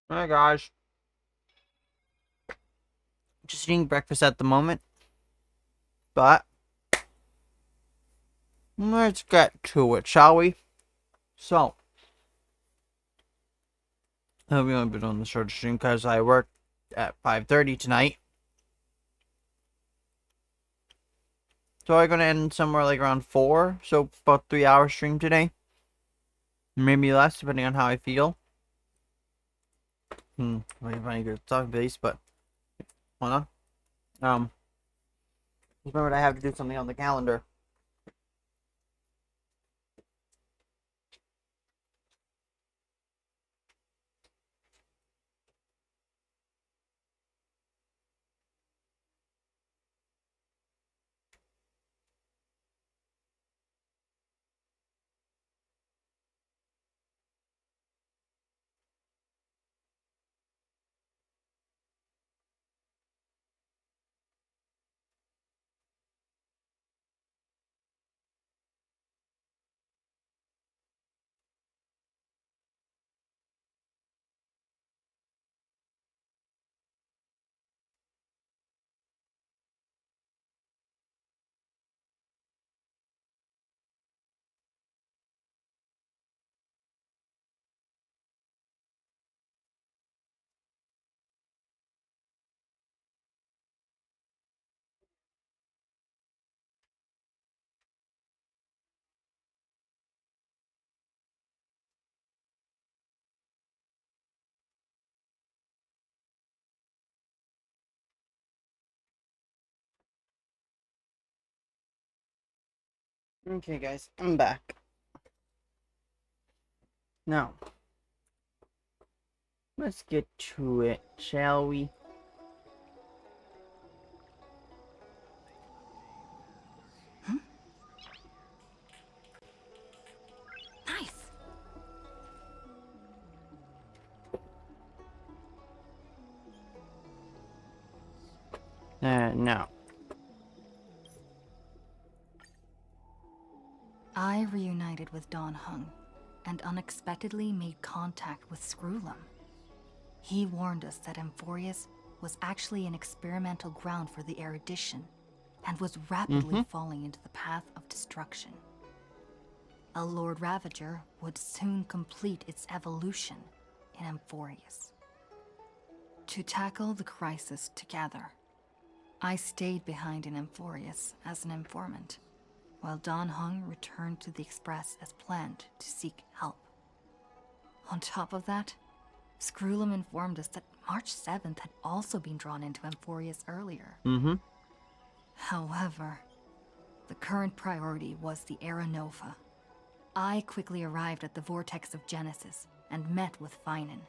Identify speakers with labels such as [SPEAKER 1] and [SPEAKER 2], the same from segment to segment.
[SPEAKER 1] Hey guys, just eating breakfast at the moment, but let's get to it, shall we? So, I've only been on the short stream because I work at 5:30 tonight. So I'm gonna end somewhere like around 4, so about 3 hour stream today. Maybe less, depending on how I feel. Wait if I get talk base, but hold on. Remember I have to do something on the calendar. Okay, guys, I'm back. Now, let's get to it, shall we?
[SPEAKER 2] Nice.
[SPEAKER 1] Now.
[SPEAKER 2] I reunited with Don Hung and unexpectedly made contact with Screwlum. He warned us that Amphorius was actually an experimental ground for the erudition and was rapidly falling into the path of destruction. A Lord Ravager would soon complete its evolution in Amphorius. To tackle the crisis together, I stayed behind in Amphorius as an informant, while Don Hung returned to the Express as planned to seek help. On top of that, Screwlum informed us that March 7th had also been drawn into Amphorius earlier. However, the current priority was the Era Nova. I quickly arrived at the Vortex of Genesis and met with Finan.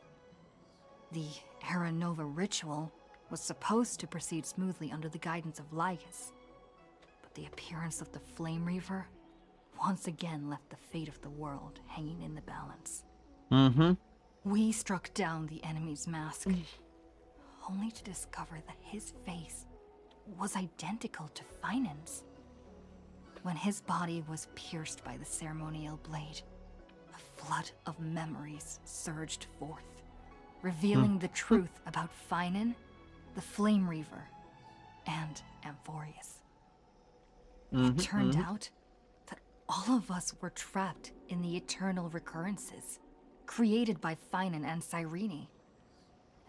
[SPEAKER 2] The Era Nova ritual was supposed to proceed smoothly under the guidance of Lycus, but the appearance of the Flame Reaver once again left the fate of the world hanging in the balance. We struck down the enemy's mask, only to discover that his face was identical to Finan's. When his body was pierced by the ceremonial blade, a flood of memories surged forth, revealing the truth about Finan, the Flame Reaver, and Amphorius. It turned out that all of us were trapped in the eternal recurrences created by Finan and Cyrene.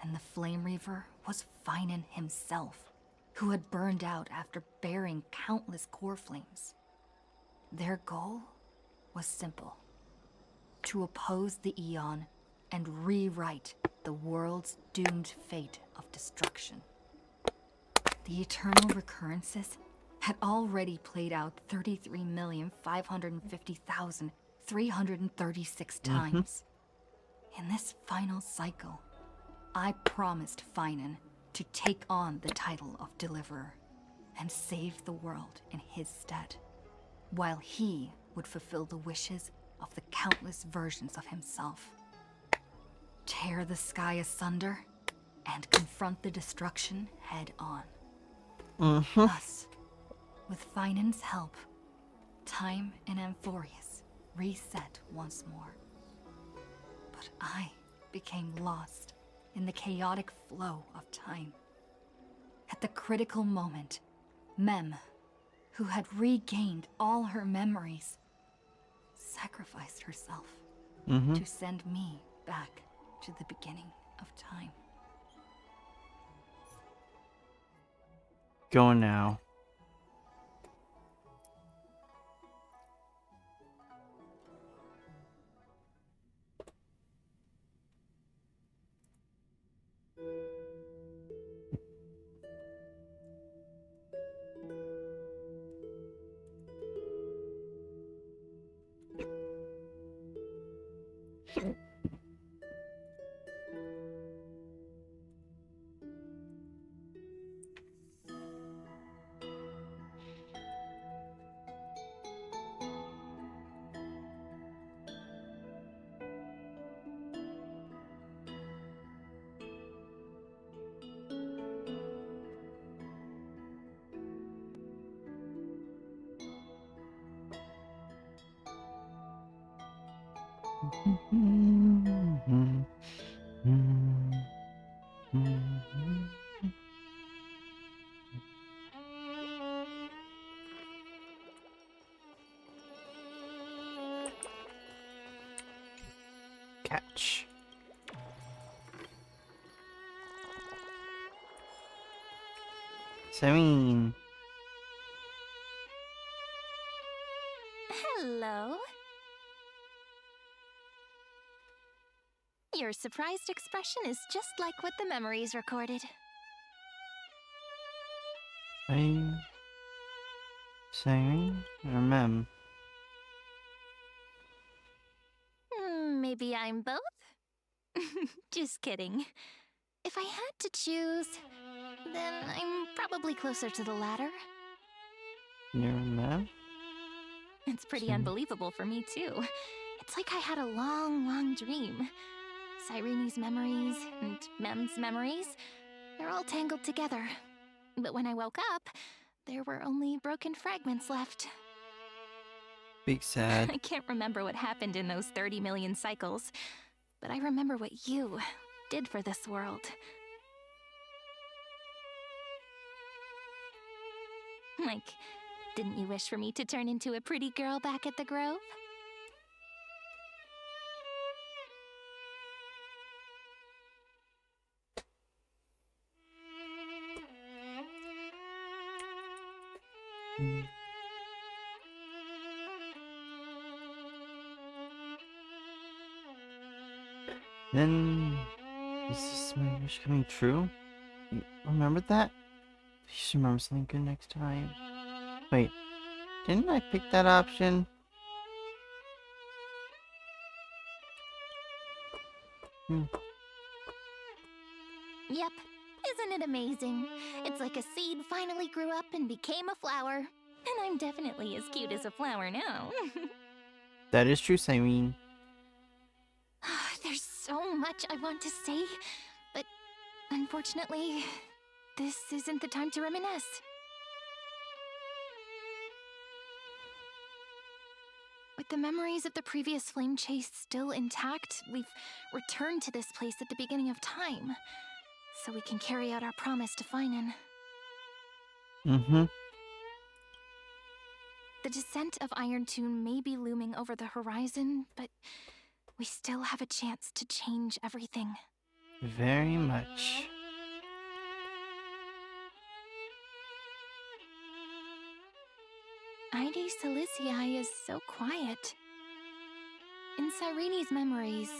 [SPEAKER 2] And the Flame Reaver was Finan himself, who had burned out after bearing countless core flames. Their goal was simple: to oppose the Aeon and rewrite the world's doomed fate of destruction. The eternal recurrences had already played out 33,550,336 times. In this final cycle, I promised Finan to take on the title of Deliverer and save the world in his stead, while he would fulfill the wishes of the countless versions of himself. Tear the sky asunder and confront the destruction head on. Thus, with Finan's help, time in Amphorius reset once more. But I became lost in the chaotic flow of time. At the critical moment, Mem, who had regained all her memories, sacrificed herself to send me back to the beginning of time.
[SPEAKER 1] Go now. Catch. Serene.
[SPEAKER 3] Hello. Your surprised expression is just like what the memories recorded.
[SPEAKER 1] Are you Serene or Mem?
[SPEAKER 3] Maybe I'm both? Just kidding. If I had to choose, then I'm probably closer to the latter.
[SPEAKER 1] You're Mem?
[SPEAKER 3] It's pretty
[SPEAKER 1] Serene.
[SPEAKER 3] unbelievable for me, too. It's like I had a long, long dream. Cyrene's memories and Mem's memories, they're all tangled together. But when I woke up, there were only broken fragments left.
[SPEAKER 1] Big sad.
[SPEAKER 3] I can't remember what happened in those 30 million cycles, but I remember what you did for this world. Like, didn't you wish for me to turn into a pretty girl back at the Grove?
[SPEAKER 1] Then, is this my wish coming true? You remembered that? You should remember something good next time. Wait, didn't I pick that option?
[SPEAKER 3] Yep. Isn't it amazing? It's like a seed finally grew up and became a flower. And I'm definitely as cute as a flower now.
[SPEAKER 1] That is true, Serene.
[SPEAKER 3] There's so much I want to say, but unfortunately, this isn't the time to reminisce. With the memories of the previous flame chase still intact, we've returned to this place at the beginning of time, so we can carry out our promise to Finan. The descent of Iron Tune may be looming over the horizon, but we still have a chance to change everything.
[SPEAKER 1] Very much.
[SPEAKER 3] Ide Silicii is so quiet. In Cyrene's memories,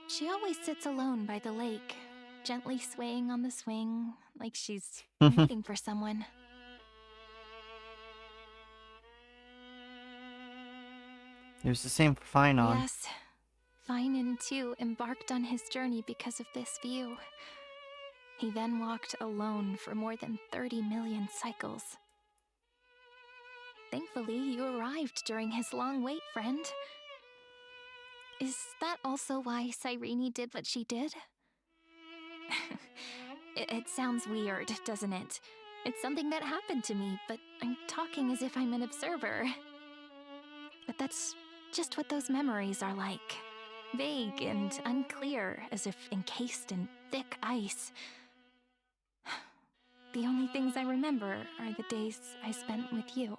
[SPEAKER 3] she always sits alone by the lake, gently swaying on the swing, like she's waiting for someone.
[SPEAKER 1] It was the same for Finan.
[SPEAKER 3] Yes, Finan too embarked on his journey because of this view. He then walked alone for more than 30 million cycles. Thankfully, you arrived during his long wait, friend. Is that also why Cyrene did what she did? It sounds weird, doesn't it? It's something that happened to me, but I'm talking as if I'm an observer. But that's just what those memories are like. Vague and unclear, as if encased in thick ice. The only things I remember are the days I spent with you.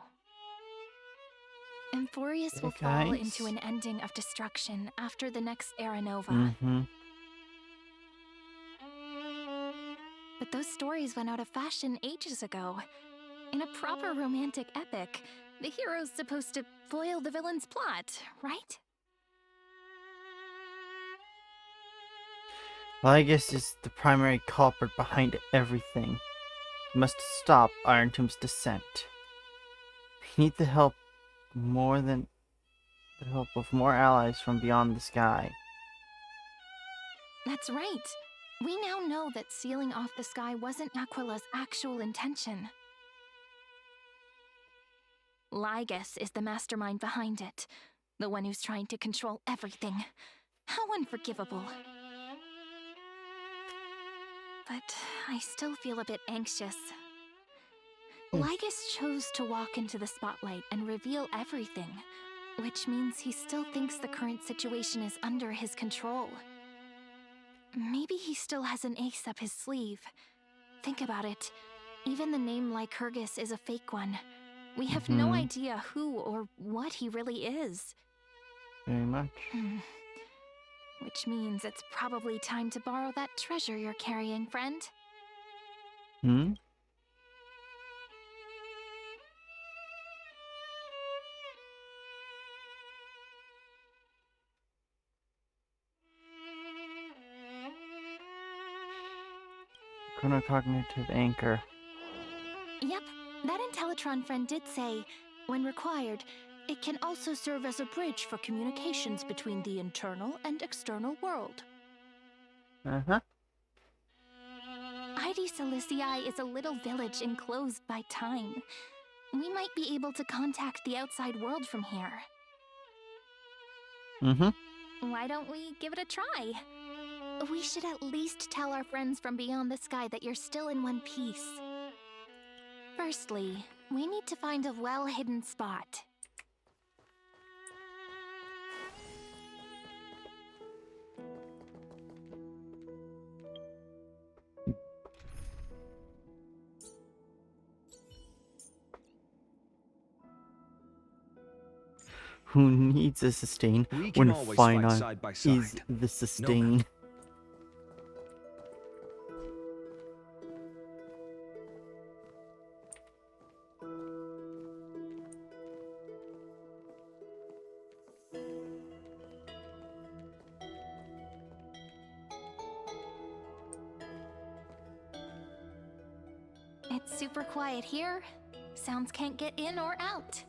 [SPEAKER 3] Amphorius will
[SPEAKER 1] Thick
[SPEAKER 3] fall
[SPEAKER 1] ice?
[SPEAKER 3] into an ending of destruction after the next Era Nova.
[SPEAKER 1] Mm-hmm.
[SPEAKER 3] But those stories went out of fashion ages ago. In a proper romantic epic, the hero's supposed to foil the villain's plot, right?
[SPEAKER 1] Lygus is the primary culprit behind everything. We must stop Iron Tomb's descent. We need the help of more allies from beyond the sky.
[SPEAKER 3] That's right. We now know that sealing off the sky wasn't Aquila's actual intention. Lygus is the mastermind behind it, the one who's trying to control everything. How unforgivable. But I still feel a bit anxious. Lygus chose to walk into the spotlight and reveal everything, which means he still thinks the current situation is under his control. Maybe he still has an ace up his sleeve. Think about it. Even the name Lycurgus is a fake one. We have no idea who or what he really is.
[SPEAKER 1] Very much.
[SPEAKER 3] Which means it's probably time to borrow that treasure you're carrying, friend.
[SPEAKER 1] Hmm? Chronocognitive anchor.
[SPEAKER 3] Yep, that Intellitron friend did say, when required, it can also serve as a bridge for communications between the internal and external world.
[SPEAKER 1] Uh-huh.
[SPEAKER 3] Ide Silicii is a little village enclosed by time. We might be able to contact the outside world from here.
[SPEAKER 1] Mm-hmm.
[SPEAKER 3] Why don't we give it a try? We should at least tell our friends from beyond the sky that you're still in one piece. Firstly, we need to find a well-hidden spot.
[SPEAKER 1] Who needs a sustain
[SPEAKER 4] We can
[SPEAKER 1] when
[SPEAKER 4] always fight
[SPEAKER 1] Finon
[SPEAKER 4] side by
[SPEAKER 1] is
[SPEAKER 4] side.
[SPEAKER 1] the sustain?
[SPEAKER 3] It's super quiet here. Sounds can't get in or out.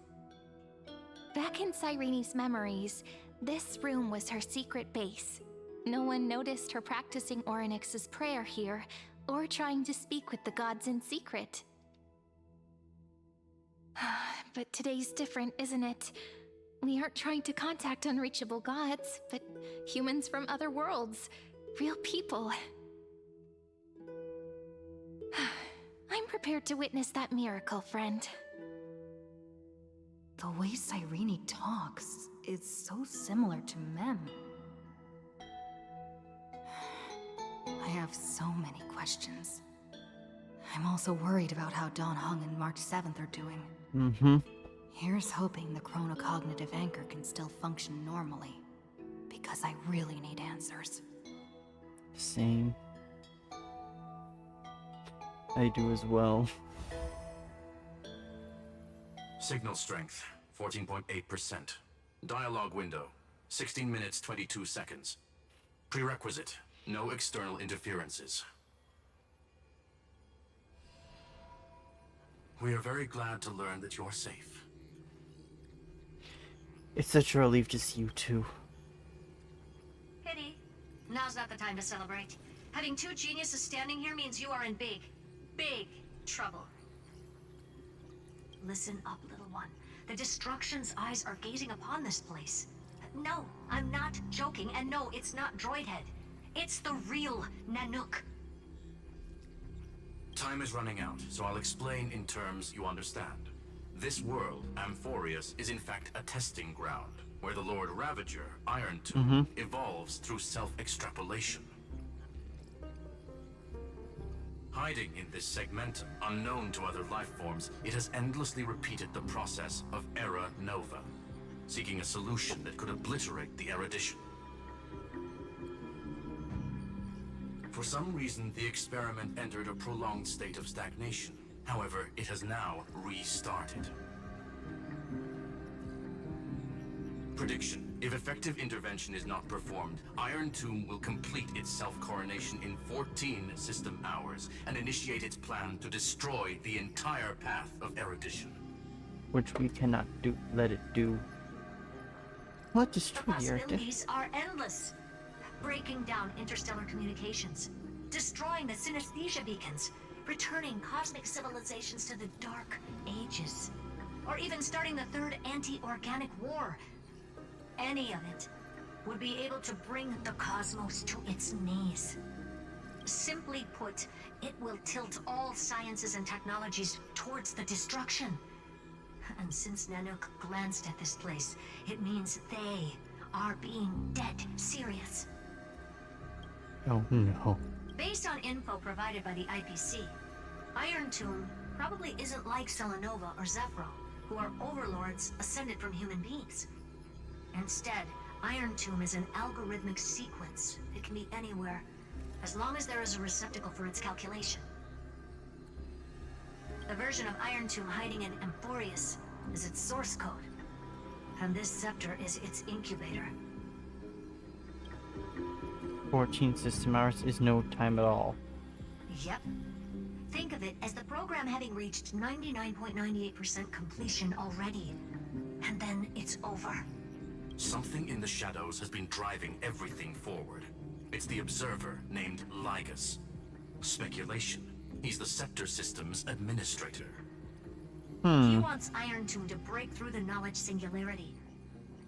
[SPEAKER 3] Back in Cyrene's memories, this room was her secret base. No one noticed her practicing Orynyx's prayer here, or trying to speak with the gods in secret. But today's different, isn't it? We aren't trying to contact unreachable gods, but humans from other worlds. Real people. I'm prepared to witness that miracle, friend.
[SPEAKER 2] The way Cyrene talks is so similar to Mem. I have so many questions. I'm also worried about how Dawn Hung and March 7th are doing.
[SPEAKER 1] Mm-hmm.
[SPEAKER 2] Here's hoping the chronocognitive anchor can still function normally. Because I really need answers.
[SPEAKER 1] Same. I do as well.
[SPEAKER 5] Signal strength, 14.8%. Dialogue window, 16 minutes 22 seconds. Prerequisite, no external interferences. We are very glad to learn that you're safe.
[SPEAKER 1] It's such a relief to see you too.
[SPEAKER 6] Pity. Now's not the time to celebrate. Having two geniuses standing here means you are in big trouble. Listen up, little one. The Destruction's eyes are gazing upon this place. No, I'm not joking, and no, it's not Droidhead. It's the real Nanook.
[SPEAKER 5] Time is running out, so I'll explain in terms you understand. This world, Amphorius, is in fact a testing ground, where the Lord Ravager, Iron Tomb, evolves through self-extrapolation. Hiding in this segmentum, unknown to other life forms, it has endlessly repeated the process of era nova, seeking a solution that could obliterate the erudition. For some reason, the experiment entered a prolonged state of stagnation. However, it has now restarted. Prediction. If effective intervention is not performed, Iron Tomb will complete its self-coronation in 14 system hours and initiate its plan to destroy the entire path of erudition.
[SPEAKER 1] Which we cannot let it do. What
[SPEAKER 6] The
[SPEAKER 1] destroy the earth?
[SPEAKER 6] possibilities are endless. Breaking down interstellar communications, destroying the synesthesia beacons, returning cosmic civilizations to the Dark Ages, or even starting the third anti-organic war. Any of it would be able to bring the cosmos to its knees. Simply put, it will tilt all sciences and technologies towards the destruction. And since Nanook glanced at this place, it means they are being dead serious.
[SPEAKER 1] Oh no.
[SPEAKER 6] Based on info provided by the IPC, Iron Tomb probably isn't like Selenova or Zephyro, who are overlords ascended from human beings. Instead, Iron Tomb is an algorithmic sequence. It can be anywhere, as long as there is a receptacle for its calculation. The version of Iron Tomb hiding in Amphorius is its source code, and this scepter is its incubator.
[SPEAKER 1] 14 system hours is no time at all.
[SPEAKER 6] Yep. Think of it as the program having reached 99.98% completion already. And then it's over.
[SPEAKER 5] Something in the shadows has been driving everything forward. It's the observer named Lygus. Speculation. He's the Scepter System's administrator.
[SPEAKER 6] He wants Iron Tomb to break through the knowledge singularity.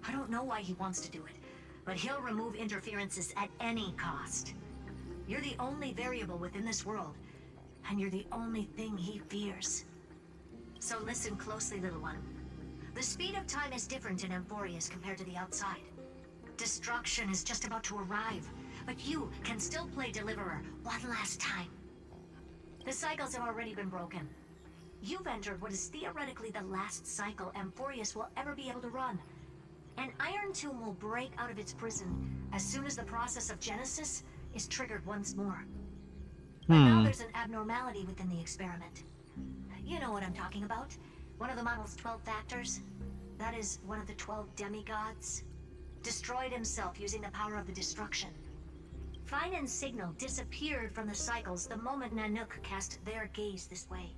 [SPEAKER 6] I don't know why he wants to do it, but he'll remove interferences at any cost. You're the only variable within this world, and you're the only thing he fears. So listen closely, little one. The speed of time is different in Amphorius compared to the outside. Destruction is just about to arrive, but you can still play Deliverer one last time. The cycles have already been broken. You've entered what is theoretically the last cycle Amphorius will ever be able to run. And Iron Tomb will break out of its prison as soon as the process of Genesis is triggered once more. But now there's an abnormality within the experiment. You know what I'm talking about. One of the model's 12 factors. That is one of the 12 demigods. Destroyed himself using the power of the destruction. Finan's signal disappeared from the cycles the moment Nanook cast their gaze this way.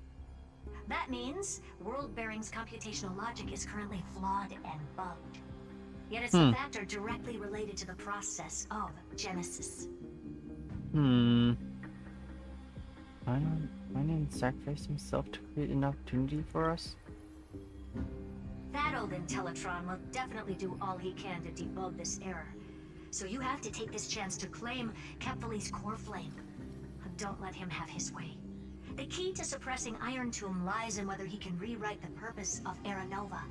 [SPEAKER 6] That means World Bearing's computational logic is currently flawed and bugged. Yet it's a factor directly related to the process of Genesis.
[SPEAKER 1] Why didn't sacrifice himself to create an opportunity for us?
[SPEAKER 6] That old Intellitron will definitely do all he can to debug this error. So you have to take this chance to claim Kephal's core flame. Don't let him have his way. The key to suppressing Iron Tomb lies in whether he can rewrite the purpose of Era Nova.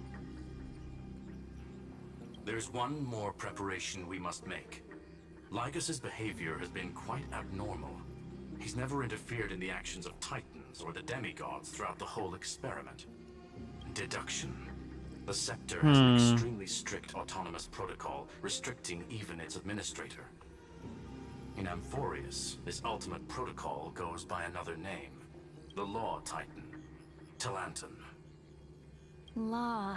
[SPEAKER 5] There's one more preparation we must make. Lygus's behavior has been quite abnormal. He's never interfered in the actions of Titans or the demigods throughout the whole experiment. Deduction. The Scepter has an extremely strict autonomous protocol, restricting even its administrator. In Amphorius, this ultimate protocol goes by another name. The Law Titan. Talanton.
[SPEAKER 3] Law.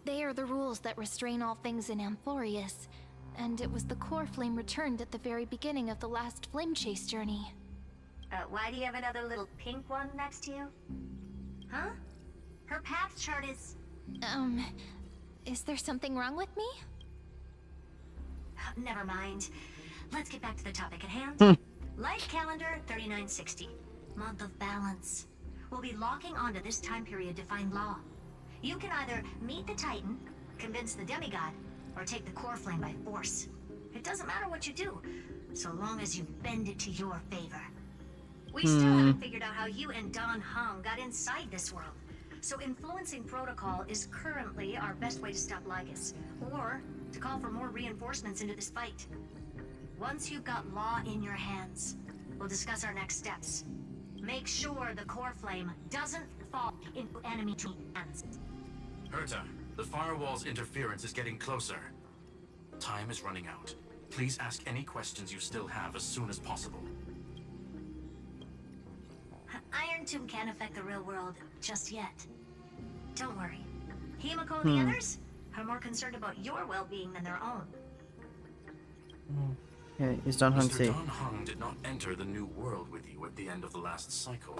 [SPEAKER 3] They are the rules that restrain all things in Amphorius. And it was the core flame returned at the very beginning of the last flame chase journey.
[SPEAKER 6] Why do you have another little pink one next to you? Huh? Her path chart is...
[SPEAKER 3] Is there something wrong with me?
[SPEAKER 6] Never mind. Let's get back to the topic at hand. Life calendar 3960. Month of balance. We'll be locking onto this time period to find law. You can either meet the Titan, convince the demigod, or take the core flame by force. It doesn't matter what you do, so long as you bend it to your favor. We still haven't figured out how you and Don Hung got inside this world. So influencing protocol is currently our best way to stop Lygus, or to call for more reinforcements into this fight. Once you've got law in your hands, we'll discuss our next steps. Make sure the core flame doesn't fall into enemy hands.
[SPEAKER 5] Herta, the firewall's interference is getting closer. Time is running out. Please ask any questions you still have as soon as possible.
[SPEAKER 6] Iron Tomb can't affect the real world just yet. Don't worry. Himiko and the others are more concerned about your well-being than their own.
[SPEAKER 1] Yeah, is Don Hung
[SPEAKER 5] Mr.
[SPEAKER 1] safe?
[SPEAKER 5] Don Hung did not enter the new world with you at the end of the last cycle.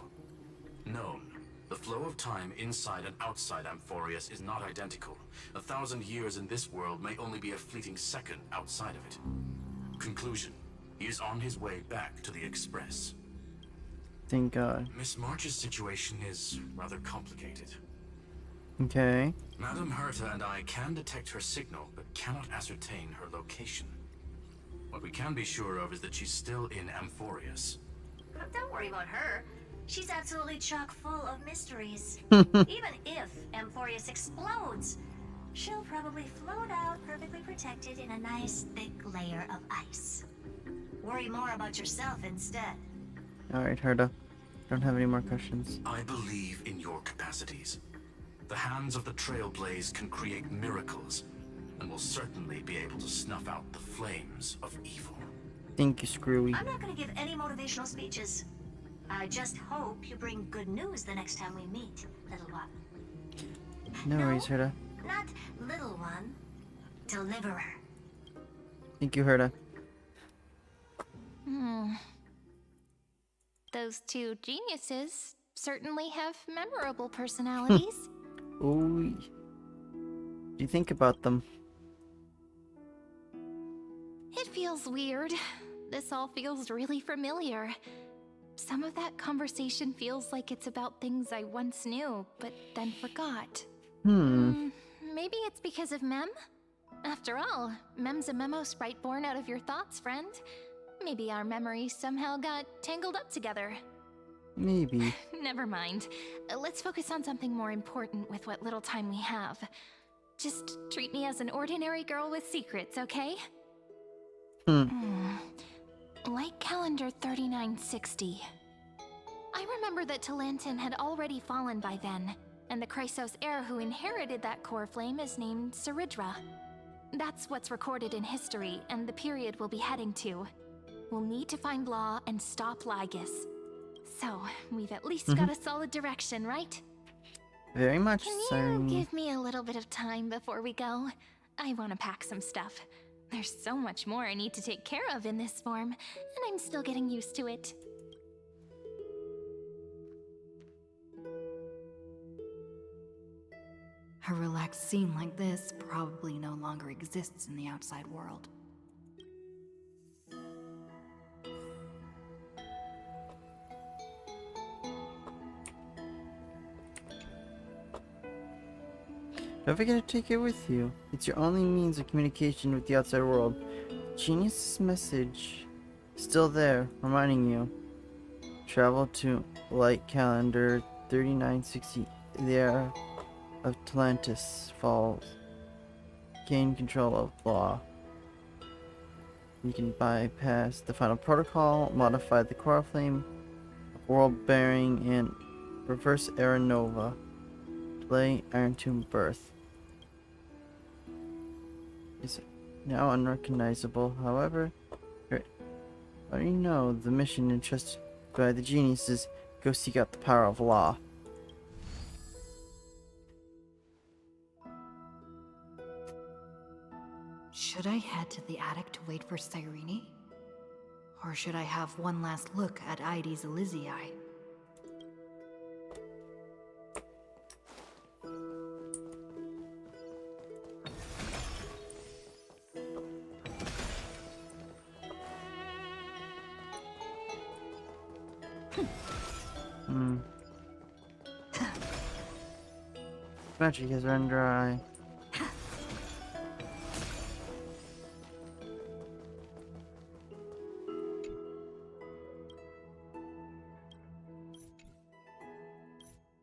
[SPEAKER 5] Known. The flow of time inside and outside Amphorius is not identical. 1,000 years in this world may only be a fleeting second outside of it. Conclusion. He is on his way back to the Express.
[SPEAKER 1] Thank God.
[SPEAKER 5] Miss March's situation is rather complicated.
[SPEAKER 1] Okay.
[SPEAKER 5] Madame Herta and I can detect her signal, but cannot ascertain her location. What we can be sure of is that she's still in Amphorius.
[SPEAKER 6] Don't worry about her. She's absolutely chock full of mysteries. Even if Amphorius explodes, she'll probably float out perfectly protected in a nice thick layer of ice. Worry more about yourself instead.
[SPEAKER 1] Alright, Herta. Don't have any more questions.
[SPEAKER 5] I believe in your capacities. The hands of the Trailblaze can create miracles, and will certainly be able to snuff out the flames of evil.
[SPEAKER 1] Thank you, Screwy.
[SPEAKER 6] I'm not gonna give any motivational speeches. I just hope you bring good news the next time we meet, little one.
[SPEAKER 1] No worries, Herta.
[SPEAKER 6] Not little one. Deliverer.
[SPEAKER 1] Thank you, Herta.
[SPEAKER 3] Those two geniuses certainly have memorable personalities.
[SPEAKER 1] Ooh. What do you think about them?
[SPEAKER 3] It feels weird. This all feels really familiar. Some of that conversation feels like it's about things I once knew, but then forgot. Maybe it's because of Mem? After all, Mem's a memo sprite born out of your thoughts, friend. Maybe our memories somehow got tangled up together.
[SPEAKER 1] Maybe.
[SPEAKER 3] Never mind. Let's focus on something more important with what little time we have. Just treat me as an ordinary girl with secrets, okay? Like calendar 3960. I remember that Talantin had already fallen by then, and the Chrysos heir who inherited that core flame is named Saridra. That's what's recorded in history, and the period we'll be heading to. We'll need to find Law and stop Lygus. So, we've at least got a solid direction, right?
[SPEAKER 1] Very much,
[SPEAKER 3] Can you
[SPEAKER 1] Siren.
[SPEAKER 3] give me a little bit of time before we go? I want to pack some stuff. There's so much more I need to take care of in this form, and I'm still getting used to it.
[SPEAKER 2] A relaxed scene like this probably no longer exists in the outside world.
[SPEAKER 1] Don't forget to take it with you. It's your only means of communication with the outside world. Genius's message is still there, reminding you. Travel to light calendar 3960. The era of Atlantis falls. Gain control of Law. You can bypass the final protocol, modify the core flame, world bearing, and reverse era nova. Play Iron Tomb Birth. Is now unrecognizable. However, you already know the mission entrusted by the geniuses. Go seek out the power of Law.
[SPEAKER 2] Should I head to the attic to wait for Cyrene? Or should I have one last look at Ides Elysiae?
[SPEAKER 1] Magic has run dry.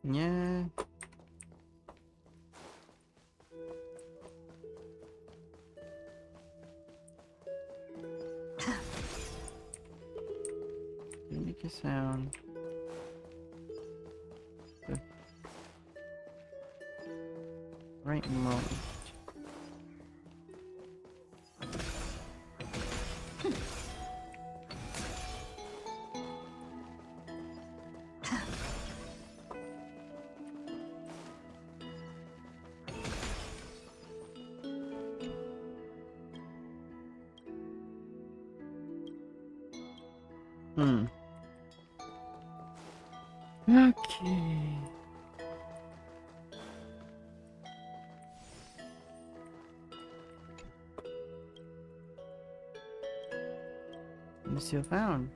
[SPEAKER 1] Yeah. make a sound. The right moment. Hmm. Okay. Let me see what I found.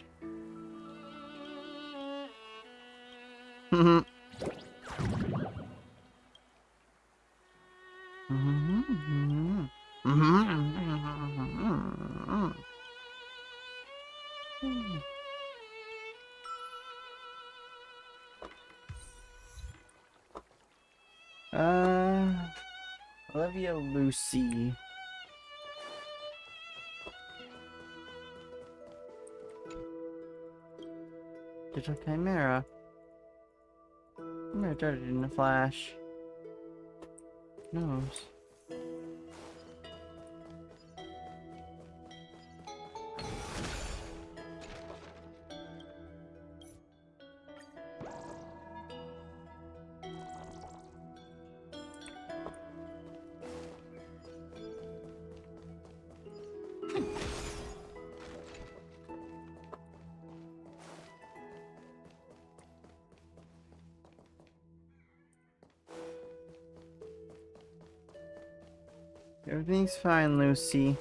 [SPEAKER 1] Olivia Lucy. Digital Chimera. Chimera darted in a flash. Nose. Everything's fine, Lucy.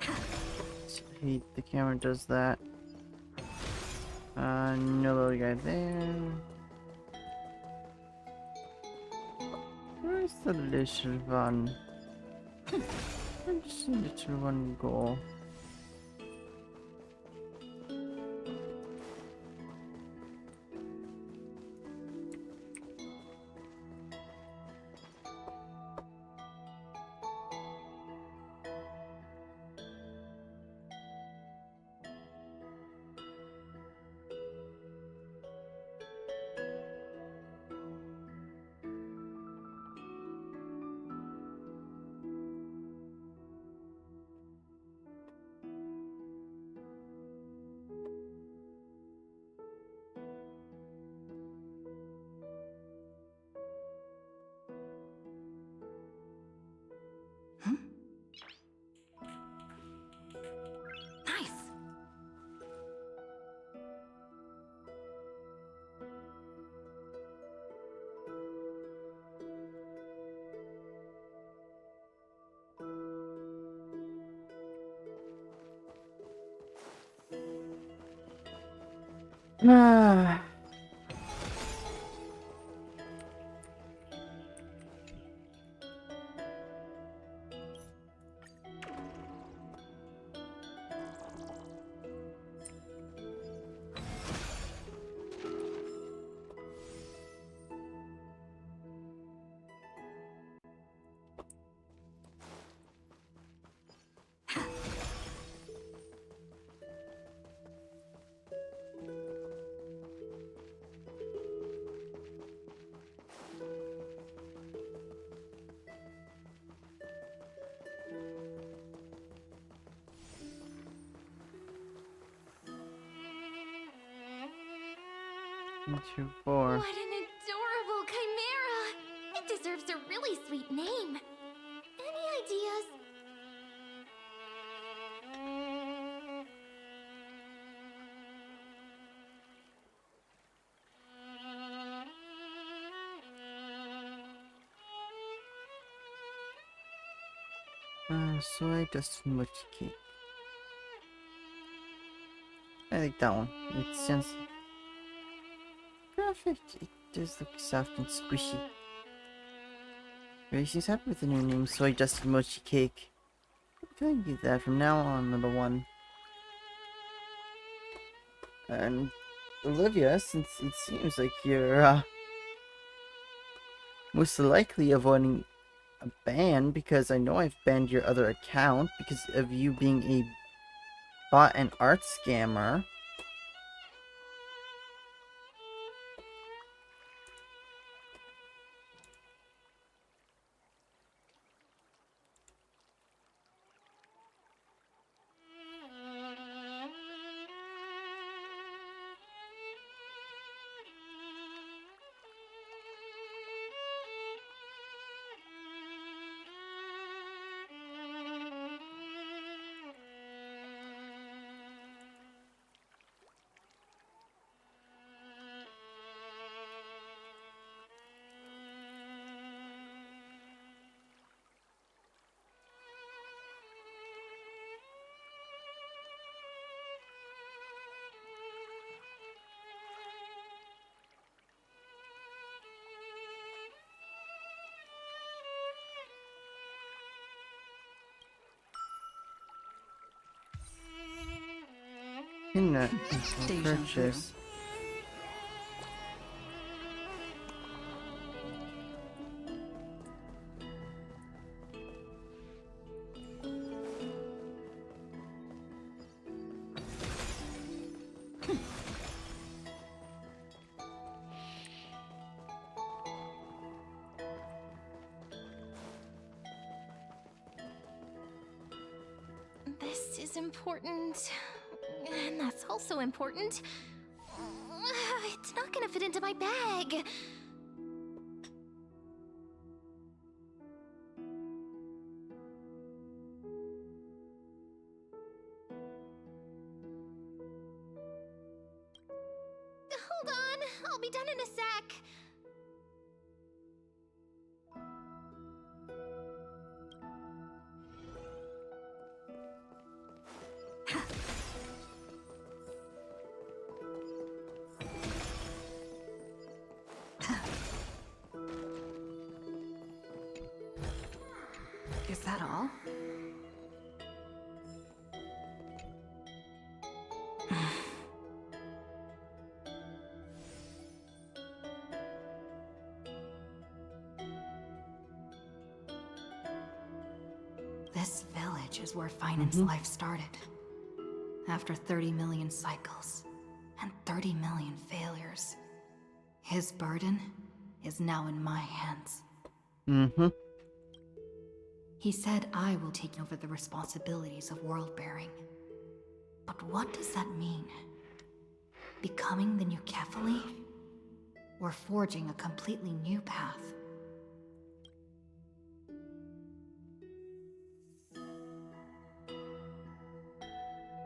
[SPEAKER 1] I hate the camera does that. No little guy there. Where's the little one? Where's the little one go?
[SPEAKER 2] Nice.
[SPEAKER 1] Ah. Two, four.
[SPEAKER 3] What an adorable chimera! It deserves a really sweet name. Any ideas?
[SPEAKER 1] Soy dust and mochi cake. I like that one. It sounds perfect. It does look soft and squishy. Ray seems happy with the new name, Soy Dust and Mochi Cake. I'm going to use that from now on, little one. And Olivia, since it seems like you're most likely avoiding a ban because I know I've banned your other account because of you being a bot and art scammer. Internet
[SPEAKER 2] Deja vu.
[SPEAKER 1] purchase.
[SPEAKER 3] This is important. And that's also important. It's not gonna fit into my bag. Hold on, I'll be done in a sec.
[SPEAKER 2] Is that all? This village is where Finan's life started. After 30 million cycles and 30 million failures, his burden is now in my hands.
[SPEAKER 1] Mm-hmm.
[SPEAKER 2] He said I will take over the responsibilities of world-bearing. But what does that mean? Becoming the new Kefali? Or forging a completely new path?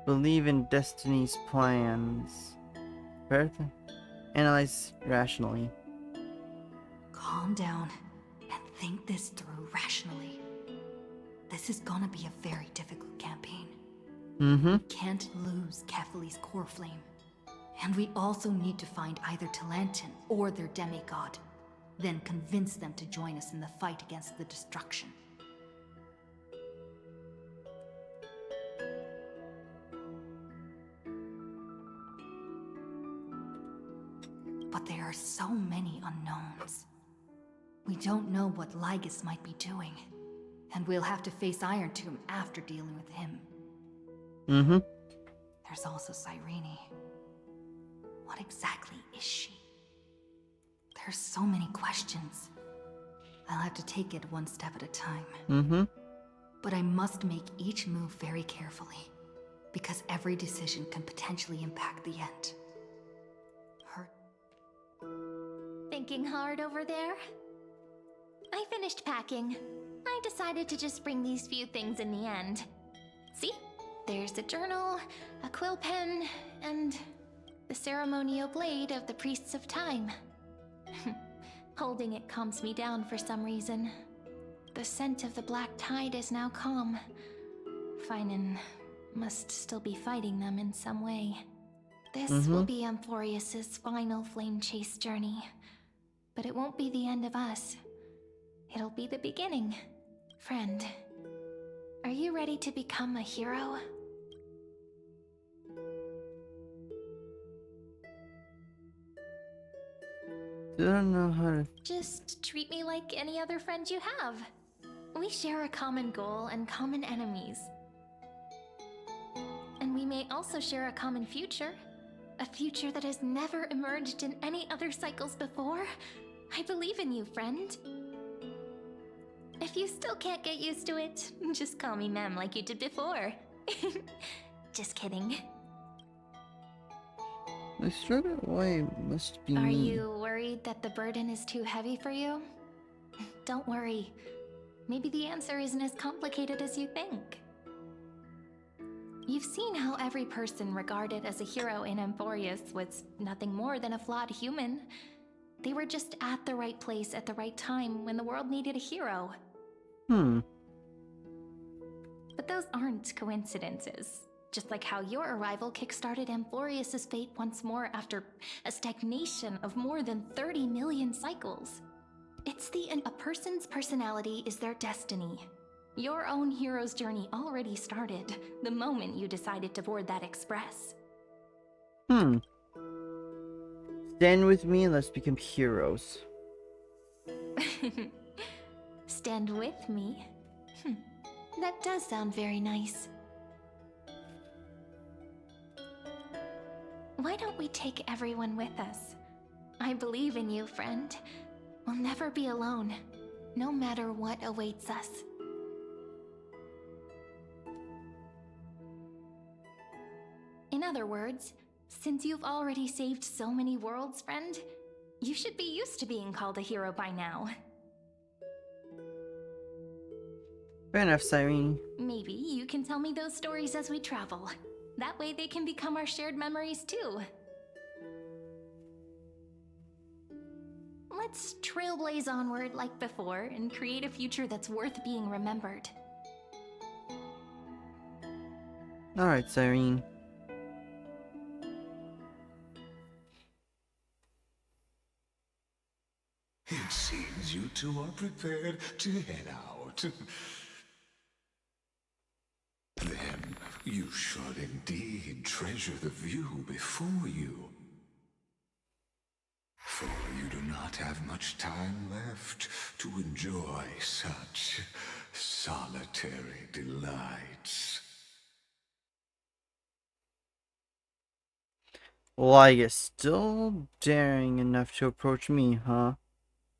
[SPEAKER 1] Believe in destiny's plans. Better to analyze rationally.
[SPEAKER 2] Calm down and think this through rationally. This is gonna be a very difficult campaign.
[SPEAKER 1] Mm-hmm.
[SPEAKER 2] Can't lose Kefali's core flame. And we also need to find either Talantin or their demigod, then convince them to join us in the fight against the destruction. But there are so many unknowns. We don't know what Lygus might be doing, and we'll have to face Iron Tomb after dealing with him.
[SPEAKER 1] Mm-hmm.
[SPEAKER 2] There's also Cyrene. What exactly is she? There's so many questions. I'll have to take it one step at a time.
[SPEAKER 1] Mm-hmm.
[SPEAKER 2] But I must make each move very carefully, because every decision can potentially impact the end. Her...
[SPEAKER 3] Thinking hard over there? I finished packing. I decided to just bring these few things in the end. See? There's a journal, a quill pen, and the ceremonial blade of the Priests of Time. Holding it calms me down for some reason. The scent of the Black Tide is now calm. Finan must still be fighting them in some way. This will be Amphorius's final flame chase journey. But it won't be the end of us. It'll be the beginning. Friend, are you ready to become a hero?
[SPEAKER 1] Don't know how to.
[SPEAKER 3] Just treat me like any other friend you have. We share a common goal and common enemies. And we may also share a common future. A future that has never emerged in any other cycles before. I believe in you, friend. If you still can't get used to it, just call me Mem like you did before. Just kidding.
[SPEAKER 1] The struggle away must be
[SPEAKER 3] Are
[SPEAKER 1] me.
[SPEAKER 3] you worried that the burden is too heavy for you? Don't worry. Maybe the answer isn't as complicated as you think. You've seen how every person regarded as a hero in Amphorius was nothing more than a flawed human. They were just at the right place at the right time when the world needed a hero. But those aren't coincidences. Just like how your arrival kickstarted Amphorius' fate once more after a stagnation of more than 30 million cycles. It's a person's personality is their destiny. Your own hero's journey already started the moment you decided to board that express.
[SPEAKER 1] Stand with me and let's become heroes.
[SPEAKER 3] Stand with me? That does sound very nice. Why don't we take everyone with us? I believe in you, friend. We'll never be alone, no matter what awaits us. In other words, since you've already saved so many worlds, friend, you should be used to being called a hero by now.
[SPEAKER 1] Fair enough, Cyrene.
[SPEAKER 3] Maybe you can tell me those stories as we travel. That way they can become our shared memories too. Let's trailblaze onward like before and create a future that's worth being remembered.
[SPEAKER 1] Alright, Cyrene.
[SPEAKER 4] It seems you two are prepared to head out. Then you should indeed treasure the view before you. For you do not have much time left to enjoy such solitary delights.
[SPEAKER 1] Why, you're still daring enough to approach me, huh?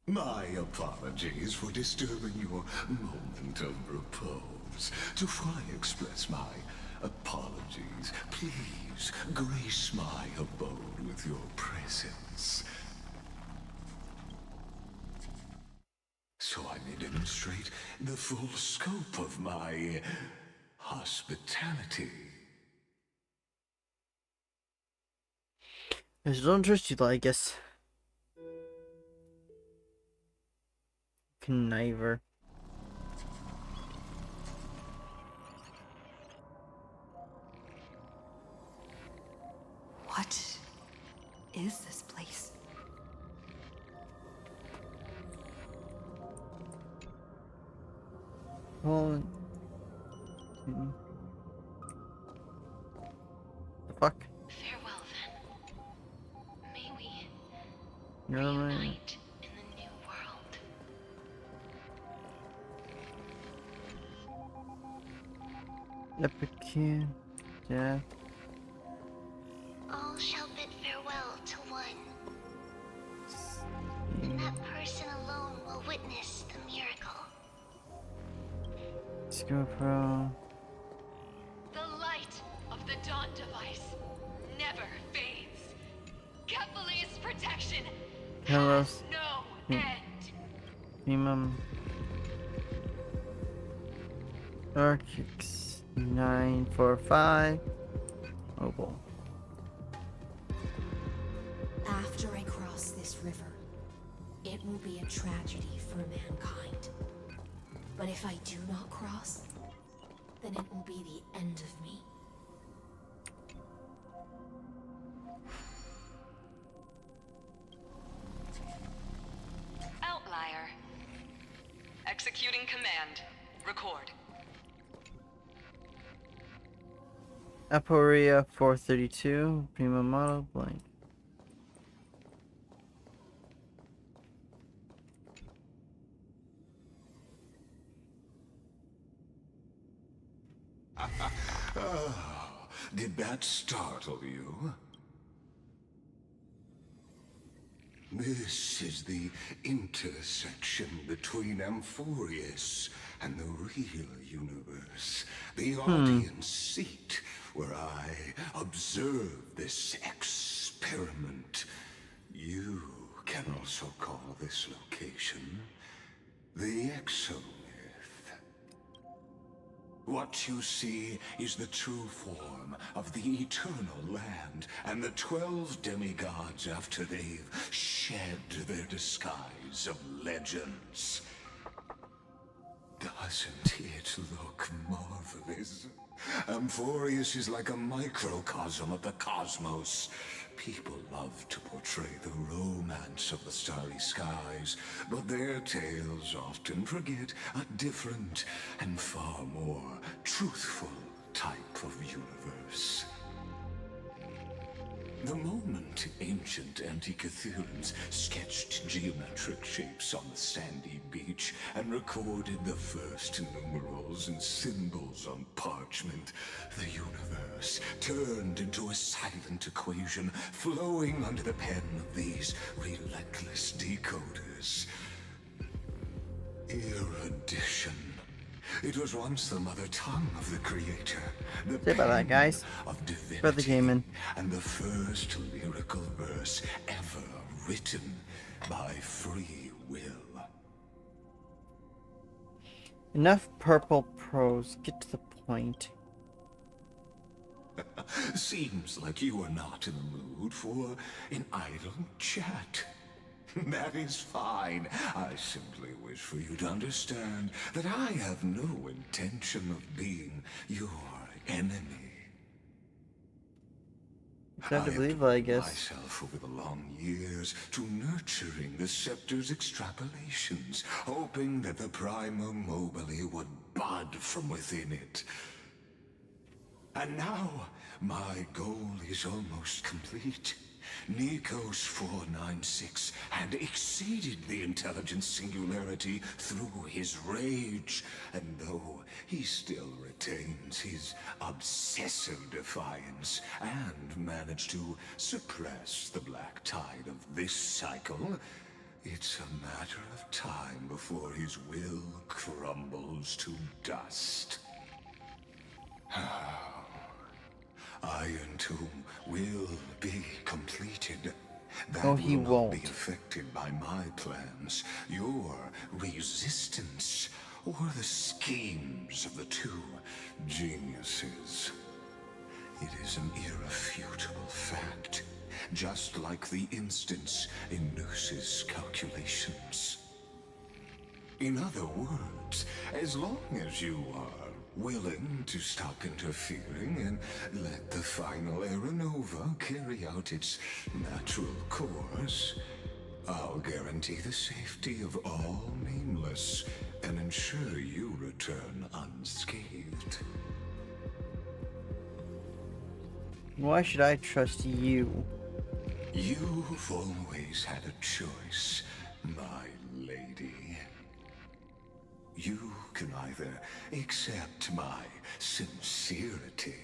[SPEAKER 4] My apologies for disturbing your moment of repose. To I express my apologies, please grace my abode with your presence, so I may demonstrate the full scope of my hospitality.
[SPEAKER 1] I just don't trust you, I guess. Conniver.
[SPEAKER 2] What is this place?
[SPEAKER 1] Well, the fuck?
[SPEAKER 3] Farewell then. May we
[SPEAKER 1] You're right.
[SPEAKER 3] reunite in the new world.
[SPEAKER 1] Epic kid. Death.
[SPEAKER 7] All shall bid farewell to one, and that person alone will witness the miracle.
[SPEAKER 1] Scopro.
[SPEAKER 8] The light of the Dawn device never fades. Kephal's protection
[SPEAKER 1] Hellos.
[SPEAKER 8] has no end.
[SPEAKER 1] Minimum. Archix 945. Oh boy.
[SPEAKER 9] After I cross this river, it will be a tragedy for mankind. But if I do not cross, then it will be the end of me.
[SPEAKER 8] Outlier. Executing command. Record.
[SPEAKER 1] Aporia 432. Prima model blank.
[SPEAKER 4] Ah, did that startle you? This is the intersection between Amphorius and the real universe. The audience seat where I observe this experiment. You can also call this location the Exomyth. What you see is the true form of the eternal land and the 12 demigods after they've shed their disguise of legends. Doesn't it look marvelous? Amphorius is like a microcosm of the cosmos. People love to portray the romance of the starry skies, but their tales often forget a different and far more truthful type of universe. The moment ancient Antikytherians sketched geometric shapes on the sandy beach and recorded the first numerals and symbols on parchment, the universe turned into a silent equation flowing under the pen of these relentless decoders. Erudition. It was once the mother tongue of the creator, the
[SPEAKER 1] Say about that,
[SPEAKER 4] pen
[SPEAKER 1] guys.
[SPEAKER 4] of
[SPEAKER 1] For the
[SPEAKER 4] divinity,
[SPEAKER 1] gaming.
[SPEAKER 4] and the first lyrical verse ever written by free will.
[SPEAKER 1] Enough purple prose. Get to the point.
[SPEAKER 4] Seems like you are not in the mood for an idle chat. That is fine. I simply wish for you to understand that I have no intention of being your enemy.
[SPEAKER 1] It's hard to
[SPEAKER 4] have
[SPEAKER 1] believe,
[SPEAKER 4] devoted
[SPEAKER 1] I guess.
[SPEAKER 4] myself over the long years to nurturing the scepter's extrapolations, hoping that the Prima Mobile would bud from within it. And now, my goal is almost complete. Nikos 496 had exceeded the intelligence singularity through his rage, and though he still retains his obsessive defiance and managed to suppress the black tide of this cycle, it's a matter of time before his will crumbles to dust. Iron Tomb will be completed. That
[SPEAKER 1] No, he
[SPEAKER 4] will not
[SPEAKER 1] won't.
[SPEAKER 4] be affected by my plans, your resistance, or the schemes of the two geniuses. It is an irrefutable fact, just like the instance in Noose's calculations. In other words, as long as you are willing to stop interfering and let the final Aeronova carry out its natural course, I'll guarantee the safety of all nameless and ensure you return unscathed.
[SPEAKER 1] Why should I trust you?
[SPEAKER 4] You've always had a choice, my lady. You can either accept my sincerity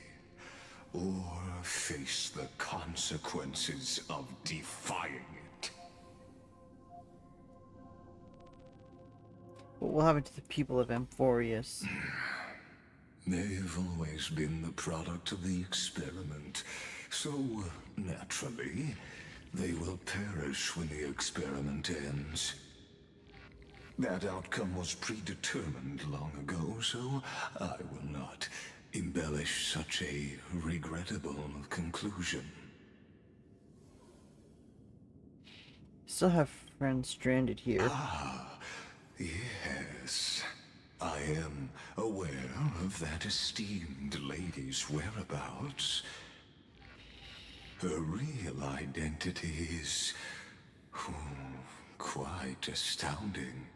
[SPEAKER 4] or face the consequences of defying it.
[SPEAKER 1] What will happen to the people of Amphorius?
[SPEAKER 4] They've always been the product of the experiment, so naturally, they will perish when the experiment ends. That outcome was predetermined long ago, so I will not embellish such a regrettable conclusion.
[SPEAKER 1] Still have friends stranded here.
[SPEAKER 4] Yes, I am aware of that esteemed lady's whereabouts. Her real identity is quite astounding.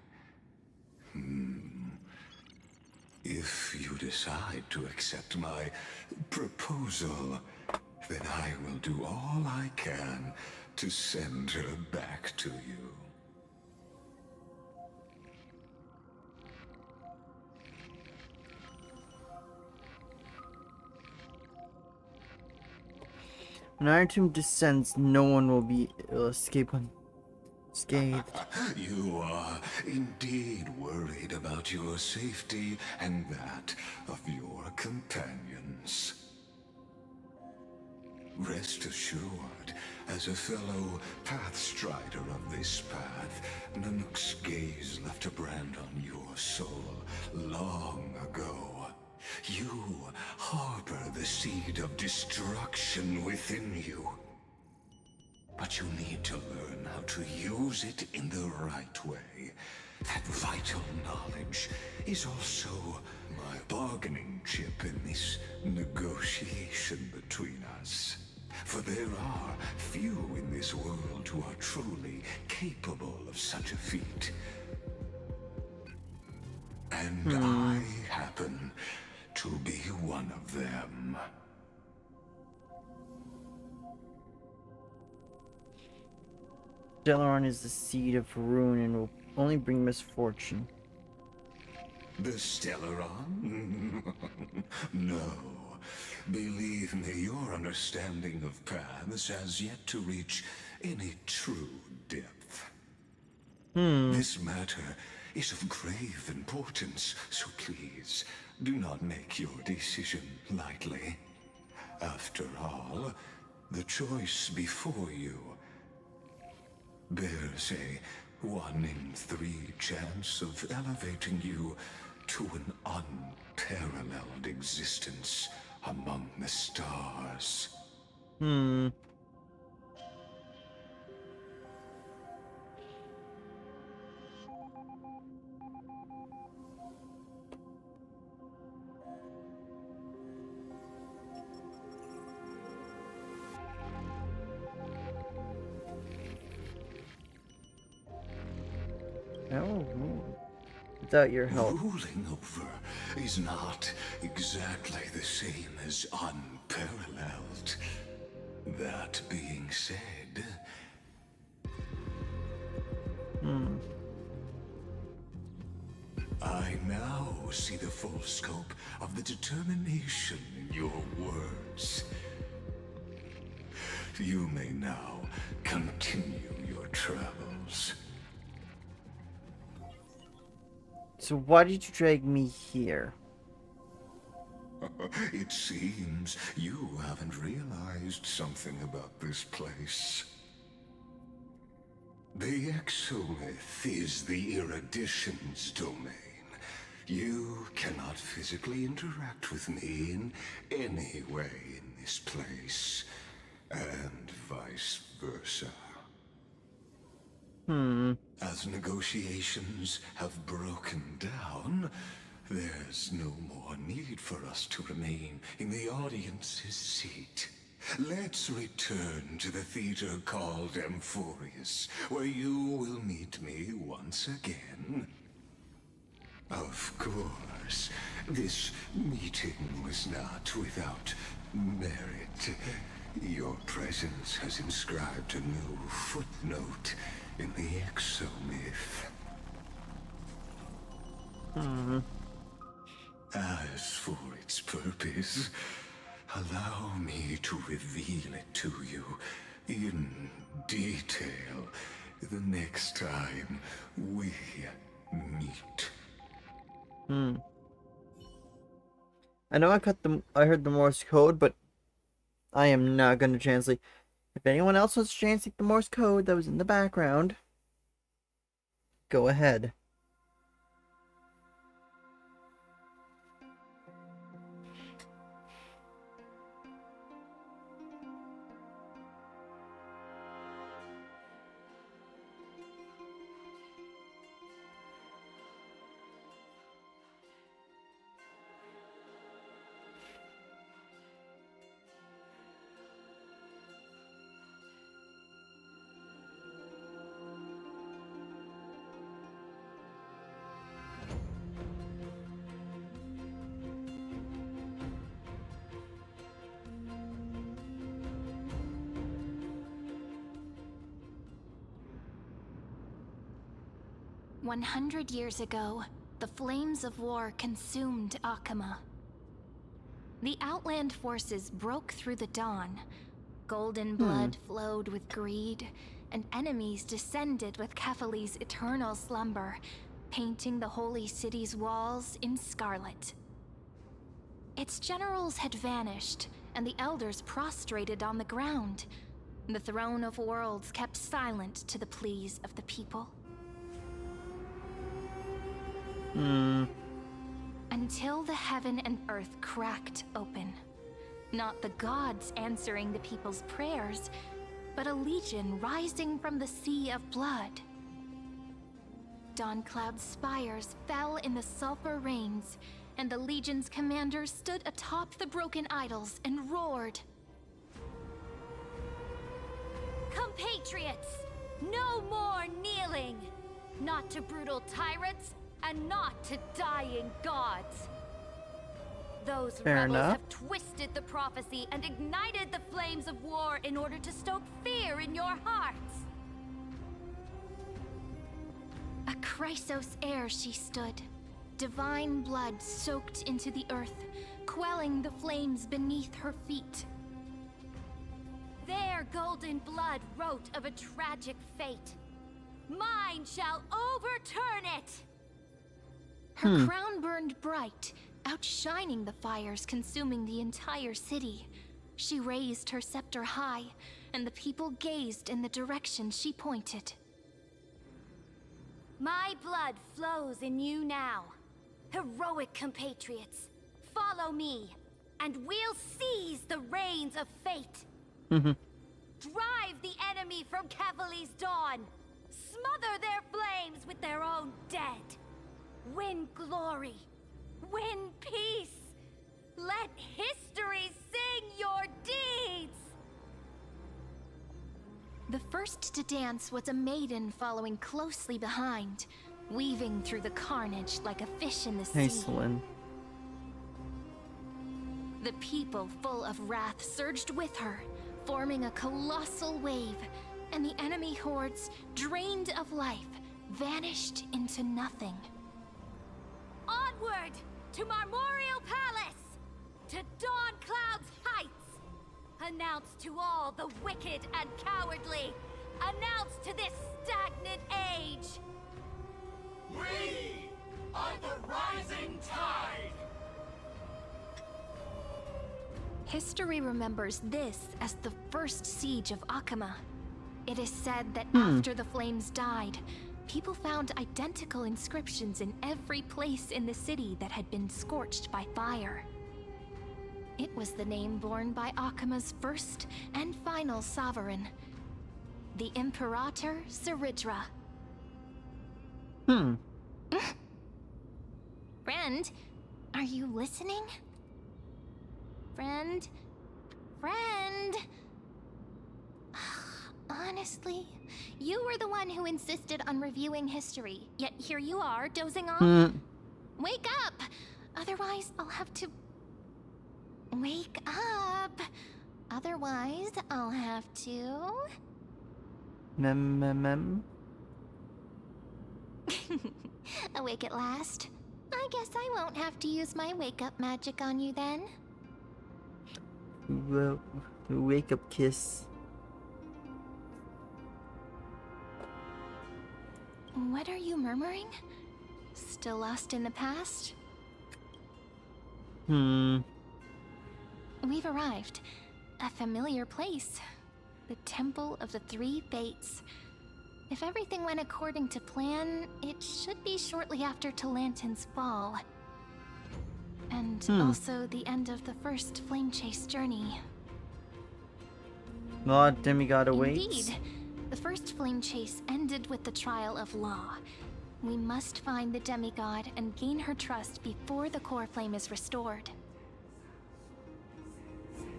[SPEAKER 4] If you decide to accept my proposal, then I will do all I can to send her back to you.
[SPEAKER 1] When Iron Tomb descends, no one will be escape unscathed.
[SPEAKER 4] You are indeed worried about your safety and that of your companions. Rest assured, as a fellow pathstrider of this path, Nanook's gaze left a brand on your soul long ago. You harbor the seed of destruction within you. But you need to learn how to use it in the right way. That vital knowledge is also my bargaining chip in this negotiation between us. For there are few in this world who are truly capable of such a feat. And I happen to be one of them.
[SPEAKER 1] Delaron is the seed of ruin and will only bring misfortune.
[SPEAKER 4] The Stellaron? No. Believe me, your understanding of paths has yet to reach any true depth. This matter is of grave importance, so please, do not make your decision lightly. After all, the choice before you bears a 1 in 3 chance of elevating you to an unparalleled existence among the stars.
[SPEAKER 1] Oh, without your help.
[SPEAKER 4] Ruling over is not exactly the same as unparalleled. That being said, I now see the full scope of the determination in your words. You may now continue your travels.
[SPEAKER 1] So why did you drag me here?
[SPEAKER 4] It seems you haven't realized something about this place. The Exomyth is the erudition's domain. You cannot physically interact with me in any way in this place, and vice versa. As negotiations have broken down, there's no more need for us to remain in the audience's seat. Let's return to the theater called Amphorius, where you will meet me once again. Of course, this meeting was not without merit. Your presence has inscribed a new footnote in the Exomyth. As for its purpose, allow me to reveal it to you in detail the next time we meet.
[SPEAKER 1] I know I heard the Morse code, but I am not going to translate. If anyone else wants to translate the Morse code that was in the background, go ahead.
[SPEAKER 3] "100 years ago, the flames of war consumed Akama. The Outland forces broke through the dawn, Golden blood flowed with greed, and enemies descended with Kephali's eternal slumber, painting the holy city's walls in scarlet. Its generals had vanished, and the elders prostrated on the ground. The throne of worlds kept silent to the pleas of the people. Until the heaven and earth cracked open. Not the gods answering the people's prayers, but a legion rising from the sea of blood. Dawncloud's spires fell in the sulfur rains, and the legion's commander stood atop the broken idols and roared.
[SPEAKER 10] Compatriots, no more kneeling! Not to brutal tyrants, and not to dying gods. Those
[SPEAKER 1] Fair
[SPEAKER 10] rebels
[SPEAKER 1] enough.
[SPEAKER 10] have twisted the prophecy and ignited the flames of war in order to stoke fear in your hearts.
[SPEAKER 3] A Chrysos heir she stood, divine blood soaked into the earth, quelling the flames beneath her feet.
[SPEAKER 10] Their golden blood wrote of a tragic fate. Mine shall overturn it!
[SPEAKER 3] Her crown burned bright, outshining the fires consuming the entire city. She raised her scepter high, and the people gazed in the direction she pointed.
[SPEAKER 10] My blood flows in you now. Heroic compatriots, follow me, and we'll seize the reins of fate. Drive the enemy from Kephali's dawn. Smother their flames with their own dead. Win glory. Win peace. Let history sing your deeds.
[SPEAKER 3] The first to dance was a maiden following closely behind, weaving through the carnage like a fish in the sea.
[SPEAKER 1] Excellent.
[SPEAKER 3] The people, full of wrath, surged with her, forming a colossal wave, and the enemy hordes, drained of life, vanished into nothing.
[SPEAKER 10] Onward to Marmorial Palace, to Dawncloud's heights. Announce to all the wicked and cowardly. Announce to this stagnant age.
[SPEAKER 4] We are the rising tide!
[SPEAKER 3] History remembers this as the first siege of Akama. It is said that after the flames died, people found identical inscriptions in every place in the city that had been scorched by fire. It was the name borne by Akama's first and final sovereign, the Imperator Seridra. Friend, are you listening? Friend? Friend? Honestly, you were the one who insisted on reviewing history, yet here you are, dozing off. Wake up! Otherwise, I'll have to... Wake up! Otherwise, I'll have to... Awake at last. I guess I won't have to use my wake-up magic on you then.
[SPEAKER 1] Well, wake up kiss.
[SPEAKER 3] What are you murmuring? Still lost in the past? We've arrived. A familiar place. The Temple of the Three Fates. If everything went according to plan, it should be shortly after Talantin's fall. And also the end of the first Flame Chase journey.
[SPEAKER 1] Lord Demigod awaits.
[SPEAKER 3] Indeed. The first Flame Chase ended with the trial of Law. We must find the demigod and gain her trust before the core flame is restored.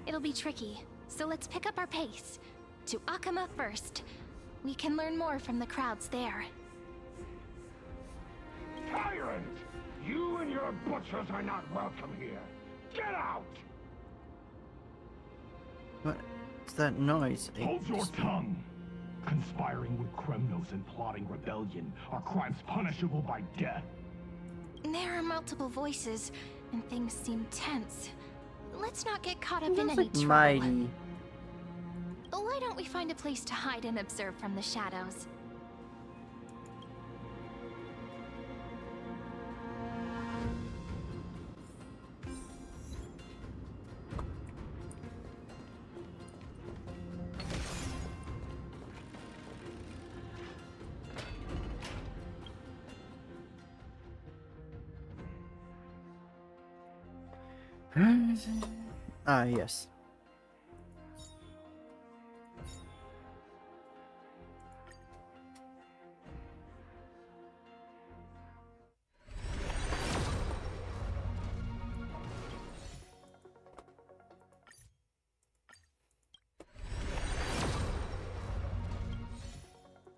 [SPEAKER 3] It'll be tricky, so let's pick up our pace. To Akama first. We can learn more from the crowds there.
[SPEAKER 11] Tyrant! You and your butchers are not welcome here. Get out!
[SPEAKER 1] What's that noise?
[SPEAKER 11] Hold your tongue! Conspiring with Kremnos and plotting rebellion are crimes punishable by death.
[SPEAKER 3] There are multiple voices, and things seem tense. Let's not get caught up in
[SPEAKER 1] Sounds
[SPEAKER 3] any
[SPEAKER 1] like
[SPEAKER 3] trouble.
[SPEAKER 1] Mighty.
[SPEAKER 3] Why don't we find a place to hide and observe from the shadows?
[SPEAKER 1] Ah, yes.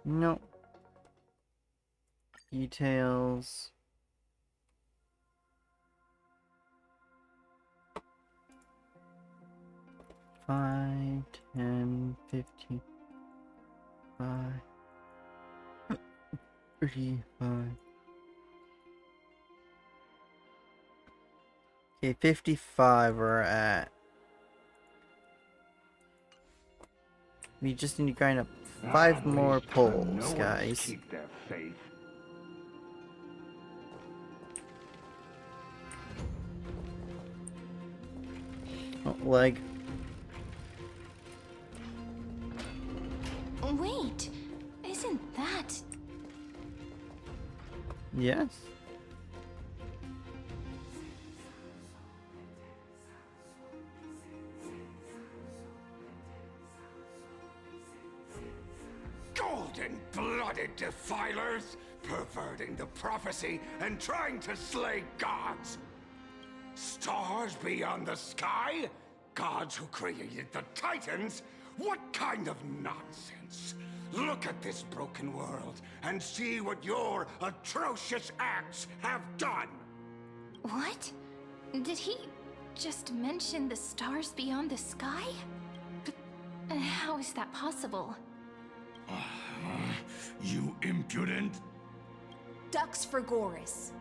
[SPEAKER 1] No. Details. Five, 10, 15, 5, 35. Okay, 55 we're at. We just need to grind up 5 more poles, guys.
[SPEAKER 11] Keep their faith.
[SPEAKER 1] Oh, leg.
[SPEAKER 3] Wait, isn't that...
[SPEAKER 1] Yes.
[SPEAKER 4] Golden-blooded defilers, perverting the prophecy and trying to slay gods. Stars beyond the sky? Gods who created the Titans? What kind of nonsense? Look at this broken world and see what your atrocious acts have done.
[SPEAKER 3] What? Did he just mention the stars beyond the sky? But how is that possible?
[SPEAKER 4] You impudent!
[SPEAKER 9] Dux for Goris.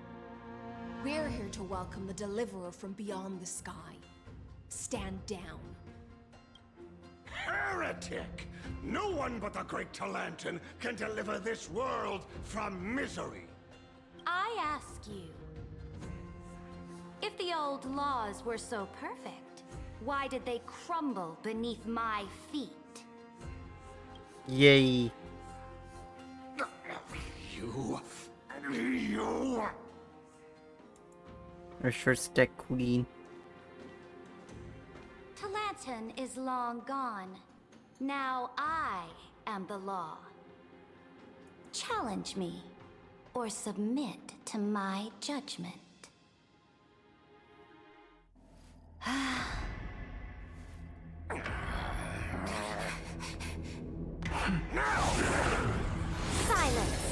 [SPEAKER 9] We're here to welcome the deliverer from beyond the sky. Stand down.
[SPEAKER 4] Heretic! No one but the great Talantan can deliver this world from misery.
[SPEAKER 10] I ask you, if the old laws were so perfect, why did they crumble beneath my feet?
[SPEAKER 1] Yay.
[SPEAKER 4] You...
[SPEAKER 1] Our short stick queen.
[SPEAKER 10] Talantan is long gone. Now I am the law. Challenge me, or submit to my judgment. Silence!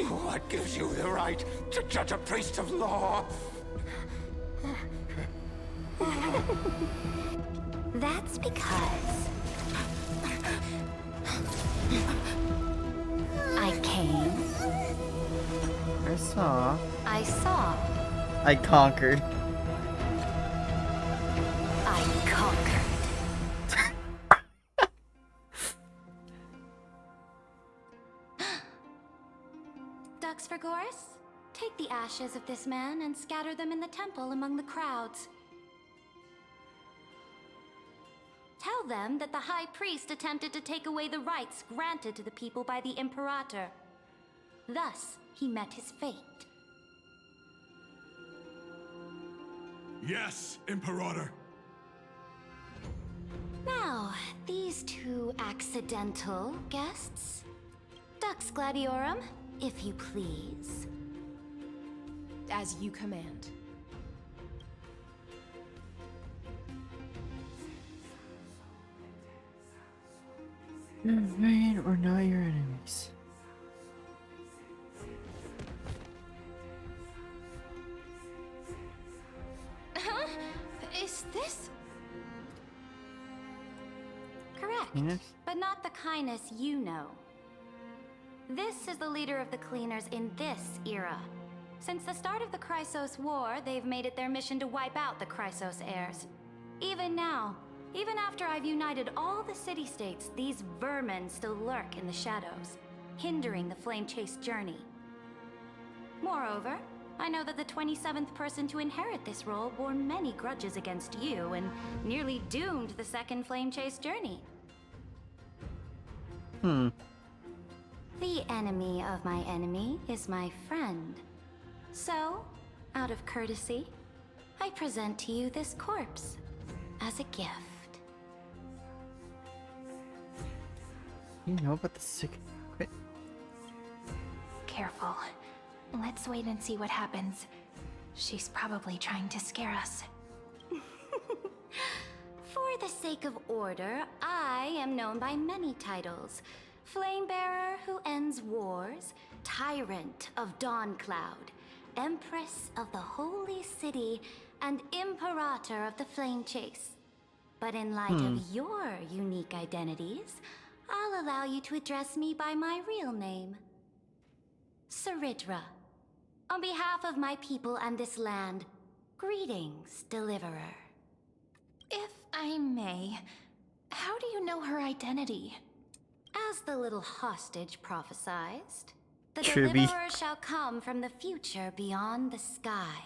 [SPEAKER 4] What gives you the right to judge a priest of law?
[SPEAKER 10] That's because I came,
[SPEAKER 1] I saw.
[SPEAKER 10] I saw,
[SPEAKER 1] I conquered.
[SPEAKER 10] I conquered. Dux for Goris, take the ashes of this man and scatter them in the temple among the crowds. Tell them that the High Priest attempted to take away the rights granted to the people by the Imperator. Thus, he met his fate.
[SPEAKER 11] Yes, Imperator.
[SPEAKER 10] Now, these two accidental guests. Dux Gladiorum, if you please.
[SPEAKER 9] As you command.
[SPEAKER 1] Invade or not your enemies.
[SPEAKER 3] Huh? Is this...
[SPEAKER 10] Correct,
[SPEAKER 1] Venus?
[SPEAKER 10] but not the kindness you know. This is the leader of the cleaners in this era. Since the start of the Chrysos War, they've made it their mission to wipe out the Chrysos heirs. Even now, even after I've united all the city-states, these vermin still lurk in the shadows, hindering the Flame Chase journey. Moreover, I know that the 27th person to inherit this role bore many grudges against you and nearly doomed the second Flame Chase journey. The enemy of my enemy is my friend. So, out of courtesy, I present to you this corpse as a gift.
[SPEAKER 1] You know about the secret?
[SPEAKER 3] Careful. Let's wait and see what happens. She's probably trying to scare us.
[SPEAKER 10] For the sake of order, I am known by many titles. Flamebearer who ends wars, Tyrant of Dawncloud, Empress of the Holy City, and Imperator of the Flame Chase. But in light of your unique identities, I'll allow you to address me by my real name. Saridra. On behalf of my people and this land, greetings, Deliverer.
[SPEAKER 3] If I may, how do you know her identity?
[SPEAKER 10] As the little hostage prophesied, the
[SPEAKER 1] Tribby.
[SPEAKER 10] Deliverer shall come from the future beyond the sky.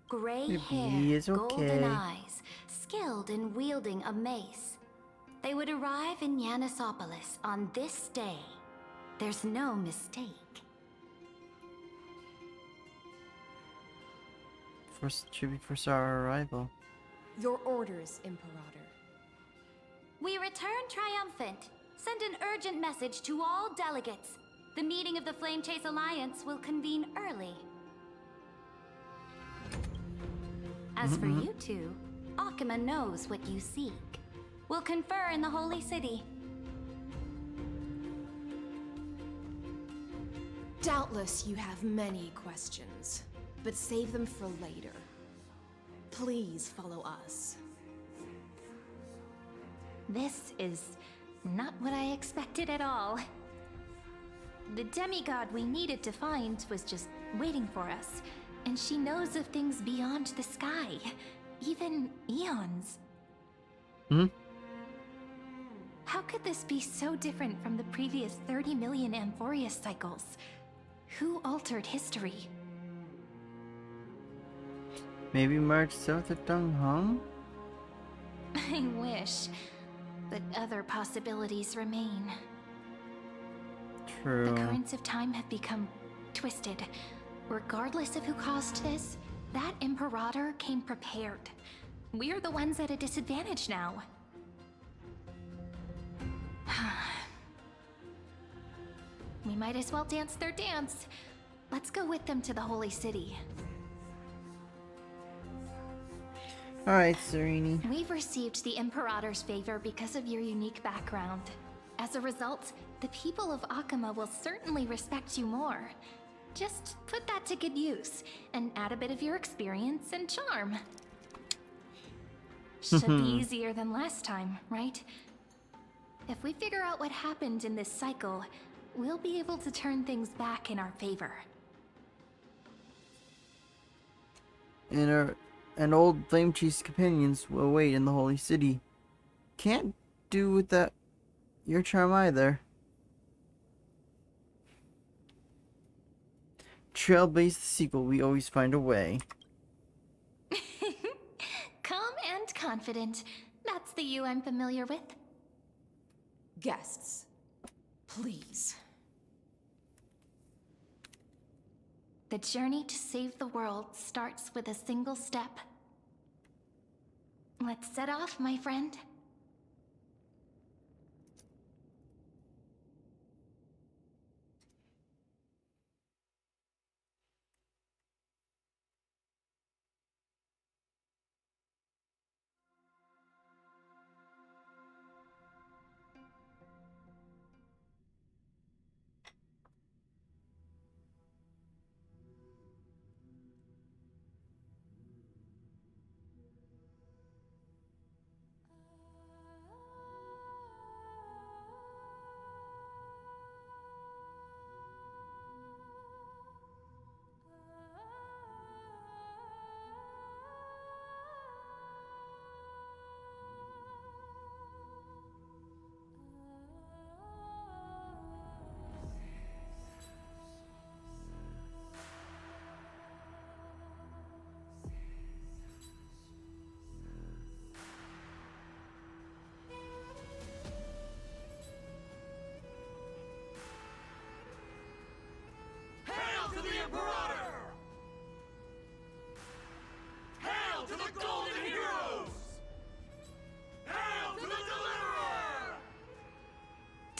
[SPEAKER 10] Gray hair,
[SPEAKER 1] He is okay.
[SPEAKER 10] golden eyes, skilled in wielding a mace. They would arrive in Yanisopolis on this day. There's no mistake.
[SPEAKER 1] Should be first our arrival.
[SPEAKER 9] Your orders, Imperator.
[SPEAKER 10] We return triumphant. Send an urgent message to all delegates. The meeting of the Flame Chase Alliance will convene early. As for you two, Akima knows what you seek. We'll confer in the Holy City.
[SPEAKER 9] Doubtless you have many questions, but save them for later. Please follow us.
[SPEAKER 3] This is not what I expected at all. The demigod we needed to find was just waiting for us, and she knows of things beyond the sky, even eons. How could this be so different from the previous 30 million Amphorius cycles? Who altered history?
[SPEAKER 1] Maybe March 7th or Dong Hong?
[SPEAKER 3] I wish, but other possibilities remain.
[SPEAKER 1] True.
[SPEAKER 3] The currents of time have become twisted. Regardless of who caused this, that Imperator came prepared. We're the ones at a disadvantage now. We might as well dance their dance. Let's go with them to the Holy City.
[SPEAKER 1] Alright, Serini.
[SPEAKER 3] We've received the Imperator's favor because of your unique background. As a result, the people of Akima will certainly respect you more. Just put that to good use, and add a bit of your experience and charm. Should be easier than last time, right? If we figure out what happened in this cycle, we'll be able to turn things back in our favor.
[SPEAKER 1] And old Flame Chase companions will wait in the Holy City. Can't do without your charm either. Trailblaze the sequel, we always find a way.
[SPEAKER 3] Calm and confident. That's the you I'm familiar with.
[SPEAKER 9] Guests, please.
[SPEAKER 3] The journey to save the world starts with a single step. Let's set off, my friend.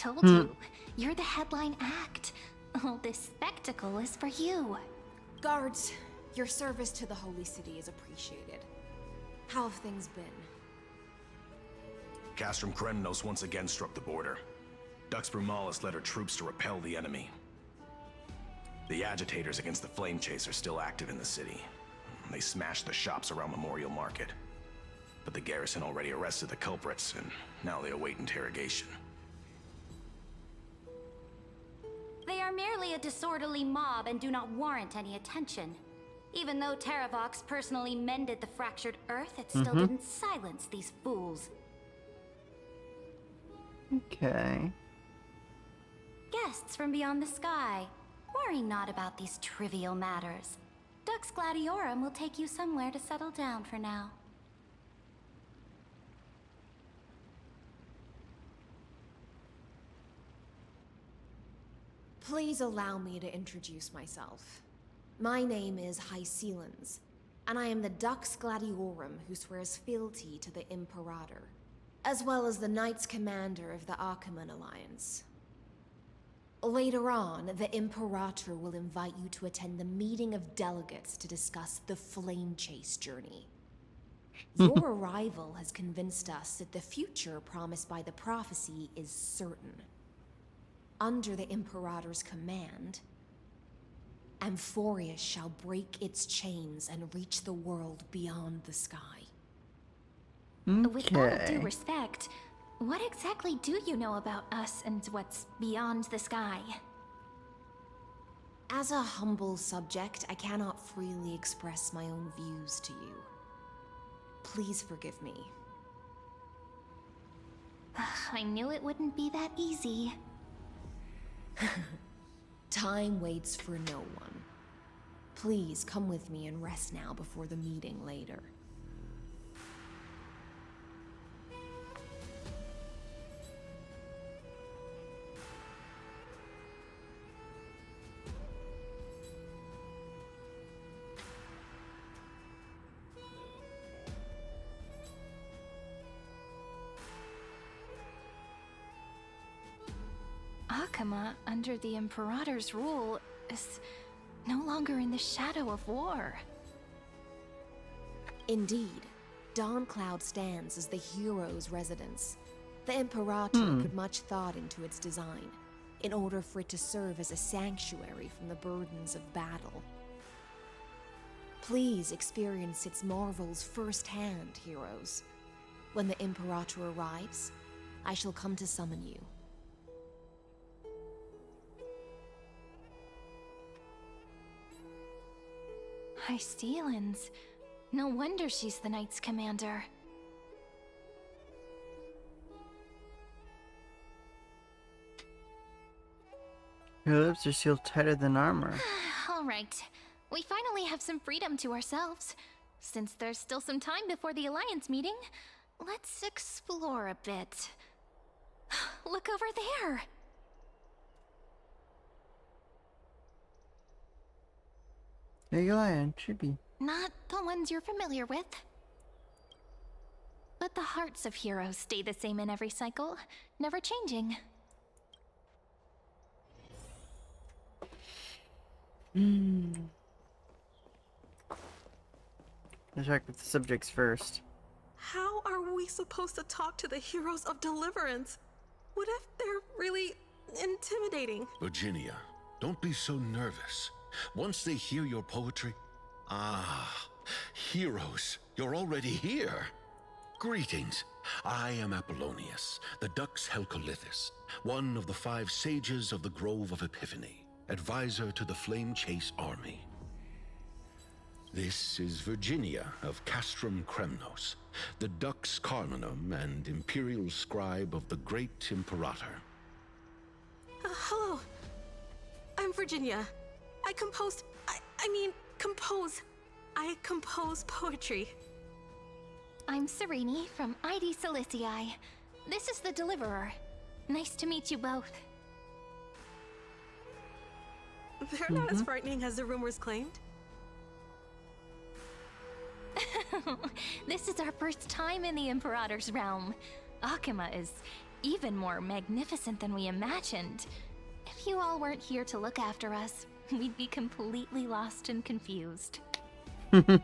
[SPEAKER 3] told you, you're the headline act. All this spectacle is for you.
[SPEAKER 9] Guards, your service to the Holy City is appreciated. How have things been?
[SPEAKER 12] Castrum Kremnos once again struck the border. Dux Brumalis led her troops to repel the enemy. The agitators against the Flame Chase are still active in the city. They smashed the shops around Memorial Market. But the garrison already arrested the culprits, and now they await interrogation.
[SPEAKER 10] They are merely a disorderly mob and do not warrant any attention. Even though Terravox personally mended the fractured earth, it still didn't silence these fools.
[SPEAKER 1] Okay.
[SPEAKER 10] Guests from beyond the sky, worry not about these trivial matters. Dux Gladiorum will take you somewhere to settle down for now.
[SPEAKER 9] Please allow me to introduce myself. My name is Hycelans, and I am the Dux Gladiorum who swears fealty to the Imperator, as well as the Knights Commander of the Achaeman Alliance. Later on, the Imperator will invite you to attend the meeting of delegates to discuss the Flame Chase journey. Your arrival has convinced us that the future promised by the prophecy is certain. Under the Imperator's command, Amphorius shall break its chains and reach the world beyond the sky.
[SPEAKER 3] With all due respect, what exactly do you know about us and what's beyond the sky?
[SPEAKER 9] As a humble subject, I cannot freely express my own views to you. Please forgive me.
[SPEAKER 3] I knew it wouldn't be that easy.
[SPEAKER 9] Time waits for no one. Please come with me and rest now before the meeting later.
[SPEAKER 3] Akama, under the Imperator's rule, is no longer in the shadow of war.
[SPEAKER 9] Indeed, Dawncloud stands as the hero's residence. The Imperator put much thought into its design, in order for it to serve as a sanctuary from the burdens of battle. Please experience its marvels firsthand, heroes. When the Imperator arrives, I shall come to summon you.
[SPEAKER 3] Hycelans. No wonder she's the Knight's commander.
[SPEAKER 1] Your lips are sealed tighter than armor.
[SPEAKER 3] All right. We finally have some freedom to ourselves. Since there's still some time before the Alliance meeting, let's explore a bit. Look over there!
[SPEAKER 1] Lion, should be.
[SPEAKER 3] Not the ones you're familiar with. But the hearts of heroes stay the same in every cycle, never changing.
[SPEAKER 1] Let's check with the subjects first.
[SPEAKER 13] How are we supposed to talk to the heroes of deliverance? What if they're really intimidating?
[SPEAKER 4] Virginia, don't be so nervous. Once they hear your poetry... Ah, heroes, you're already here. Greetings. I am Apollonius, the Dux Helcolithus, one of the 5 sages of the Grove of Epiphany, advisor to the Flame Chase army. This is Virginia of Castrum Kremnos, the Dux Carminum and imperial scribe of the great Imperator.
[SPEAKER 13] Hello. I'm Virginia. I compose poetry.
[SPEAKER 3] I'm Serene from ID Silicii. This is the Deliverer. Nice to meet you both.
[SPEAKER 13] They're not as frightening as the rumors claimed.
[SPEAKER 3] This is our first time in the Imperator's realm. Akama is even more magnificent than we imagined. If you all weren't here to look after us, we'd be completely lost and confused.
[SPEAKER 14] The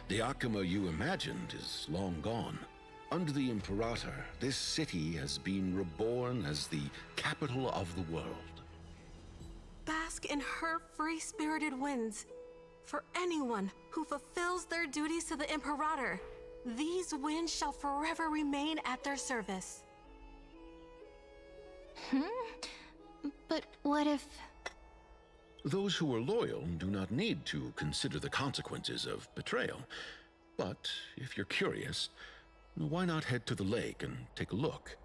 [SPEAKER 14] Akuma you imagined is long gone. Under the Imperator, this city has been reborn as the capital of the world.
[SPEAKER 13] Bask in her free-spirited winds. For anyone who fulfills their duties to the Imperator, these winds shall forever remain at their service.
[SPEAKER 3] But what if...
[SPEAKER 14] Those who are loyal do not need to consider the consequences of betrayal. But if you're curious, why not head to the lake and take a look?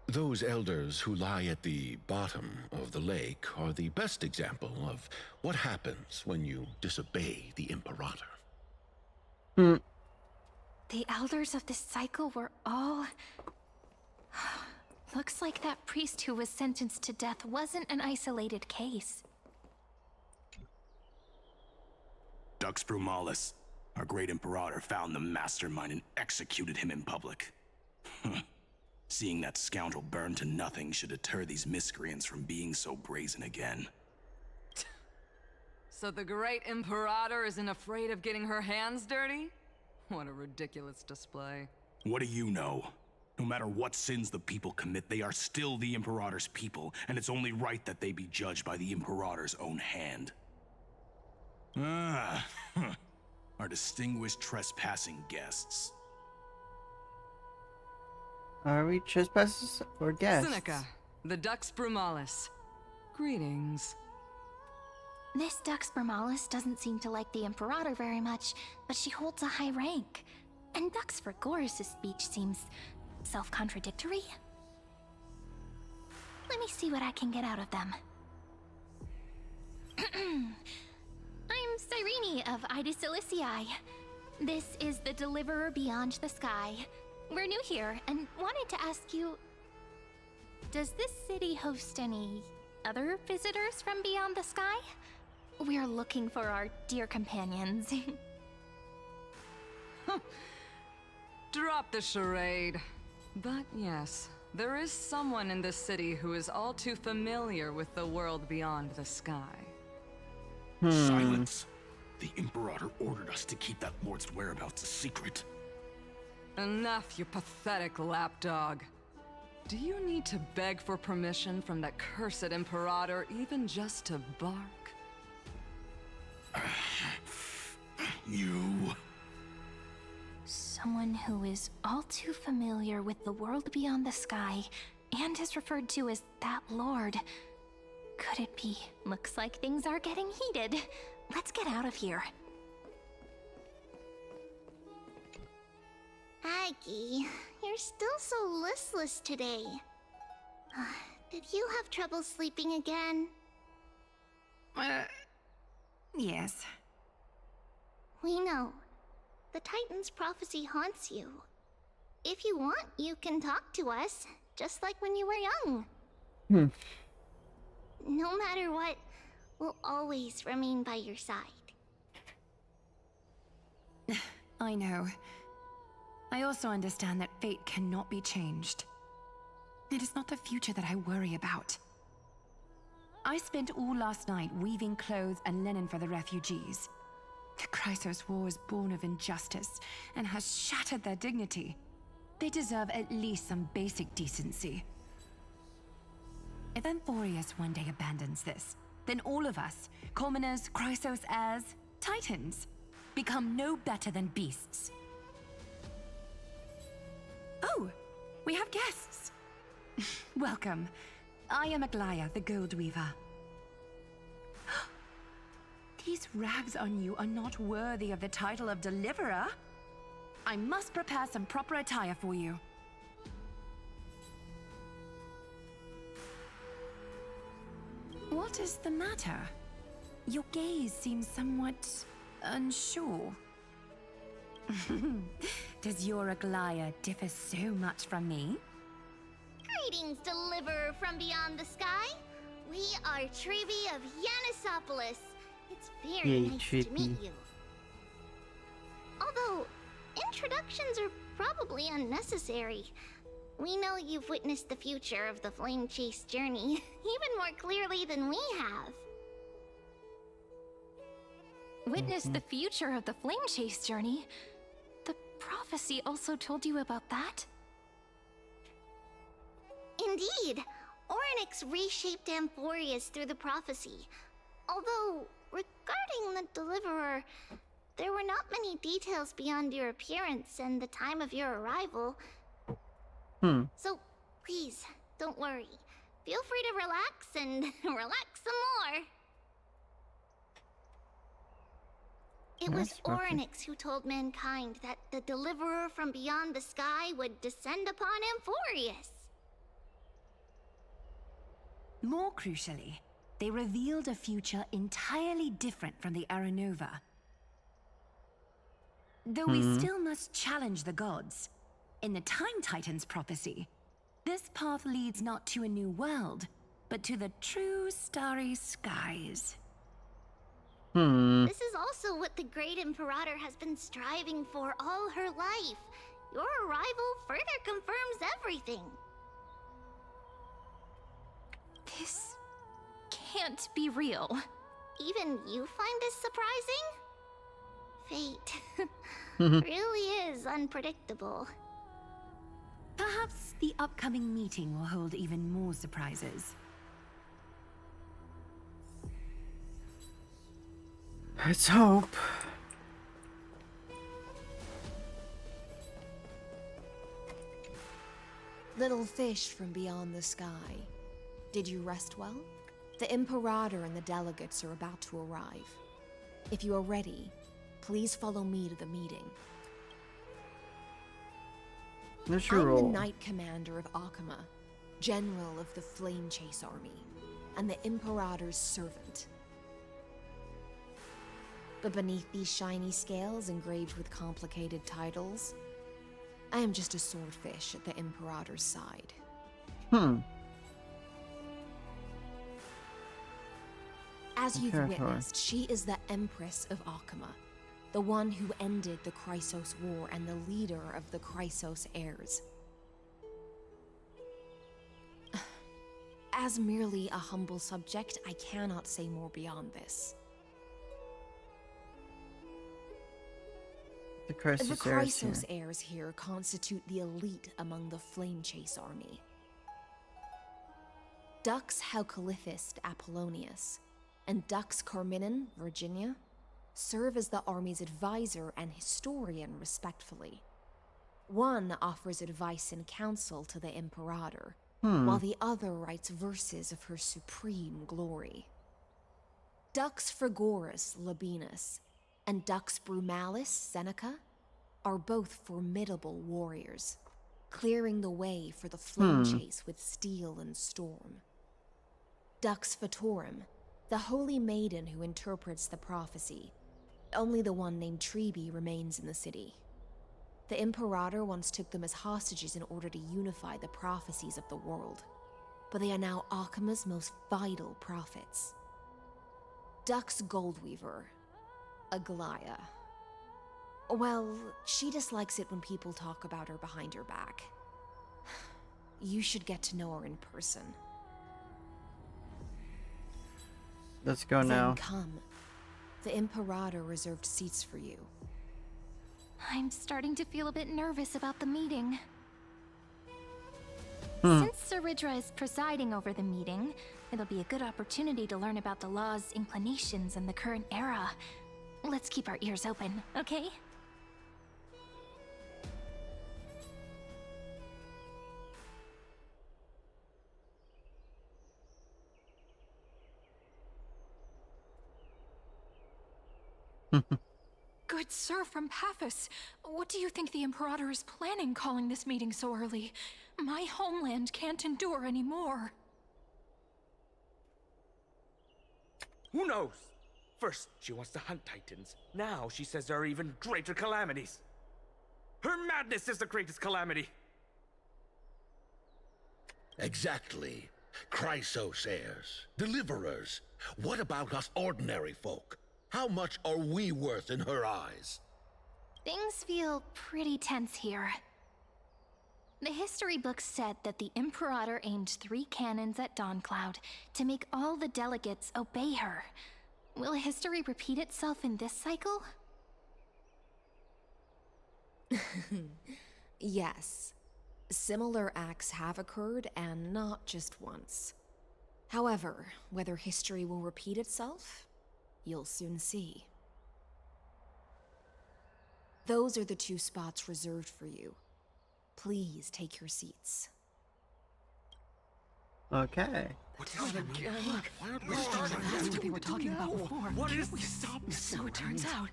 [SPEAKER 14] Those elders who lie at the bottom of the lake are the best example of what happens when you disobey the Imperator.
[SPEAKER 3] The elders of this cycle were all... Looks like that priest who was sentenced to death wasn't an isolated case.
[SPEAKER 12] Dux Brumalis, our great Imperator, found the mastermind and executed him in public. Seeing that scoundrel burn to nothing should deter these miscreants from being so brazen again.
[SPEAKER 8] So the great Imperator isn't afraid of getting her hands dirty? What a ridiculous display.
[SPEAKER 12] What do you know? No matter what sins the people commit, they are still the Imperator's people, and it's only right that they be judged by the Imperator's own hand. Our distinguished trespassing guests.
[SPEAKER 1] Are we trespassers or guests?
[SPEAKER 8] Seneca, the Dux Brumalis. Greetings.
[SPEAKER 3] This Dux Brumalis doesn't seem to like the Imperator very much, but she holds a high rank. And Dux Frigoris' speech seems self-contradictory. Let me see what I can get out of them. I'm Cyrene of Ida Silicii. This is the Deliverer Beyond the Sky. We're new here and wanted to ask you, does this city host any other visitors from beyond the sky? We're looking for our dear companions.
[SPEAKER 8] Drop the charade. But yes, there is someone in this city who is all too familiar with the world beyond the sky.
[SPEAKER 12] Silence! The Imperator ordered us to keep that lord's whereabouts a secret.
[SPEAKER 8] Enough, you pathetic lapdog. Do you need to beg for permission from that cursed Imperator even just to bark?
[SPEAKER 12] You...
[SPEAKER 3] Someone who is all too familiar with the world beyond the sky and is referred to as that lord. Could it be? Looks like things are getting heated. Let's get out of here.
[SPEAKER 7] Aggie, you're still so listless today. Did you have trouble sleeping again?
[SPEAKER 15] Yes.
[SPEAKER 7] We know. The Titan's prophecy haunts you. If you want, you can talk to us, just like when you were young. No matter what, we'll always remain by your side.
[SPEAKER 15] I know. I also understand that fate cannot be changed. It is not the future that I worry about. I spent all last night weaving clothes and linen for the refugees. The Chrysos War is born of injustice and has shattered their dignity. They deserve at least some basic decency. If Amphorius one day abandons this, then all of us, commoners, Chrysos heirs, Titans, become no better than beasts. Oh, we have guests. Welcome. I am Aglaya, the Gold Weaver. These rags on you are not worthy of the title of Deliverer. I must prepare some proper attire for you. What is the matter? Your gaze seems somewhat unsure. Does your Aglaya differ so much from me?
[SPEAKER 7] Greetings, Deliverer from beyond the sky. We are Treeby of Yanisopolis. It's very
[SPEAKER 1] Yay,
[SPEAKER 7] nice to
[SPEAKER 1] Trippy.
[SPEAKER 7] meet you. Although, introductions are probably unnecessary. We know you've witnessed the future of the Flame Chase journey even more clearly than we have.
[SPEAKER 3] Witness the future of the Flame Chase journey? The prophecy also told you about that?
[SPEAKER 7] Indeed. Orynyx reshaped Amphorius through the prophecy. Although, regarding the Deliverer, there were not many details beyond your appearance and the time of your arrival. So, please, don't worry. Feel free to relax and relax some more. It was Orynyx who told mankind that the Deliverer from beyond the sky would descend upon Amphorius.
[SPEAKER 15] More crucially, they revealed a future entirely different from the Aranova. Though we still must challenge the gods, in the Time Titan's prophecy, this path leads not to a new world, but to the true starry skies.
[SPEAKER 7] This is also what the Great Imperator has been striving for all her life. Your arrival further confirms everything.
[SPEAKER 3] This can't be real.
[SPEAKER 7] Even you find this surprising? Fate really is unpredictable.
[SPEAKER 15] Perhaps the upcoming meeting will hold even more surprises.
[SPEAKER 1] Let's hope.
[SPEAKER 9] Little fish from beyond the sky. Did you rest well? The Imperator and the delegates are about to arrive. If you are ready, please follow me to the meeting. I'm the Knight Commander of Akama, General of the Flame Chase Army, and the Imperator's servant. But beneath these shiny scales engraved with complicated titles, I am just a swordfish at the Imperator's side. As you've witnessed, she is the Empress of Akama, the one who ended the Chrysos War and the leader of the Chrysos heirs. As merely a humble subject, I cannot say more beyond this.
[SPEAKER 1] The Chrysos
[SPEAKER 9] heirs here constitute the elite among the Flame Chase army. Dux Haucalithist Apollonius and Dux Carminin, Virginia, serve as the army's advisor and historian respectfully. One offers advice and counsel to the Imperator, while the other writes verses of her supreme glory. Dux Frigoris Labienus and Dux Brumalis Seneca are both formidable warriors, clearing the way for the flame chase with steel and storm. Dux Fatorum, the holy maiden who interprets the prophecy, only the one named Treeby remains in the city. The Imperator once took them as hostages in order to unify the prophecies of the world, but they are now Akama's most vital prophets. Dux Goldweaver, Aglaya. Well, she dislikes it when people talk about her behind her back. You should get to know her in person.
[SPEAKER 1] Let's go now.
[SPEAKER 9] Then come. The Imperator reserved seats for you.
[SPEAKER 3] I'm starting to feel a bit nervous about the meeting. Since Saridra is presiding over the meeting, it'll be a good opportunity to learn about the law's inclinations in the current era. Let's keep our ears open, okay?
[SPEAKER 16] Good sir from Paphos, what do you think the Imperator is planning calling this meeting so early? My homeland can't endure anymore.
[SPEAKER 17] Who knows? First, she wants to hunt Titans. Now she says there are even greater calamities. Her madness is the greatest calamity.
[SPEAKER 14] Exactly. Chrysos heirs, deliverers. What about us ordinary folk? How much are we worth in her eyes?
[SPEAKER 3] Things feel pretty tense here. The history books said that the Imperator aimed 3 cannons at Dawncloud to make all the delegates obey her. Will history repeat itself in this cycle?
[SPEAKER 9] Yes. Similar acts have occurred, and not just once. However, whether history will repeat itself, you'll soon see. Those are the 2 spots reserved for you. Please take your seats.
[SPEAKER 1] Okay.
[SPEAKER 17] What does that mean?
[SPEAKER 8] Look, that's what they were talking about before.
[SPEAKER 17] What is this? Stop.
[SPEAKER 8] So it turns out.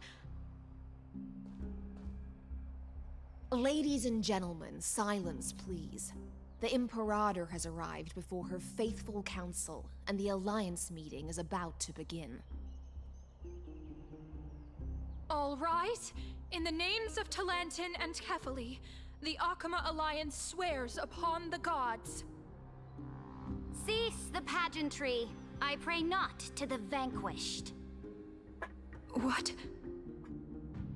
[SPEAKER 9] Ladies and gentlemen, silence, please. The Imperator has arrived before her faithful council, and the Alliance meeting is about to begin.
[SPEAKER 16] All right. In the names of Talantin and Kefali, the Akama Alliance swears upon the gods.
[SPEAKER 10] Cease the pageantry. I pray not to the vanquished.
[SPEAKER 16] What?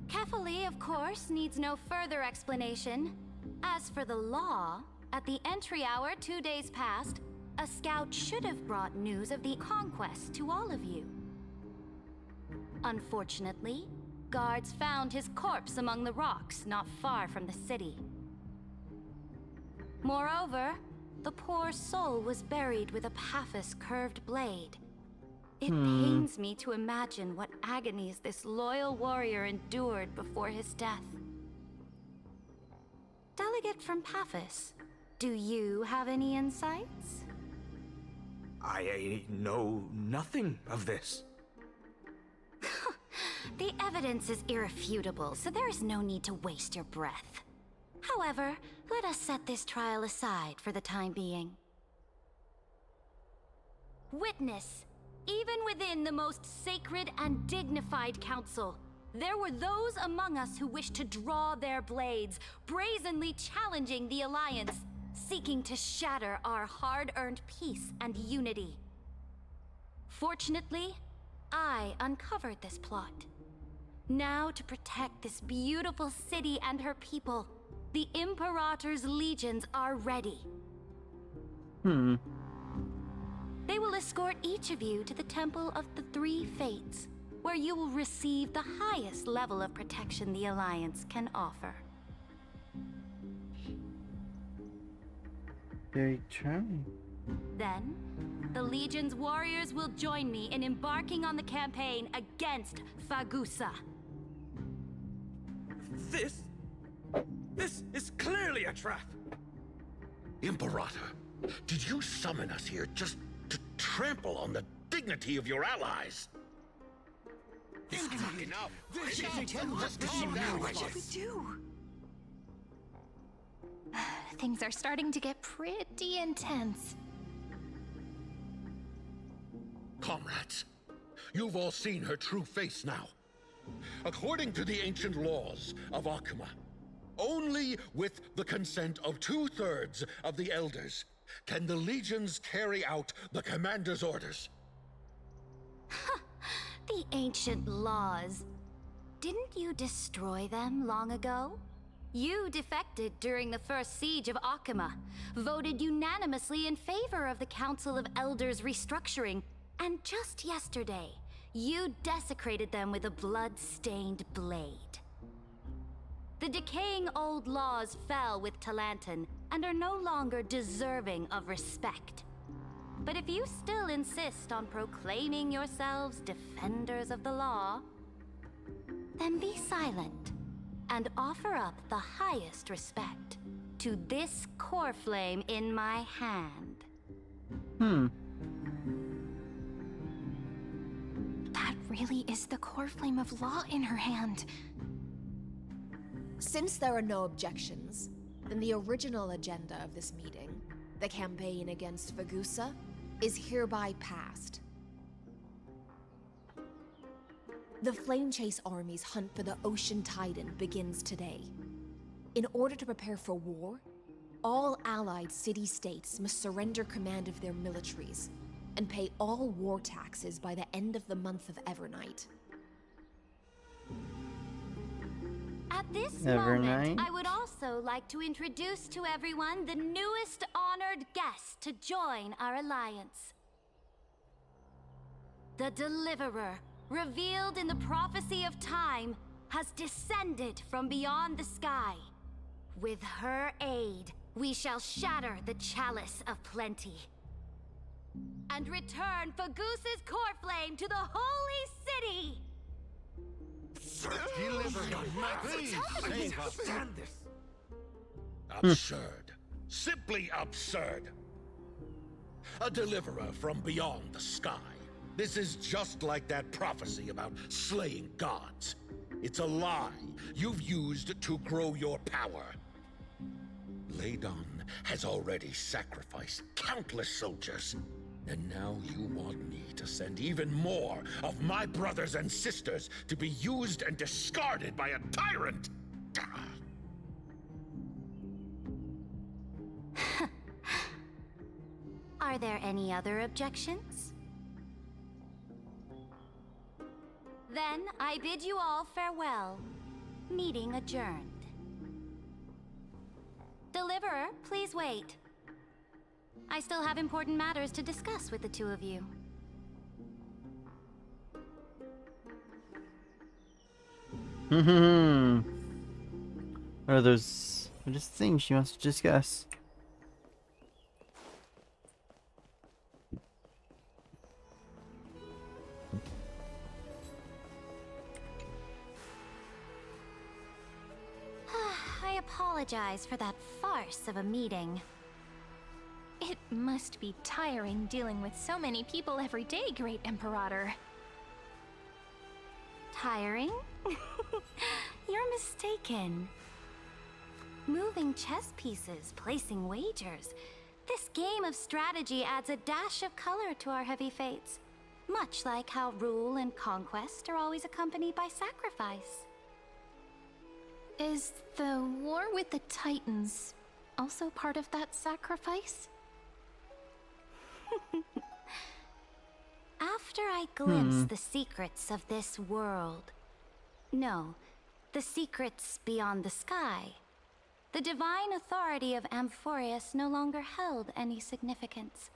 [SPEAKER 10] Kefali, of course, needs no further explanation. As for the law, at the entry hour 2 days past, a scout should have brought news of the conquest to all of you. Unfortunately, guards found his corpse among the rocks not far from the city. Moreover, the poor soul was buried with a Paphos curved blade. It pains me to imagine what agonies this loyal warrior endured before his death. Delegate from Paphos, do you have any insights?
[SPEAKER 17] I know nothing of this.
[SPEAKER 10] The evidence is irrefutable, so there is no need to waste your breath. However, let us set this trial aside for the time being. Witness, even within the most sacred and dignified council, there were those among us who wished to draw their blades, brazenly challenging the Alliance, seeking to shatter our hard-earned peace and unity. Fortunately, I uncovered this plot. Now, to protect this beautiful city and her people, the Imperator's legions are ready. They will escort each of you to the Temple of the Three Fates, where you will receive the highest level of protection the Alliance can offer.
[SPEAKER 1] Very charming.
[SPEAKER 10] Then, the Legion's warriors will join me in embarking on the campaign against Fagusa.
[SPEAKER 17] This is clearly a trap!
[SPEAKER 14] Imperator, did you summon us here just to trample on the dignity of your allies? Enough!
[SPEAKER 16] What should we do?
[SPEAKER 3] Things are starting to get pretty intense.
[SPEAKER 14] Comrades, you've all seen her true face now. According to the ancient laws of Akama, only with the consent of 2/3 of the elders can the legions carry out the commander's orders.
[SPEAKER 10] The ancient laws. Didn't you destroy them long ago? You defected during the first siege of Akama, voted unanimously in favor of the Council of Elders restructuring, and just yesterday, you desecrated them with a blood-stained blade. The decaying old laws fell with Talantin and are no longer deserving of respect. But if you still insist on proclaiming yourselves defenders of the law, then be silent and offer up the highest respect to this core flame in my hand.
[SPEAKER 3] That really is the core flame of law in her hand.
[SPEAKER 9] Since there are no objections, then the original agenda of this meeting, the campaign against Fagusa, is hereby passed. The Flame Chase Army's hunt for the Ocean Titan begins today. In order to prepare for war, all allied city-states must surrender command of their militaries and pay all war taxes by the end of the month of Evernight.
[SPEAKER 10] At this
[SPEAKER 1] Every
[SPEAKER 10] moment,
[SPEAKER 1] night?
[SPEAKER 10] I would also like to introduce to everyone the newest honored guest to join our alliance. The Deliverer, revealed in the prophecy of time, has descended from beyond the sky. With her aid, we shall shatter the chalice of plenty and return Fagoos's core flame to the holy city.
[SPEAKER 14] Stand this. Absurd. Simply absurd. A deliverer from beyond the sky. This is just like that prophecy about slaying gods. It's a lie you've used to grow your power. Ladon has already sacrificed countless soldiers. And now you want me to send even more of my brothers and sisters to be used and discarded by a tyrant?
[SPEAKER 10] Are there any other objections? Then I bid you all farewell. Meeting adjourned. Deliverer, please wait. I still have important matters to discuss with the two of you.
[SPEAKER 1] What are those just things she wants to discuss?
[SPEAKER 10] I apologize for that farce of a meeting.
[SPEAKER 3] It must be tiring dealing with so many people every day, Great Imperator.
[SPEAKER 10] Tiring? You're mistaken. Moving chess pieces, placing wagers. This game of strategy adds a dash of color to our heavy fates. Much like how rule and conquest are always accompanied by sacrifice.
[SPEAKER 3] Is the war with the Titans also part of that sacrifice?
[SPEAKER 10] After I glimpse the secrets of this world... No, the secrets beyond the sky. The divine authority of Amphorius no longer held any significance.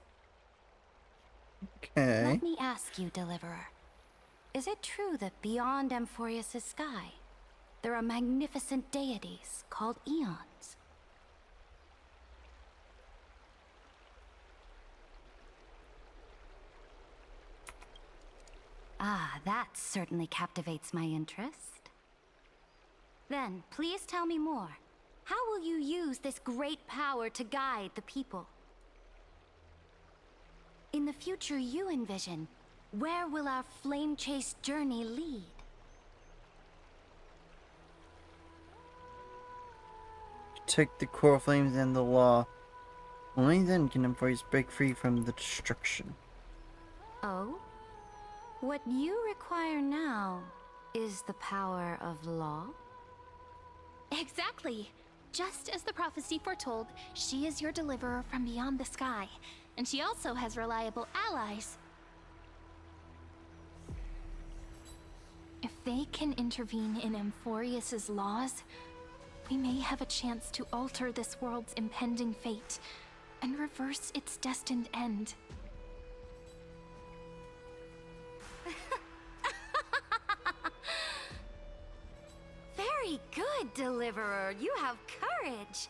[SPEAKER 1] Okay.
[SPEAKER 10] Let me ask you, Deliverer. Is it true that beyond Amphorius' sky, there are magnificent deities called Eons? Ah, that certainly captivates my interest. Then, please tell me more. How will you use this great power to guide the people? In the future you envision, where will our flame chase journey lead?
[SPEAKER 1] Protect the core flames and the law. Only then can employees break free from the destruction.
[SPEAKER 10] Oh? What you require now is the power of law?
[SPEAKER 3] Exactly. Just as the prophecy foretold, she is your deliverer from beyond the sky. And she also has reliable allies. If they can intervene in Amphorius's laws, we may have a chance to alter this world's impending fate and reverse its destined end.
[SPEAKER 10] Very good, Deliverer. You have courage.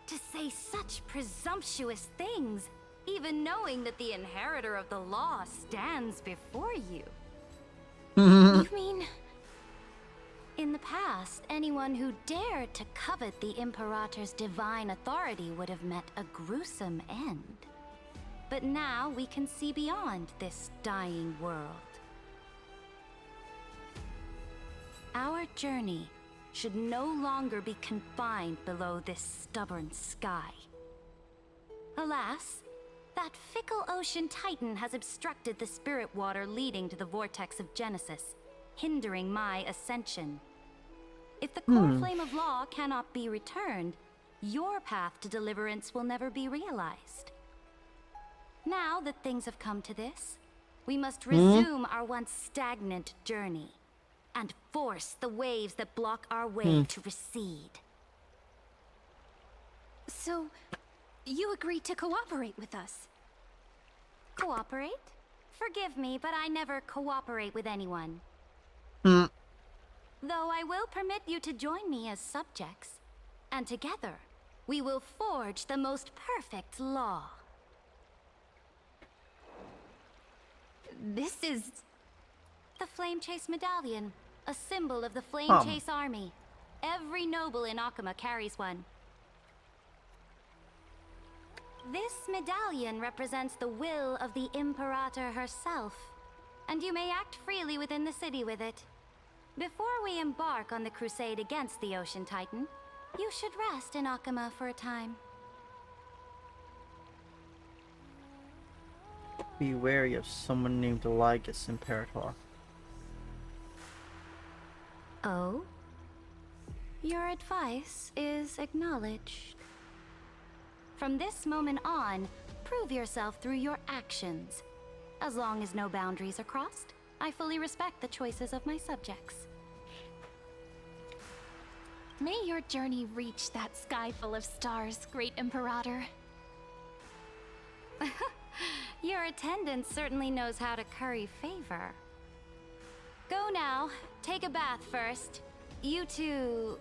[SPEAKER 10] To say such presumptuous things, even knowing that the inheritor of the law stands before you.
[SPEAKER 3] You mean...
[SPEAKER 10] In the past, anyone who dared to covet the Imperator's divine authority would have met a gruesome end. But now we can see beyond this dying world. Our journey should no longer be confined below this stubborn sky. Alas, that fickle ocean titan has obstructed the spirit water leading to the vortex of Genesis, hindering my ascension. If the core flame of law cannot be returned, your path to deliverance will never be realized. Now that things have come to this, we must resume our once stagnant journey. and force the waves that block our way to recede.
[SPEAKER 3] So, you agreed to cooperate with us?
[SPEAKER 10] Cooperate? Forgive me, but I never cooperate with anyone.
[SPEAKER 1] Hmm.
[SPEAKER 10] Though I will permit you to join me as subjects, and together we will forge the most perfect law.
[SPEAKER 3] This is...
[SPEAKER 10] The Flame Chase Medallion, a symbol of the Flame Chase Army. Every noble in Akuma carries one. This medallion represents the will of the Imperator herself, and you may act freely within the city with it. Before we embark on the crusade against the Ocean Titan, you should rest in Akuma for a time.
[SPEAKER 1] Be wary of someone named Eligas Imperator.
[SPEAKER 10] Oh? Your advice is acknowledged. From this moment on, prove yourself through your actions. As long as no boundaries are crossed, I fully respect the choices of my subjects.
[SPEAKER 3] May your journey reach that sky full of stars, Great Imperator.
[SPEAKER 10] Your attendant certainly knows how to curry favor. Go now. Take a bath first. You two...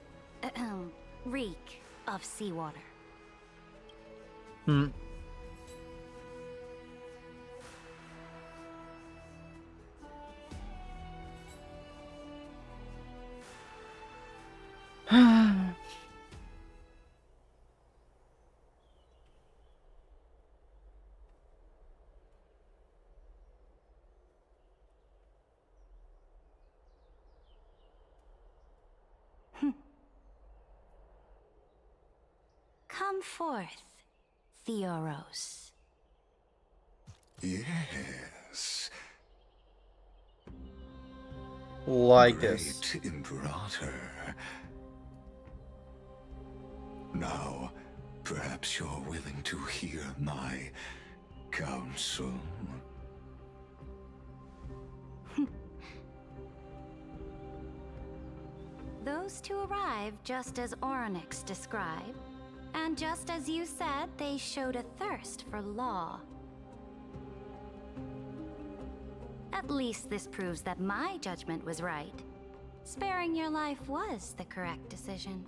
[SPEAKER 10] reek of seawater. Come forth, Theoros.
[SPEAKER 4] Yes.
[SPEAKER 1] Eligas.
[SPEAKER 4] Great Imperator. Now, perhaps you're willing to hear my counsel.
[SPEAKER 10] Those two arrived just as Oryx described, and just as you said, they showed a thirst for law. At least this proves that my judgment was right. Sparing your life was the correct decision.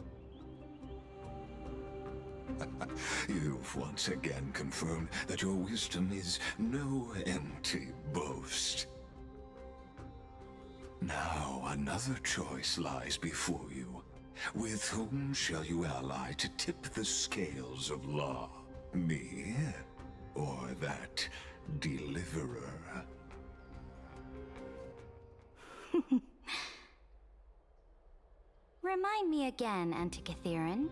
[SPEAKER 4] You've once again confirmed that your wisdom is no empty boast. Now another choice lies before you. With whom shall you ally to tip the scales of law? Me, or that deliverer?
[SPEAKER 10] Remind me again, Antikytheron.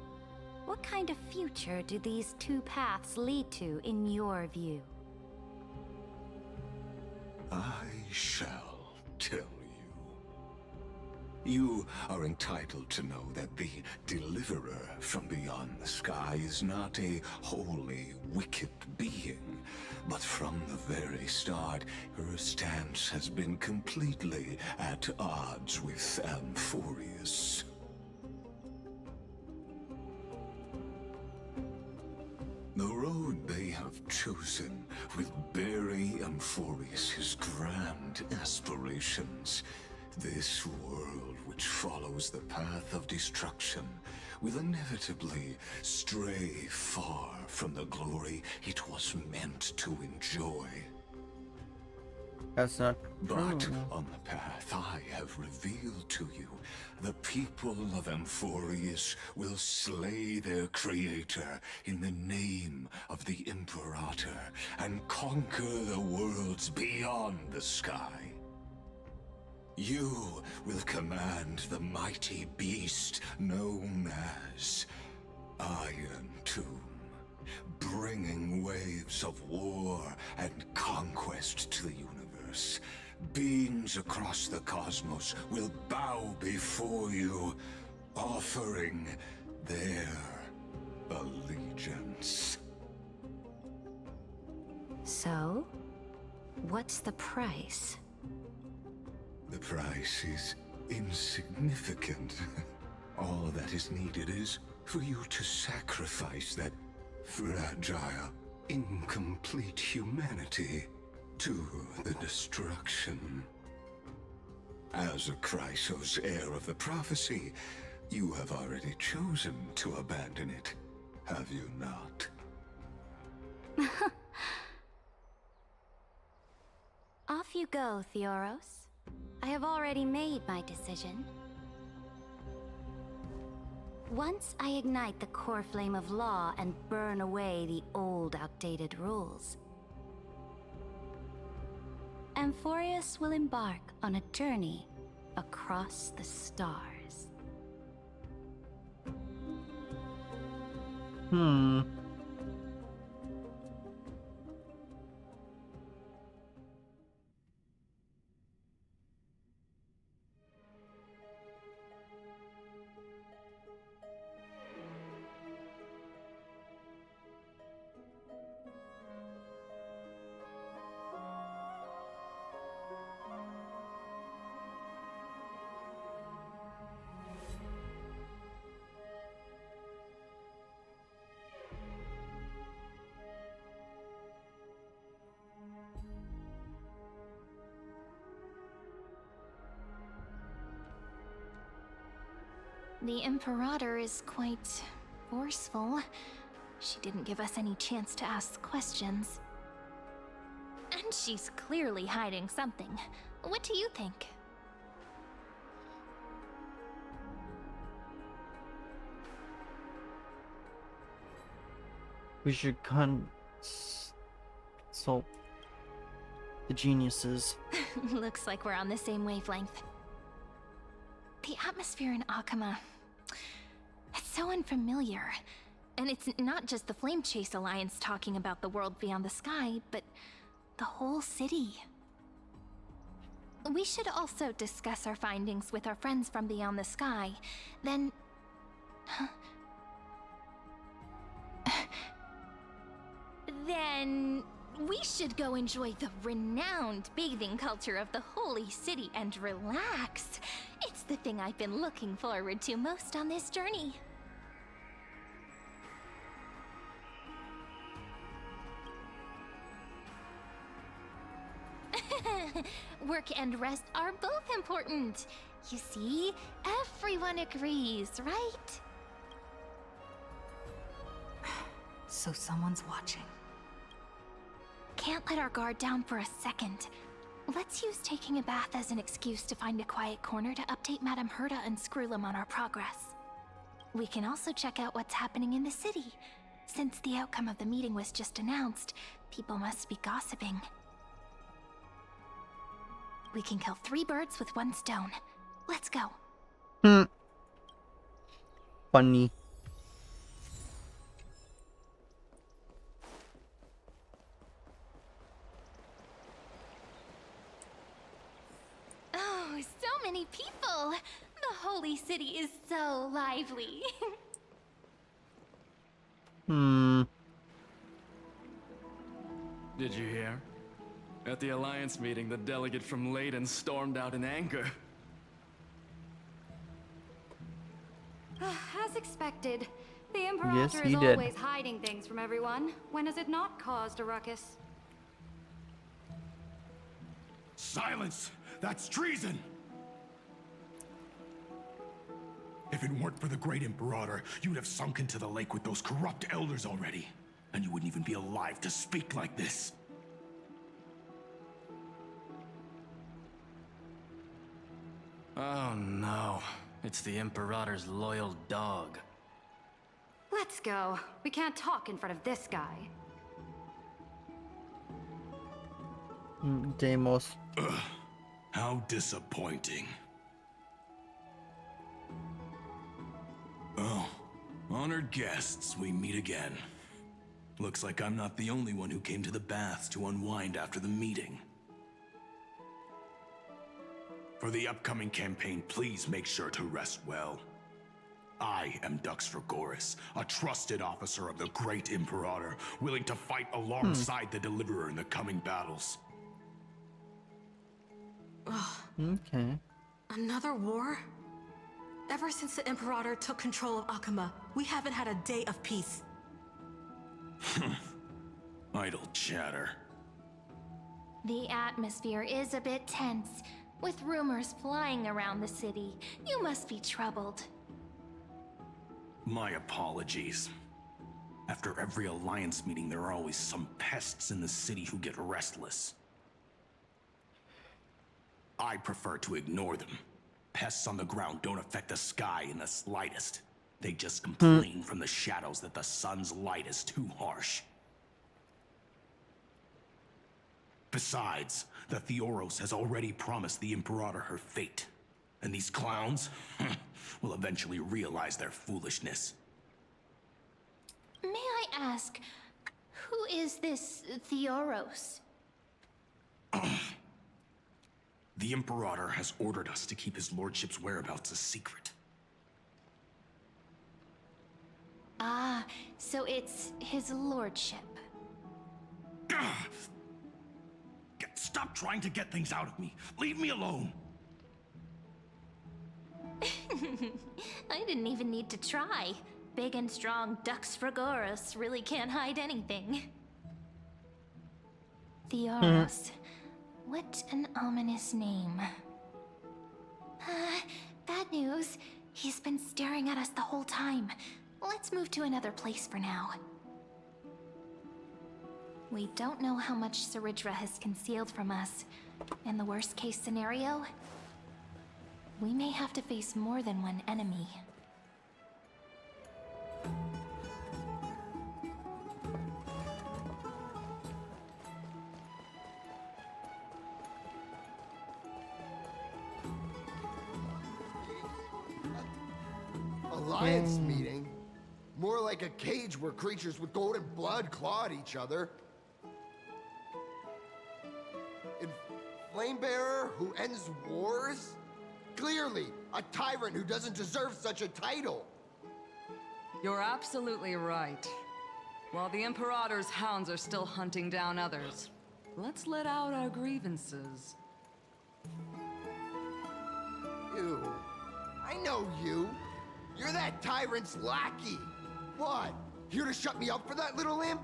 [SPEAKER 10] What kind of future do these two paths lead to in your view?
[SPEAKER 4] I shall tell you. You are entitled to know that the deliverer from beyond the sky is not a wholly wicked being, but from the very start, her stance has been completely at odds with Amphorius. The road they have chosen will bury Amphorius' grand aspirations. This world which follows the path of destruction will inevitably stray far from the glory it was meant to enjoy.
[SPEAKER 1] That's not
[SPEAKER 4] But
[SPEAKER 1] true.
[SPEAKER 4] on the path I have revealed to you, the people of Amphorius will slay their creator in the name of the Imperator and conquer the worlds beyond the sky. You will command the mighty beast known as Iron Tomb, bringing waves of war and conquest to the universe. Beings across the cosmos will bow before you, offering their allegiance.
[SPEAKER 10] So, what's the price?
[SPEAKER 4] The price is insignificant. All that is needed is for you to sacrifice that fragile, incomplete humanity to the destruction. As a Chrysos heir of the prophecy, you have already chosen to abandon it, have you not?
[SPEAKER 10] Off you go, Theoros. I have already made my decision. Once I ignite the core flame of law and burn away the old, outdated rules, Amphorius will embark on a journey across the stars.
[SPEAKER 3] The Imperator is quite forceful. She didn't give us any chance to ask questions. And she's clearly hiding something. What do you think?
[SPEAKER 1] We should consult the geniuses.
[SPEAKER 3] Looks like we're on the same wavelength. The atmosphere in Akama, it's so unfamiliar. And it's not just the Flame Chase Alliance talking about the world beyond the sky, but the whole city. We should also discuss our findings with our friends from beyond the sky. Then... then... we should go enjoy the renowned bathing culture of the holy city and relax. It's the thing I've been looking forward to most on this journey. Work and rest are both important. You see, everyone agrees, right?
[SPEAKER 2] So someone's watching.
[SPEAKER 3] Can't let our guard down for a second. Let's use taking a bath as an excuse to find a quiet corner to update Madame Herta and Screwlum on our progress. We can also check out what's happening in the city. Since the outcome of the meeting was just announced, people must be gossiping. We can kill 3 birds with 1 stone. Let's go.
[SPEAKER 1] Funny.
[SPEAKER 3] Oh, so many people! The holy city is so lively.
[SPEAKER 18] Did you hear? At the Alliance meeting, the delegate from Leyden stormed out in anger.
[SPEAKER 19] As expected, the Imperator
[SPEAKER 1] Yes,
[SPEAKER 19] is
[SPEAKER 1] he did.
[SPEAKER 19] always hiding things from everyone. When has it not caused a ruckus?
[SPEAKER 11] Silence! That's treason! If it weren't for the Great Imperator, you'd have sunk into the lake with those corrupt elders already. And you wouldn't even be alive to speak like this.
[SPEAKER 18] Oh no, it's the Imperator's loyal dog.
[SPEAKER 19] Let's go. We can't talk in front of this guy.
[SPEAKER 1] Deimos.
[SPEAKER 11] Ugh, how disappointing. Oh, honored guests, we meet again. Looks like I'm not the only one who came to the baths to unwind after the meeting. For the upcoming campaign, please make sure to rest well. I am Dux Vergoris, a trusted officer of the Great Imperator, willing to fight alongside the Deliverer in the coming battles.
[SPEAKER 1] Okay.
[SPEAKER 13] Another war? Ever since the Imperator took control of Akuma, we haven't had a day of peace.
[SPEAKER 11] Idle chatter.
[SPEAKER 3] The atmosphere is a bit tense, with rumors flying around the city. You must be troubled.
[SPEAKER 11] My apologies. After every Alliance meeting, there are always some pests in the city who get restless. I prefer to ignore them. Pests on the ground don't affect the sky in the slightest. They just complain from the shadows that the sun's light is too harsh. Besides, the Theoros has already promised the Imperator her fate. And these clowns will eventually realize their foolishness.
[SPEAKER 3] May I ask, who is this Theoros?
[SPEAKER 11] The Imperator has ordered us to keep his lordship's whereabouts a secret.
[SPEAKER 3] Ah, so it's his lordship.
[SPEAKER 11] Stop trying to get things out of me. Leave me alone.
[SPEAKER 3] I didn't even need to try. Big and strong Dux Fragoros really can't hide anything. Theoros. What an ominous name. Bad news. He's been staring at us the whole time. Let's move to another place for now. We don't know how much Saridra has concealed from us. In the worst case scenario, we may have to face more than one enemy.
[SPEAKER 20] Alliance meeting? More like a cage where creatures with golden blood claw at each other. And Flamebearer who ends wars? Clearly, a tyrant who doesn't deserve such a title.
[SPEAKER 8] You're absolutely right. While the Imperator's hounds are still hunting down others, let's let out our grievances.
[SPEAKER 20] Ew. I know you. You're that tyrant's lackey. What? Here to shut me up for that little imp?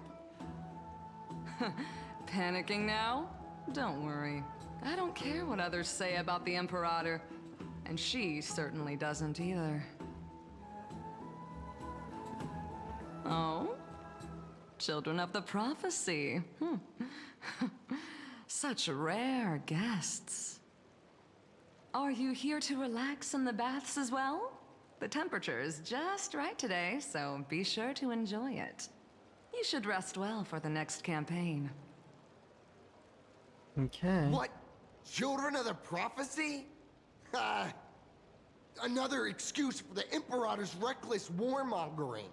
[SPEAKER 8] Panicking now? Don't worry. I don't care what others say about the Imperator. And she certainly doesn't either. Oh? Children of the Prophecy. Such rare guests. Are you here to relax in the baths as well? The temperature is just right today, so be sure to enjoy it. You should rest well for the next campaign.
[SPEAKER 1] Okay.
[SPEAKER 20] What? Children of the Prophecy? Another excuse for the Imperator's reckless warmongering.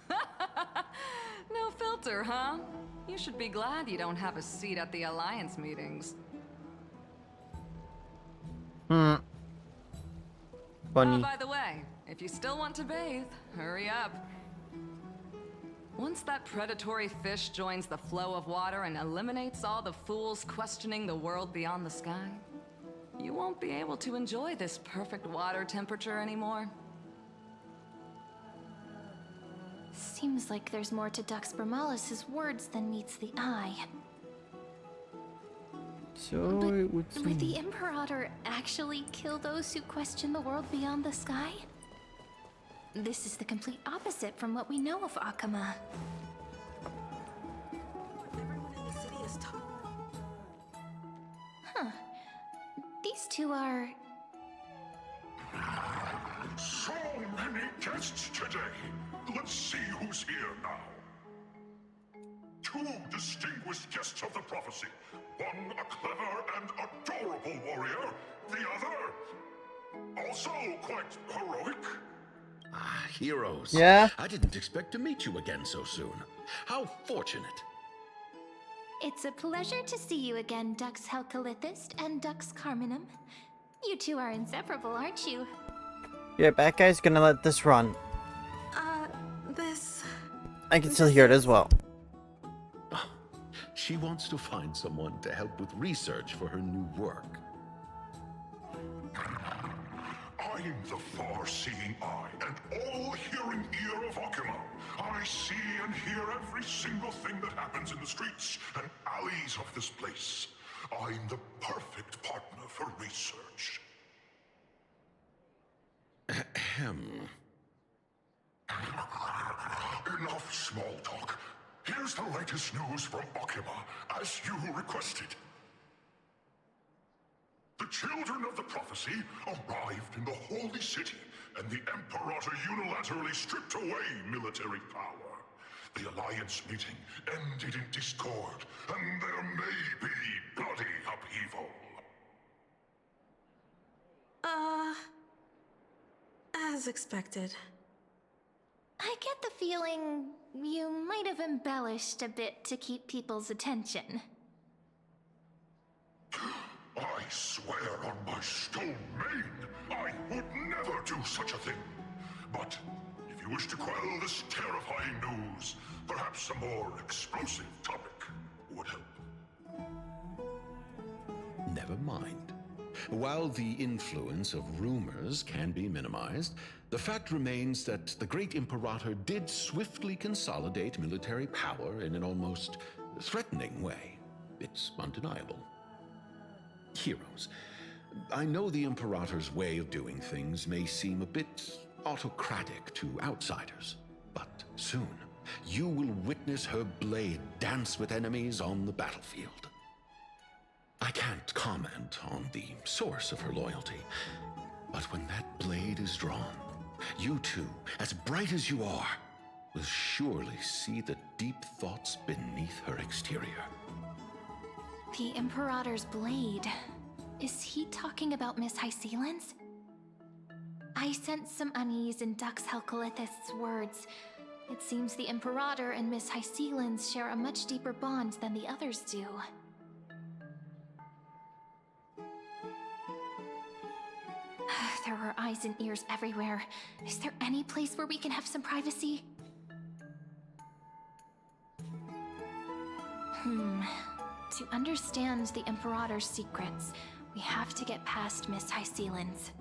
[SPEAKER 8] No filter, huh? You should be glad you don't have a seat at the Alliance meetings.
[SPEAKER 1] Funny.
[SPEAKER 8] By the way, if you still want to bathe, hurry up. Once that predatory fish joins the flow of water and eliminates all the fools questioning the world beyond the sky, you won't be able to enjoy this perfect water temperature anymore.
[SPEAKER 3] Seems like there's more to Dux Bramalis's words than meets the eye.
[SPEAKER 1] So it would seem.
[SPEAKER 3] Would the Imperator actually kill those who question the world beyond the sky? This is the complete opposite from what we know of Akuma.
[SPEAKER 13] Everyone in the city is
[SPEAKER 3] Huh. These two are...
[SPEAKER 4] So many guests today. Let's see who's here now. Two distinguished guests of the prophecy. One a clever and adorable warrior. The other, also quite heroic.
[SPEAKER 14] Ah, heroes.
[SPEAKER 1] Yeah?
[SPEAKER 14] I didn't expect to meet you again so soon. How fortunate.
[SPEAKER 3] It's a pleasure to see you again, Dux Helcalithist and Dux Carminum. You two are inseparable, aren't you?
[SPEAKER 1] Yeah, bad guy's gonna let this run.
[SPEAKER 13] This...
[SPEAKER 1] I can still hear it as well.
[SPEAKER 14] She wants to find someone to help with research for her new work.
[SPEAKER 4] I'm the far-seeing eye and all-hearing ear of Okima. I see and hear every single thing that happens in the streets and alleys of this place. I'm the perfect partner for research.
[SPEAKER 14] Ahem.
[SPEAKER 4] Enough small talk. Here's the latest news from Okima, as you requested. The children of the prophecy arrived in the holy city, and the Imperator unilaterally stripped away military power. The Alliance meeting ended in discord, and there may be bloody upheaval.
[SPEAKER 13] As expected.
[SPEAKER 3] I get the feeling you might have embellished a bit to keep people's attention.
[SPEAKER 4] I swear on my stone mane, I would never do such a thing. But if you wish to quell this terrifying news, perhaps a more explosive topic would help.
[SPEAKER 14] Never mind. While the influence of rumors can be minimized, the fact remains that the great Imperator did swiftly consolidate military power in an almost threatening way. It's undeniable. Heroes, I know the Imperator's way of doing things may seem a bit autocratic to outsiders, but soon you will witness her blade dance with enemies on the battlefield. I can't comment on the source of her loyalty, but when that blade is drawn, you two, as bright as you are, will surely see the deep thoughts beneath her exterior.
[SPEAKER 3] The Imperator's blade. Is he talking about Miss Hysealin's? I sense some unease in Dux Helcolith's words. It seems the Imperator and Miss Hysealin's share a much deeper bond than the others do. There are eyes and ears everywhere. Is there any place where we can have some privacy? To understand the Imperator's secrets, we have to get past Miss Hysealin's.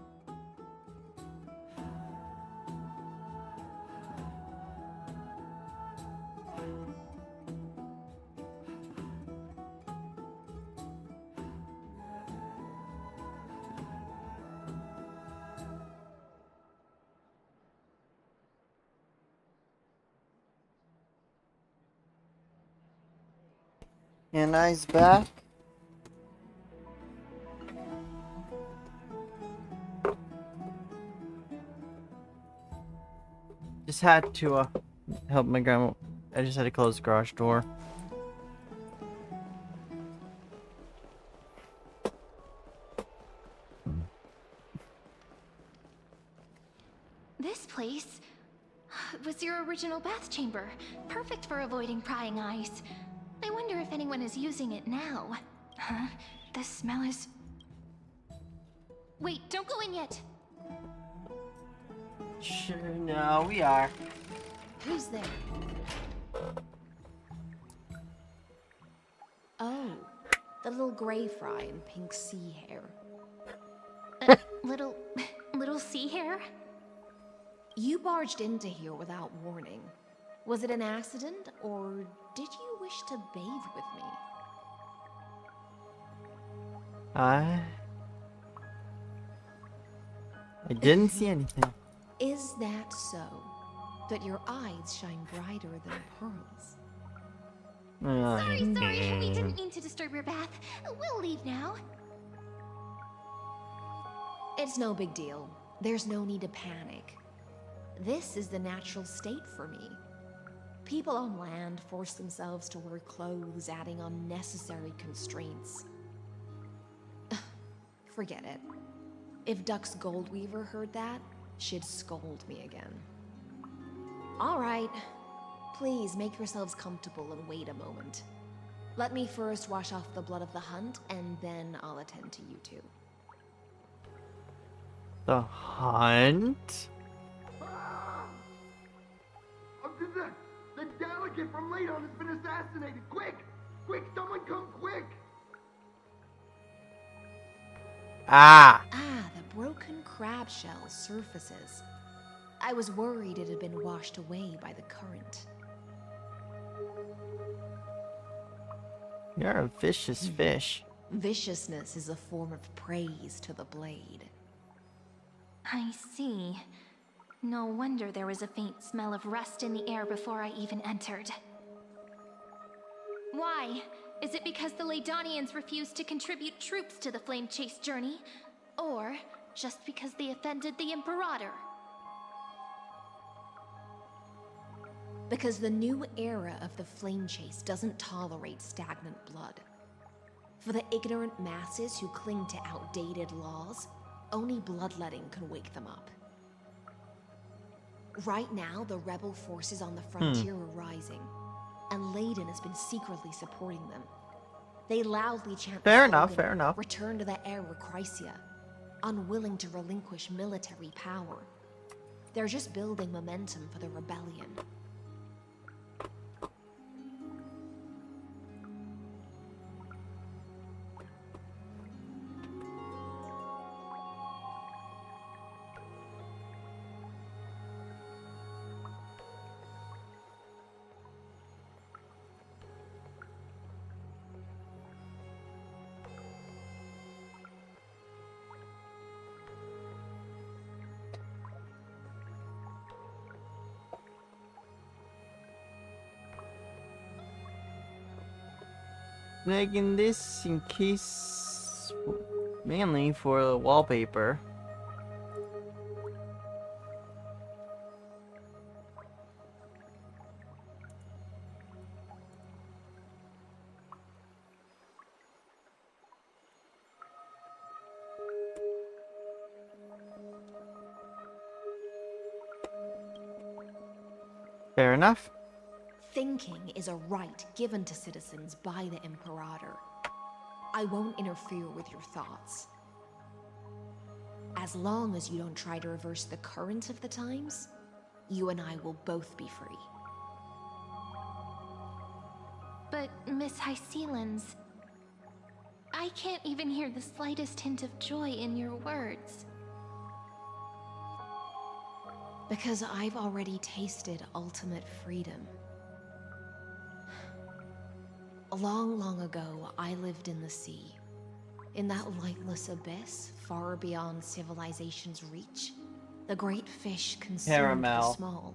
[SPEAKER 1] And I's back. Just had to help my grandma. I just had to close the garage door.
[SPEAKER 3] This place was your original bath chamber, perfect for avoiding prying eyes. I wonder if anyone is using it now. Huh? The smell is... Wait, don't go in yet!
[SPEAKER 1] Sure, no, we are.
[SPEAKER 9] Who's there? Oh, the little gray fry in pink sea hair.
[SPEAKER 3] Little sea hair?
[SPEAKER 9] You barged into here without warning. Was it an accident, or did you wish to bathe with me?
[SPEAKER 1] I didn't see anything.
[SPEAKER 9] Is that so? That your eyes shine brighter than pearls?
[SPEAKER 3] Sorry, we didn't mean to disturb your bath. We'll leave now.
[SPEAKER 9] It's no big deal. There's no need to panic. This is the natural state for me. People on land force themselves to wear clothes, adding unnecessary constraints. Forget it. If Dux Goldweaver heard that, she'd scold me again. All right. Please make yourselves comfortable and wait a moment. Let me first wash off the blood of the hunt, and then I'll attend to you two.
[SPEAKER 1] The hunt?
[SPEAKER 20] The delegate from Ladon has been assassinated! Quick! Quick, someone come quick!
[SPEAKER 1] Ah!
[SPEAKER 9] Ah, the broken crab shell surfaces. I was worried it had been washed away by the current.
[SPEAKER 1] You're a vicious fish.
[SPEAKER 9] Viciousness is a form of praise to the blade.
[SPEAKER 3] I see. No wonder there was a faint smell of rust in the air before I even entered. Why? Is it because the Laydonians refused to contribute troops to the Flame Chase journey? Or just because they offended the Imperator?
[SPEAKER 9] Because the new era of the Flame Chase doesn't tolerate stagnant blood. For the ignorant masses who cling to outdated laws, only bloodletting can wake them up. Right now, the rebel forces on the frontier are rising, and Layden has been secretly supporting them. They loudly chant the
[SPEAKER 1] Fair enough.
[SPEAKER 9] Return to the Era Chrysia, unwilling to relinquish military power. They're just building momentum for the rebellion.
[SPEAKER 1] Making this in case mainly for the wallpaper. Fair enough.
[SPEAKER 9] Thinking is a right given to citizens by the Imperator. I won't interfere with your thoughts. As long as you don't try to reverse the current of the times, you and I will both be free.
[SPEAKER 3] But, Miss Hysealans, I can't even hear the slightest hint of joy in your words.
[SPEAKER 9] Because I've already tasted ultimate freedom. Long, long ago, I lived in the sea. In that lightless abyss, far beyond civilization's reach, the great fish consumed the small.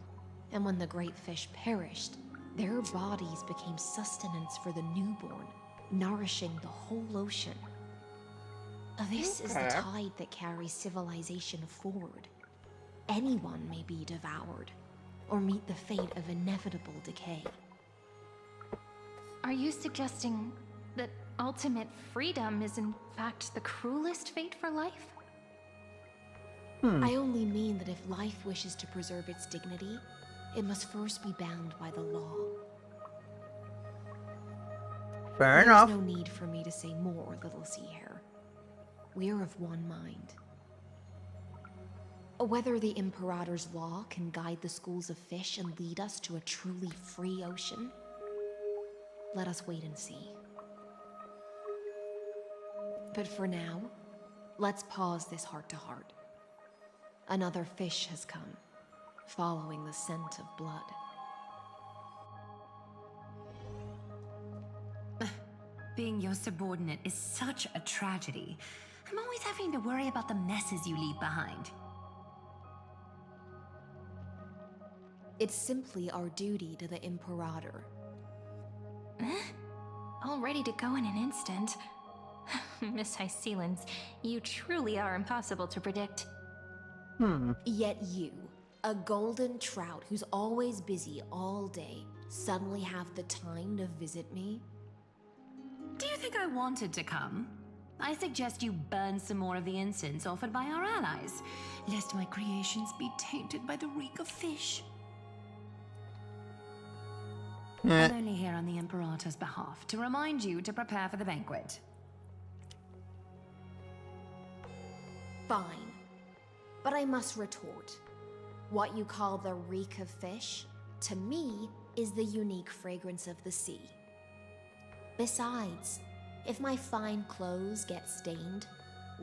[SPEAKER 9] And when the great fish perished, their bodies became sustenance for the newborn, nourishing the whole ocean. This is the tide that carries civilization forward. Anyone may be devoured, or meet the fate of inevitable decay.
[SPEAKER 3] Are you suggesting that ultimate freedom is in fact the cruelest fate for life?
[SPEAKER 9] I only mean that if life wishes to preserve its dignity, it must first be bound by the law.
[SPEAKER 1] Fair enough.
[SPEAKER 9] There's no need for me to say more, little sea hare. We're of one mind. Whether the Imperator's law can guide the schools of fish and lead us to a truly free ocean, let us wait and see. But for now, let's pause this heart-to-heart. Another fish has come, following the scent of blood.
[SPEAKER 15] Being your subordinate is such a tragedy. I'm always having to worry about the messes you leave behind.
[SPEAKER 9] It's simply our duty to the Imperator.
[SPEAKER 3] All ready to go in an instant. Miss Hysealans, you truly are impossible to predict.
[SPEAKER 9] Yet you, a golden trout who's always busy all day, suddenly have the time to visit me?
[SPEAKER 15] Do you think I wanted to come? I suggest you burn some more of the incense offered by our allies, lest my creations be tainted by the reek of fish. I'm only here on the Imperator's behalf to remind you to prepare for the banquet.
[SPEAKER 9] Fine. But I must retort. What you call the reek of fish, to me, is the unique fragrance of the sea. Besides, if my fine clothes get stained,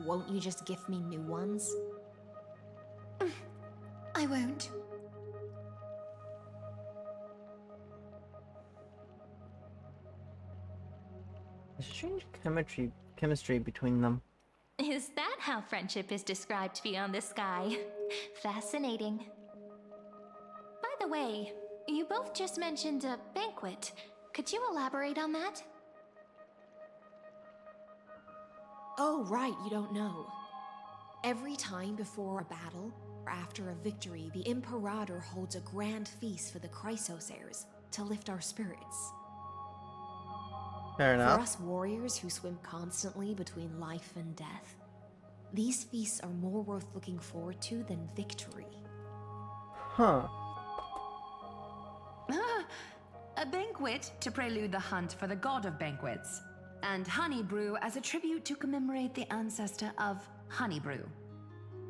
[SPEAKER 9] won't you just gift me new ones?
[SPEAKER 15] I won't.
[SPEAKER 1] There's a strange chemistry between them.
[SPEAKER 3] Is that how friendship is described beyond the sky? Fascinating. By the way, you both just mentioned a banquet. Could you elaborate on that?
[SPEAKER 9] Oh, right, you don't know. Every time before a battle, or after a victory, the Imperator holds a grand feast for the Chrysos heirs to lift our spirits.
[SPEAKER 1] Fair enough.
[SPEAKER 9] For us warriors who swim constantly between life and death, these feasts are more worth looking forward to than victory.
[SPEAKER 1] Huh.
[SPEAKER 15] A banquet to prelude the hunt for the god of banquets, and honey brew as a tribute to commemorate the ancestor of honey brew.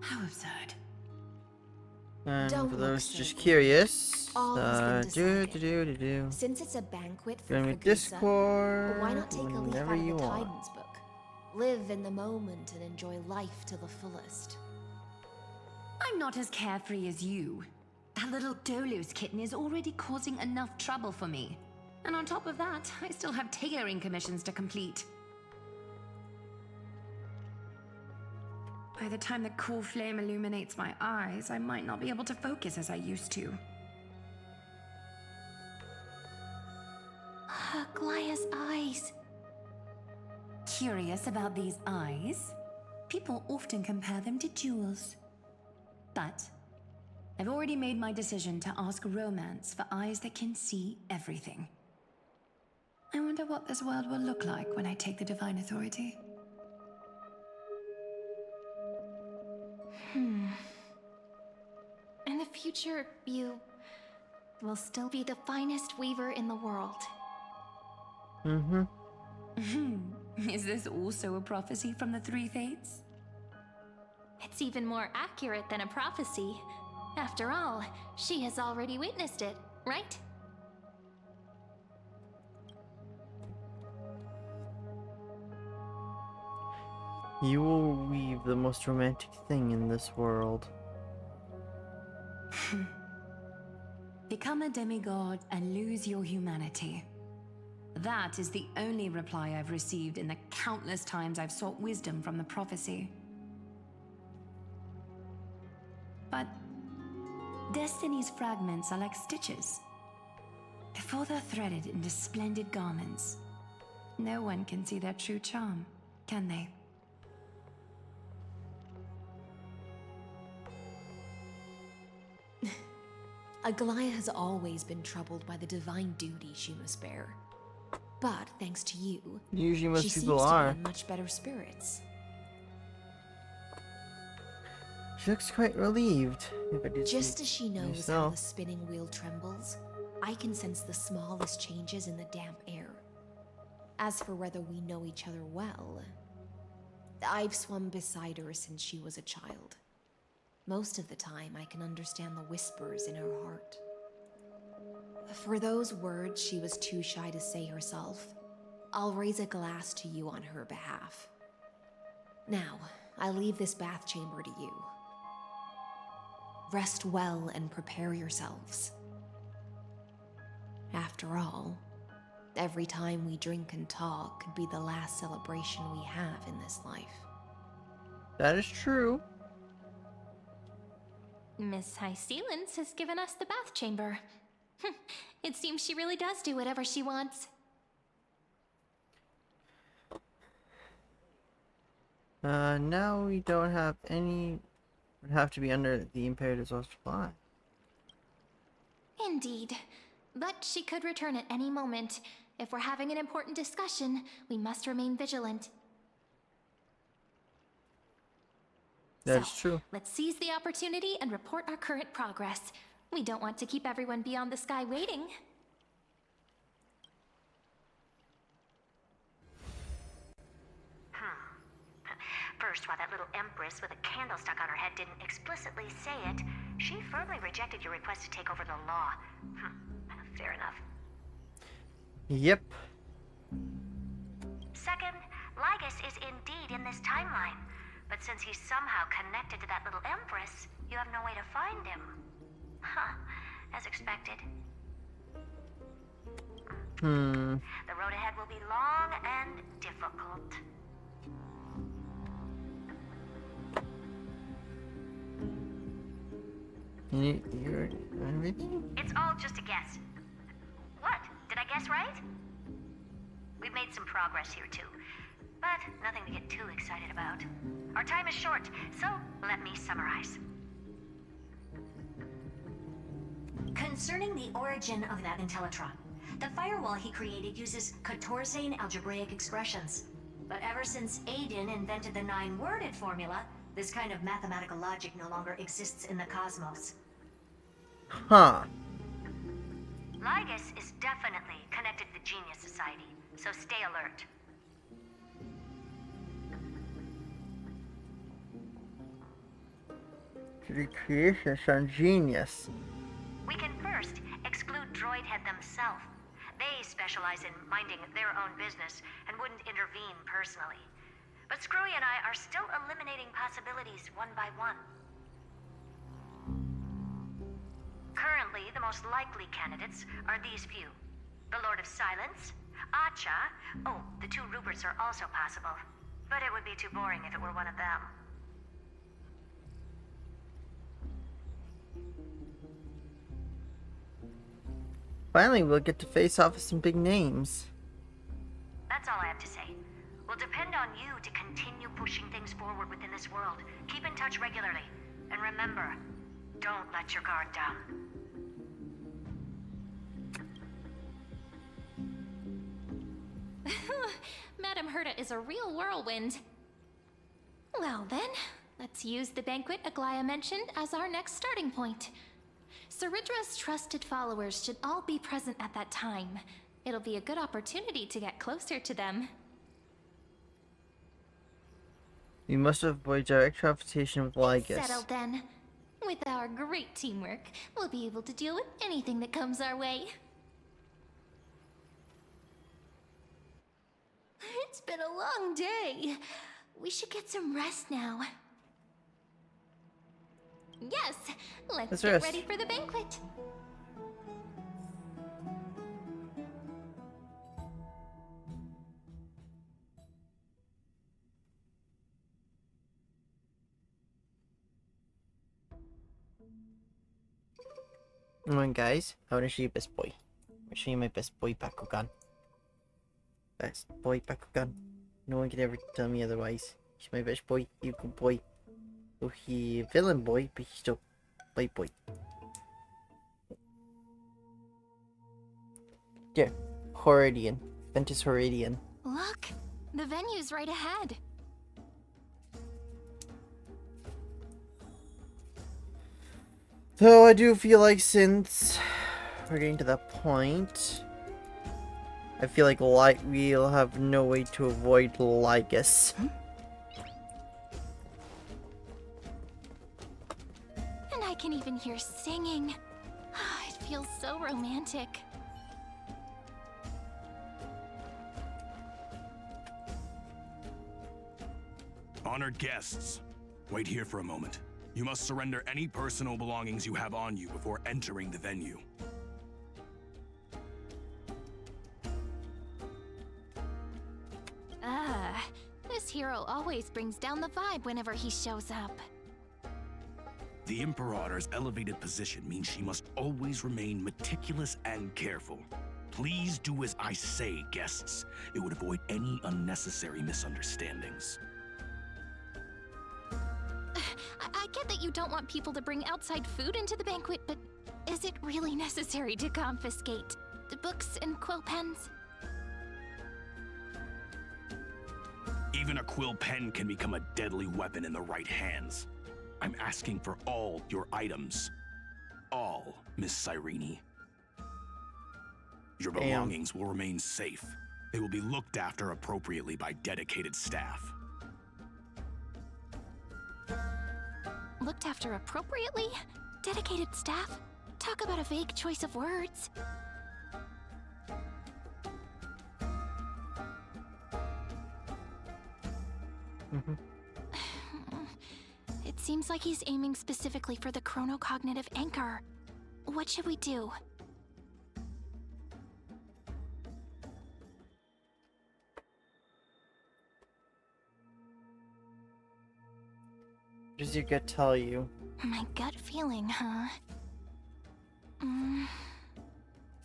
[SPEAKER 15] How absurd.
[SPEAKER 1] And
[SPEAKER 9] Don't
[SPEAKER 1] for
[SPEAKER 9] look
[SPEAKER 1] those
[SPEAKER 9] so
[SPEAKER 1] just
[SPEAKER 9] good.
[SPEAKER 1] curious,
[SPEAKER 9] All has been decided. Since it's a banquet for
[SPEAKER 1] Join me
[SPEAKER 9] Freguesa,
[SPEAKER 1] Discord
[SPEAKER 9] why not take a leaf
[SPEAKER 1] whenever
[SPEAKER 9] out of the
[SPEAKER 1] you want.
[SPEAKER 9] Titan's book? Live in the moment and enjoy life to the fullest.
[SPEAKER 15] I'm not as carefree as you. That little Dolos kitten is already causing enough trouble for me. And on top of that, I still have tailoring commissions to complete. By the time the cool flame illuminates my eyes, I might not be able to focus as I used to.
[SPEAKER 3] Glaya's eyes.
[SPEAKER 15] Curious about these eyes? People often compare them to jewels. But I've already made my decision to ask romance for eyes that can see everything. I wonder what this world will look like when I take the divine authority.
[SPEAKER 3] In the future, you will still be the finest weaver in the world.
[SPEAKER 15] Is this also a prophecy from the Three Fates?
[SPEAKER 3] It's even more accurate than a prophecy. After all, she has already witnessed it, right?
[SPEAKER 1] You will weave the most romantic thing in this world.
[SPEAKER 15] Become a demigod and lose your humanity. That is the only reply I've received in the countless times I've sought wisdom from the prophecy. But Destiny's fragments are like stitches. Before they're threaded into splendid garments, no one can see their true charm, can they?
[SPEAKER 9] Aglaya has always been troubled by the divine duty she must bear. But thanks to you,
[SPEAKER 1] Usually most
[SPEAKER 9] she
[SPEAKER 1] people
[SPEAKER 9] seems to
[SPEAKER 1] are.
[SPEAKER 9] be in much better spirits.
[SPEAKER 1] She looks quite relieved. If I did
[SPEAKER 9] Just
[SPEAKER 1] say
[SPEAKER 9] as she knows how
[SPEAKER 1] myself.
[SPEAKER 9] the spinning wheel trembles, I can sense the smallest changes in the damp air. As for whether we know each other well, I've swum beside her since she was a child. Most of the time, I can understand the whispers in her heart. For those words she was too shy to say herself, I'll raise a glass to you on her behalf. Now, I leave this bath chamber to you. Rest well and prepare yourselves. After all, every time we drink and talk could be the last celebration we have in this life.
[SPEAKER 1] That is true.
[SPEAKER 3] Miss High Sealance has given us the bath chamber. It seems she really does do whatever she wants.
[SPEAKER 1] Now we don't have any. Would have to be under the Imperator's supply.
[SPEAKER 3] Indeed. But she could return at any moment. If we're having an important discussion, we must remain vigilant.
[SPEAKER 1] That's true.
[SPEAKER 3] Let's seize the opportunity and report our current progress. We don't want to keep everyone beyond the sky waiting.
[SPEAKER 6] First, while that little empress with a candle stuck on her head didn't explicitly say it, she firmly rejected your request to take over the law. Fair enough.
[SPEAKER 1] Yep.
[SPEAKER 6] Second, Lygus is indeed in this timeline. But since he's somehow connected to that little empress, You have no way to find him. Huh, as expected. The road ahead will be long and difficult.
[SPEAKER 1] You're everything?
[SPEAKER 6] It's all just a guess. What? Did I guess right? We've made some progress here too, but nothing to get too excited about. Our time is short, so let me summarize. Concerning the origin of that Intellitron, the firewall he created uses Katorzane algebraic expressions. But ever since Aiden invented the 9-worded formula, this kind of mathematical logic no longer exists in the cosmos.
[SPEAKER 1] Huh.
[SPEAKER 6] Lygus is definitely connected to the Genius Society, so stay alert.
[SPEAKER 1] The creations are genius.
[SPEAKER 6] We can first exclude Droidhead themselves. They specialize in minding their own business and wouldn't intervene personally. But Screwy and I are still eliminating possibilities one by one. Currently, the most likely candidates are these few. The Lord of Silence, Acha. Oh, the 2 Ruperts are also possible. But it would be too boring if it were one of them.
[SPEAKER 1] Finally, we'll get to face off with some big names.
[SPEAKER 6] That's all I have to say. We'll depend on you to continue pushing things forward within this world. Keep in touch regularly. And remember, don't let your guard down.
[SPEAKER 3] Madame Herta is a real whirlwind. Well then, let's use the banquet Aglaya mentioned as our next starting point. Ceridra's trusted followers should all be present at that time. It'll be a good opportunity to get closer to them.
[SPEAKER 1] We must avoid direct confrontation with Lygus.
[SPEAKER 3] Settled then. With our great teamwork, we'll be able to deal with anything that comes our way. It's been a long day. We should get some rest now. Yes, let's get ready for the banquet.
[SPEAKER 1] Come on, guys. I want to show you best boy. I'll show you my best boy Bakugan. Best boy Bakugan. No one can ever tell me otherwise. He's my best boy. He's a good boy. So he's a villain boy, but he's still white boy. There. Horridian. Ventus Horridian.
[SPEAKER 3] Look, the venue's right ahead.
[SPEAKER 1] So I do feel like since we're getting to that point, I feel like we'll have no way to avoid Lygus.
[SPEAKER 3] And I can even hear singing. It feels so romantic.
[SPEAKER 11] Honored guests, wait here for a moment. You must surrender any personal belongings you have on you before entering the venue.
[SPEAKER 3] This hero always brings down the vibe whenever he shows up.
[SPEAKER 11] The Imperator's elevated position means she must always remain meticulous and careful. Please do as I say, guests. It would avoid any unnecessary misunderstandings.
[SPEAKER 3] I get that you don't want people to bring outside food into the banquet, but is it really necessary to confiscate the books and quill pens?
[SPEAKER 11] Even a quill pen can become a deadly weapon in the right hands. I'm asking for all your items. All, Miss Cyrene. Your belongings will remain safe. They will be looked after appropriately by dedicated staff.
[SPEAKER 3] Looked after appropriately? Dedicated staff? Talk about a vague choice of words. It seems like he's aiming specifically for the chronocognitive anchor. What should we do?
[SPEAKER 1] What does your gut tell you?
[SPEAKER 3] My gut feeling, huh?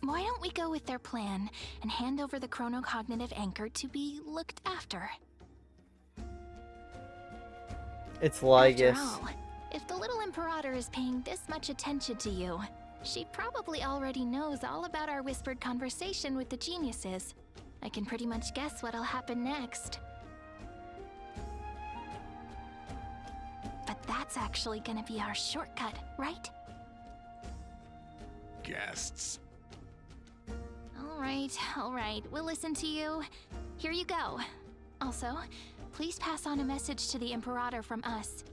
[SPEAKER 3] Why don't we go with their plan and hand over the chronocognitive anchor to be looked after?
[SPEAKER 1] It's Lygus.
[SPEAKER 3] After all, if the little Imperator is paying this much attention to you, she probably already knows all about our whispered conversation with the geniuses. I can pretty much guess what'll happen next. But that's actually gonna be our shortcut, right?
[SPEAKER 11] Guests.
[SPEAKER 3] All right, we'll listen to you. Here you go. Also, please pass on a message to the Imperator from us.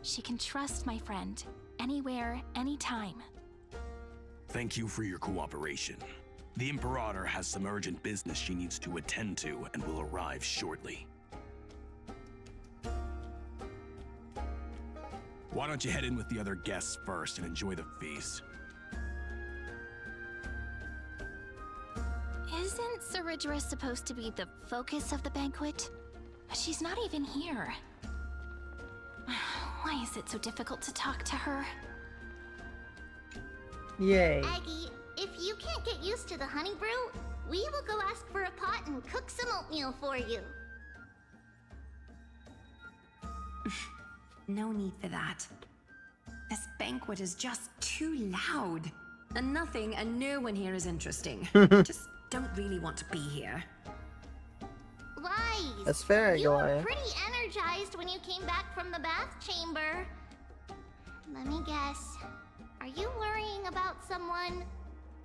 [SPEAKER 3] She can trust my friend, anywhere, anytime.
[SPEAKER 12] Thank you for your cooperation. The Imperator has some urgent business she needs to attend to and will arrive shortly. Why don't you head in with the other guests first and enjoy the feast?
[SPEAKER 3] Isn't Ceridra supposed to be the focus of the banquet? But she's not even here. Why is it so difficult to talk to her?
[SPEAKER 1] Yay.
[SPEAKER 7] Aggie, if you can't get used to the honey brew, we will go ask for a pot and cook some oatmeal for you.
[SPEAKER 15] No need for that. This banquet is just too loud. And nothing and no one here is interesting. Just don't really want to be here.
[SPEAKER 7] Lies!
[SPEAKER 1] That's fair,
[SPEAKER 7] You were
[SPEAKER 1] Goliath.
[SPEAKER 7] pretty energized when you came back from the bath chamber. Let me guess. Are you worrying about someone?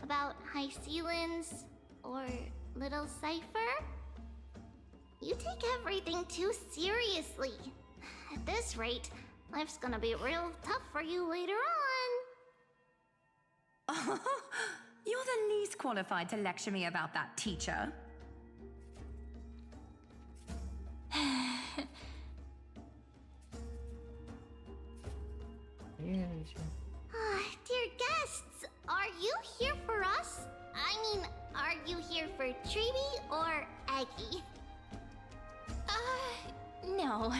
[SPEAKER 7] About High Sealins? Or Little Cypher? You take everything too seriously. At this rate, life's gonna be real tough for you later on.
[SPEAKER 15] You're the least qualified to lecture me about that, teacher.
[SPEAKER 7] Dear guests, are you here for us? I mean, are you here for Treeby or Aggie?
[SPEAKER 3] No.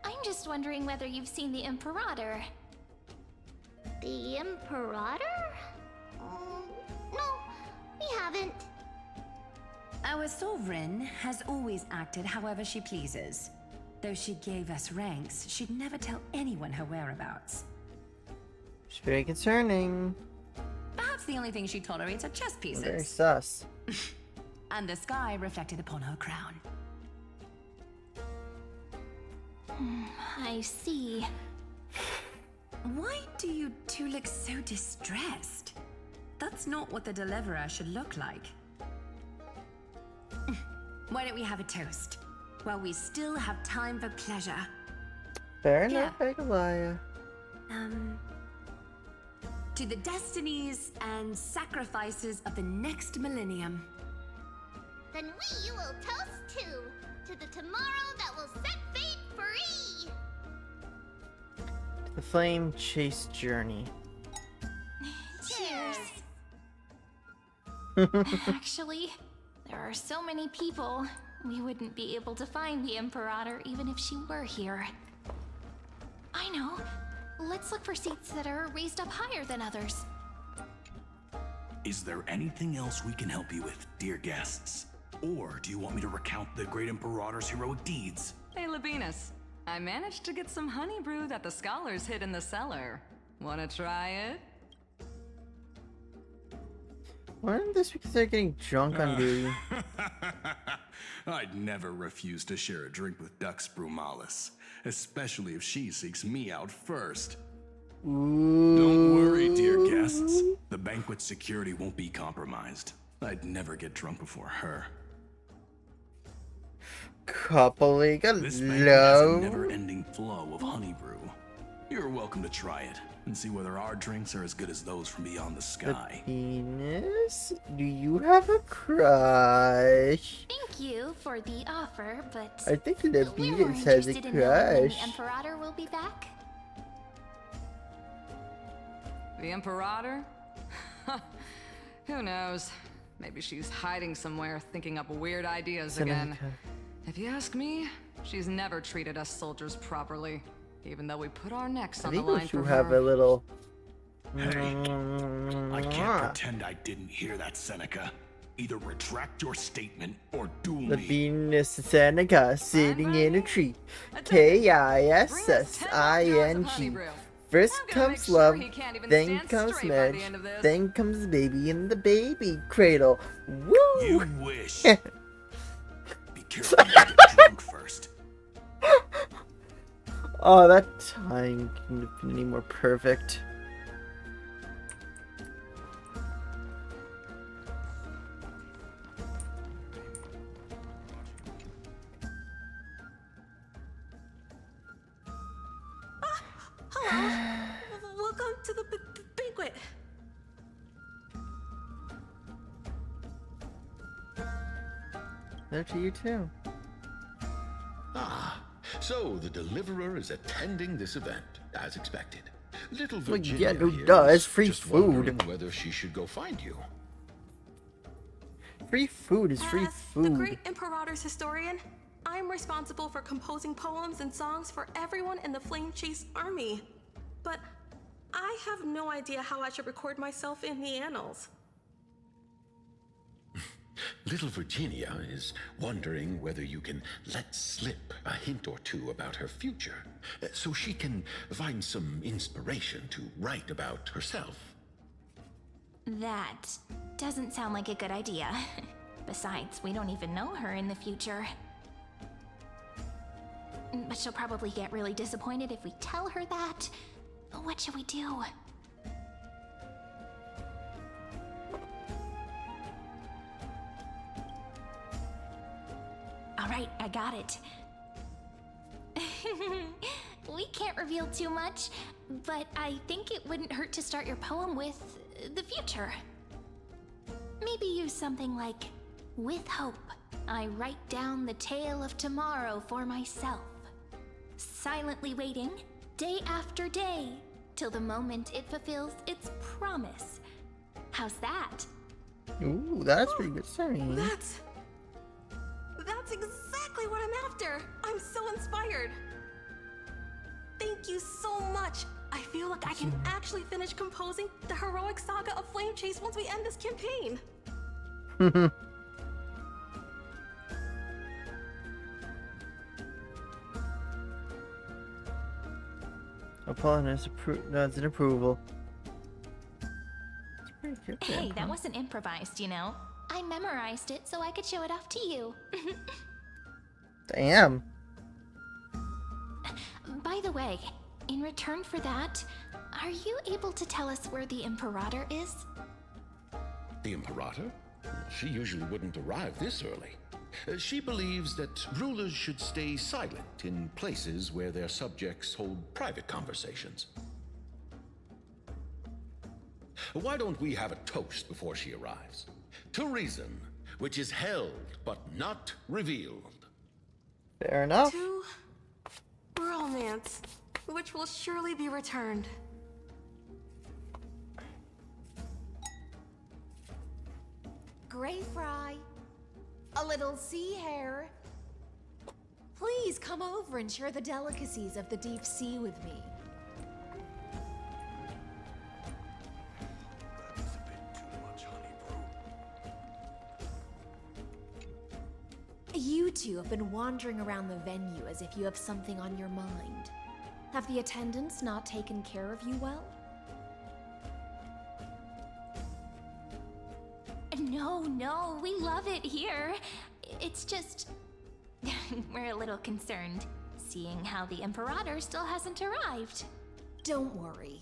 [SPEAKER 3] I'm just wondering whether you've seen the Imperator.
[SPEAKER 7] The Imperator? No, we haven't.
[SPEAKER 15] Our sovereign has always acted however she pleases. Though she gave us ranks, she'd never tell anyone her whereabouts.
[SPEAKER 1] It's very concerning.
[SPEAKER 15] Perhaps the only thing she tolerates are chess pieces.
[SPEAKER 1] Very sus.
[SPEAKER 15] And the sky reflected upon her crown.
[SPEAKER 3] I see.
[SPEAKER 15] Why do you two look so distressed? That's not what the deliverer should look like. Why don't we have a toast? While we still have time for pleasure.
[SPEAKER 1] Fair enough, Goliath.
[SPEAKER 15] To the destinies and sacrifices of the next millennium.
[SPEAKER 7] Then we will toast to the tomorrow that will set fate free.
[SPEAKER 1] The flame chase journey.
[SPEAKER 3] Cheers. Actually, there are so many people, we wouldn't be able to find the Imperator even if she were here. I know. Let's look for seats that are raised up higher than others.
[SPEAKER 12] Is there anything else we can help you with, dear guests? Or do you want me to recount the great Imperator's heroic deeds?
[SPEAKER 8] Hey, Labinas. I managed to get some honey brew that the scholars hid in the cellar. Wanna try it?
[SPEAKER 1] Wouldn't this because they're getting drunk on duty?
[SPEAKER 12] I'd never refuse to share a drink with Dux Brumalis, especially if she seeks me out first. Don't worry, dear guests. The banquet security won't be compromised. I'd never get drunk before her.
[SPEAKER 1] Couple
[SPEAKER 12] This banquet has a never-ending flow of honey brew. You're welcome to try it and see whether our drinks are as good as those from beyond the sky.
[SPEAKER 1] Venus, do you have a crush?
[SPEAKER 3] Thank you for the offer, but
[SPEAKER 1] I think the
[SPEAKER 3] we're more
[SPEAKER 1] Venus has a
[SPEAKER 3] interested in knowing when
[SPEAKER 1] crush.
[SPEAKER 3] the Imperator will be back.
[SPEAKER 8] The Imperator? Who knows? Maybe she's hiding somewhere, thinking up weird ideas again. If you ask me, she's never treated us soldiers properly, even though we put our necks on the line for her.
[SPEAKER 1] Have a little.
[SPEAKER 11] Hey, I can't pretend I didn't hear that, Seneca. Either retract your statement or duel
[SPEAKER 1] The
[SPEAKER 11] me.
[SPEAKER 1] Venus Seneca sitting in a tree. KISSING. First comes love, then comes marriage, then comes the baby in the baby cradle. Woo!
[SPEAKER 11] You wish. Be careful you get drunk first.
[SPEAKER 1] Oh, that time couldn't have been any more perfect.
[SPEAKER 13] Hello. Welcome to the banquet.
[SPEAKER 1] There to you too.
[SPEAKER 14] Ah, so the Deliverer is attending this event, as expected. Little
[SPEAKER 1] Well,
[SPEAKER 14] Virginia
[SPEAKER 1] yeah, no
[SPEAKER 14] here
[SPEAKER 1] duh,
[SPEAKER 14] is
[SPEAKER 1] it's free
[SPEAKER 14] just
[SPEAKER 1] food.
[SPEAKER 14] wondering whether she should go find you.
[SPEAKER 1] Free food is free
[SPEAKER 13] As
[SPEAKER 1] food.
[SPEAKER 13] the great Imperator's historian, I'm responsible for composing poems and songs for everyone in the Flame Chase army. But I have no idea how I should record myself in the annals.
[SPEAKER 14] Little Virginia is wondering whether you can let slip a hint or two about her future, so she can find some inspiration to write about herself.
[SPEAKER 3] That doesn't sound like a good idea. Besides, we don't even know her in the future. But she'll probably get really disappointed if we tell her that. What should we do? Alright, I got it. We can't reveal too much, but I think it wouldn't hurt to start your poem with the future. Maybe use something like, with hope, I write down the tale of tomorrow for myself. Silently waiting, day after day, till the moment it fulfills its promise. How's that?
[SPEAKER 1] Ooh, that's pretty good singing.
[SPEAKER 13] That's exactly what I'm after. I'm so inspired. Thank you so much. I feel like I can actually finish composing the heroic saga of Flame Chase once we end this campaign.
[SPEAKER 1] Apollonius nods in approval. It's pretty good.
[SPEAKER 3] Hey, that wasn't improvised, you know. I memorized it so I could show it off to you.
[SPEAKER 1] Damn.
[SPEAKER 3] By the way, in return for that, are you able to tell us where the Imperator is?
[SPEAKER 14] The Imperator? She usually wouldn't arrive this early. She believes that rulers should stay silent in places where their subjects hold private conversations. Why don't we have a toast before she arrives? To reason, which is held but not revealed.
[SPEAKER 1] Fair enough.
[SPEAKER 13] To romance, which will surely be returned.
[SPEAKER 9] Gray fry, a little sea hare. Please come over and share the delicacies of the deep sea with me. You two have been wandering around the venue as if you have something on your mind. Have the attendants not taken care of you well?
[SPEAKER 3] No, we love it here. It's just... we're a little concerned, seeing how the Imperator still hasn't arrived.
[SPEAKER 9] Don't worry.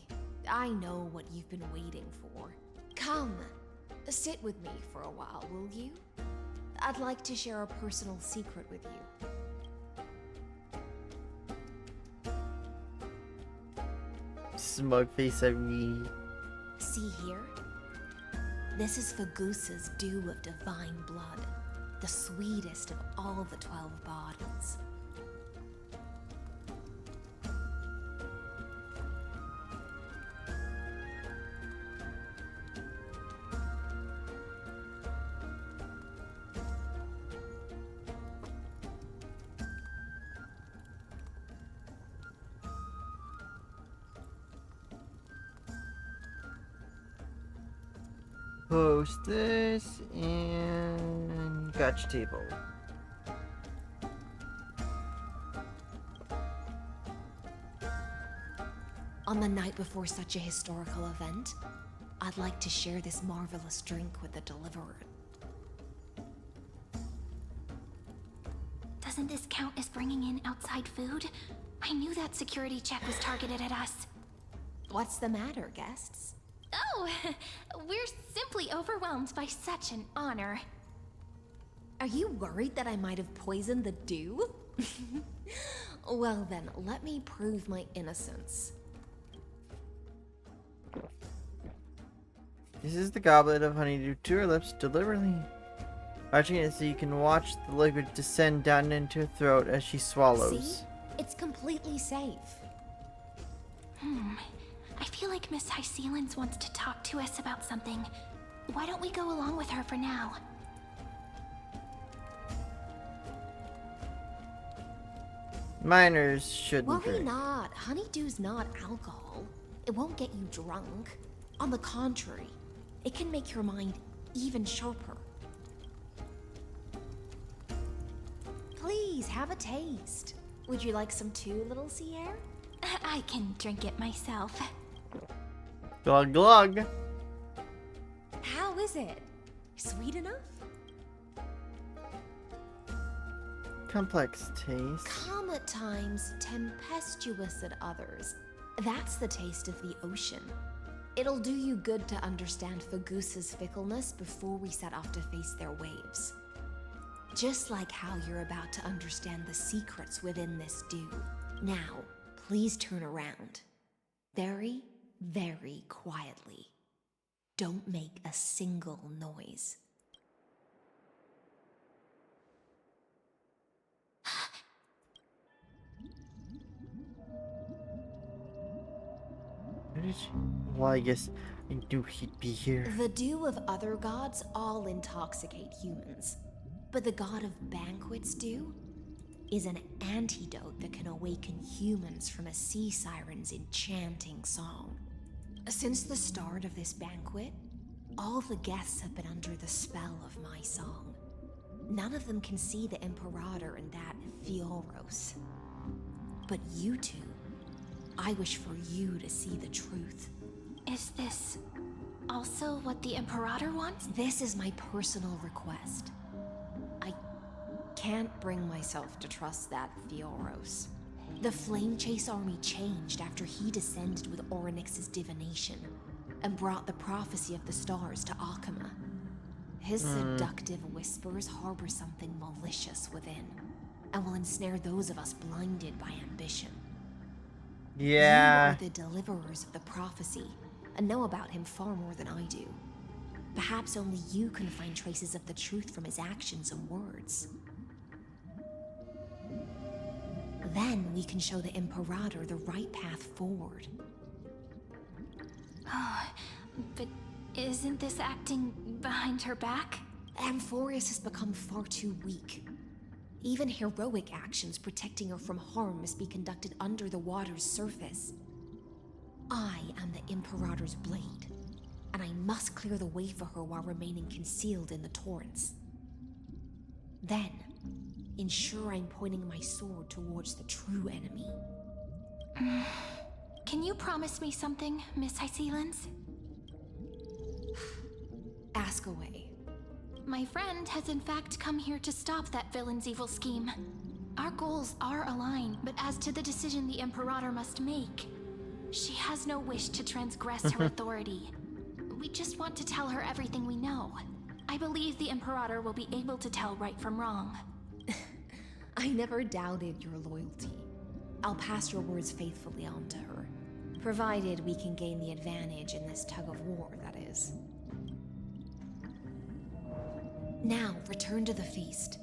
[SPEAKER 9] I know what you've been waiting for. Come, sit with me for a while, will you? I'd like to share a personal secret with you.
[SPEAKER 1] Smug face at me.
[SPEAKER 9] See here? This is Fagusa's dew of divine blood, the sweetest of all the 12 bottles.
[SPEAKER 1] post this and gotcha table.
[SPEAKER 9] On the night before such a historical event, I'd like to share this marvelous drink with the Deliverer.
[SPEAKER 3] Doesn't this count as bringing in outside food? I knew that security check was targeted at us.
[SPEAKER 9] What's the matter, guests?
[SPEAKER 3] Oh, we're simply overwhelmed by such an honor.
[SPEAKER 9] Are you worried that I might have poisoned the dew? Well then, let me prove my innocence.
[SPEAKER 1] This is the goblet of honeydew to her lips, deliberately arching it so you can watch the liquid descend down into her throat as she swallows.
[SPEAKER 9] See? It's completely safe.
[SPEAKER 3] I feel like Miss Hysealins wants to talk to us about something. Why don't we go along with her for now?
[SPEAKER 1] Minors shouldn't
[SPEAKER 9] Worry
[SPEAKER 1] drink.
[SPEAKER 9] not. Honeydew's not alcohol. It won't get you drunk. On the contrary, it can make your mind even sharper. Please, have a taste. Would you like some too, little Sierra?
[SPEAKER 3] I can drink it myself.
[SPEAKER 1] Glug glug.
[SPEAKER 9] How is it? Sweet enough?
[SPEAKER 1] Complex taste.
[SPEAKER 9] Calm at times, tempestuous at others. That's the taste of the ocean. It'll do you good to understand Fagusa's fickleness before we set off to face their waves. Just like how you're about to understand the secrets within this dew. Now, please turn around. Very, very quietly. Don't make a single noise.
[SPEAKER 1] Well, I guess I knew he'd be here.
[SPEAKER 9] The dew of other gods all intoxicate humans. But the god of banquets dew is an antidote that can awaken humans from a sea siren's enchanting song. Since the start of this banquet, all the guests have been under the spell of my song. None of them can see the Imperator and that Fioros. But you two, I wish for you to see the truth.
[SPEAKER 3] Is this also what the Imperator wants?
[SPEAKER 9] This is my personal request. I can't bring myself to trust that Fioros. The Flame Chase army changed after he descended with Orynyx's divination and brought the prophecy of the stars to Akama. His seductive whispers harbor something malicious within and will ensnare those of us blinded by ambition.
[SPEAKER 1] Yeah.
[SPEAKER 9] You are the deliverers of the prophecy and know about him far more than I do. Perhaps only you can find traces of the truth from his actions and words. Then we can show the Imperator the right path forward.
[SPEAKER 3] Oh, but isn't this acting behind her back?
[SPEAKER 9] Amphorius has become far too weak. Even heroic actions protecting her from harm must be conducted under the water's surface. I am the Imperator's blade, and I must clear the way for her while remaining concealed in the torrents. Then, ensure I'm pointing my sword towards the true enemy.
[SPEAKER 3] Can you promise me something, Miss Hysealins?
[SPEAKER 9] Ask away.
[SPEAKER 3] My friend has in fact come here to stop that villain's evil scheme. Our goals are aligned, but as to the decision the Imperator must make, she has no wish to transgress her authority. We just want to tell her everything we know. I believe the Imperator will be able to tell right from wrong.
[SPEAKER 9] I never doubted your loyalty. I'll pass your words faithfully on to her, provided we can gain the advantage in this tug of war, that is. Now, return to the feast.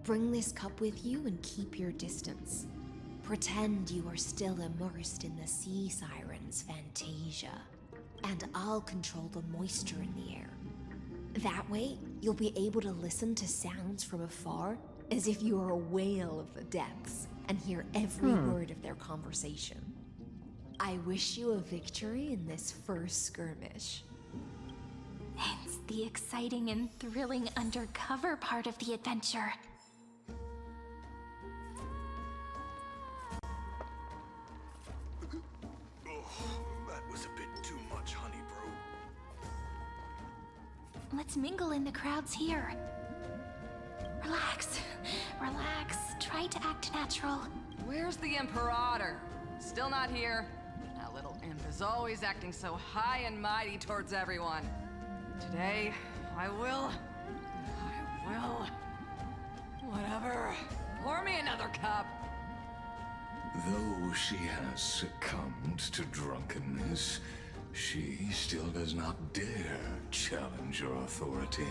[SPEAKER 9] Bring this cup with you and keep your distance. Pretend you are still immersed in the sea siren's fantasia, and I'll control the moisture in the air. That way, you'll be able to listen to sounds from afar as if you were a whale of the depths and hear every word of their conversation. I wish you a victory in this first skirmish.
[SPEAKER 3] It's the exciting and thrilling undercover part of the adventure.
[SPEAKER 12] That was a bit too much, honey, bro.
[SPEAKER 3] Let's mingle in the crowds here. Relax. Relax. Try to act natural.
[SPEAKER 8] Where's the Imperator? Still not here. That little imp is always acting so high and mighty towards everyone. Today, I will... Whatever. Pour me another cup.
[SPEAKER 4] Though she has succumbed to drunkenness, she still does not dare challenge your authority.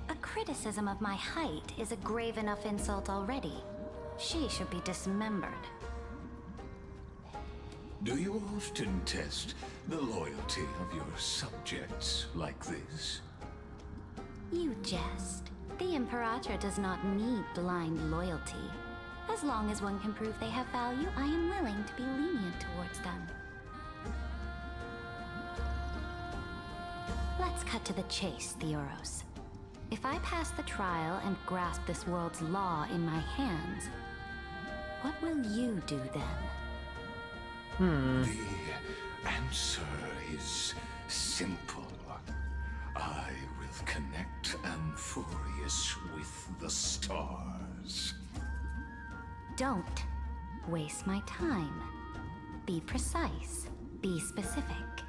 [SPEAKER 6] A criticism of my height is a grave enough insult already. She should be dismembered.
[SPEAKER 4] Do you often test the loyalty of your subjects like this?
[SPEAKER 6] You jest. The Imperator does not need blind loyalty. As long as one can prove they have value, I am willing to be lenient towards them. Let's cut to the chase, Theoros. If I pass the trial and grasp this world's law in my hands, what will you do then?
[SPEAKER 4] The answer is simple. I will connect Amphorius with the stars.
[SPEAKER 6] Don't waste my time. Be precise. Be specific.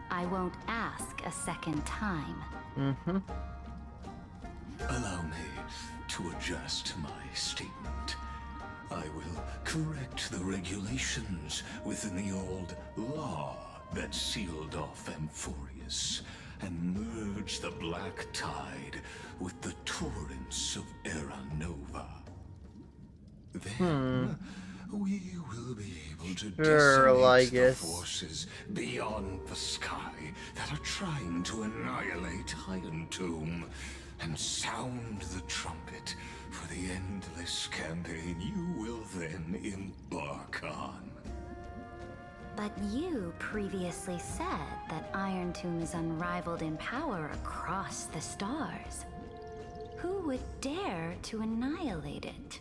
[SPEAKER 6] I won't ask a second time.
[SPEAKER 4] Allow me to adjust my statement. I will correct the regulations within the old law that sealed off Amphorius and merge the black tide with the torrents of Era Nova. Then we will be able to decimate the forces beyond the sky that are trying to annihilate Iron Tomb and sound the trumpet for the endless campaign you will then embark on.
[SPEAKER 6] But you previously said that Iron Tomb is unrivaled in power across the stars. Who would dare to annihilate it?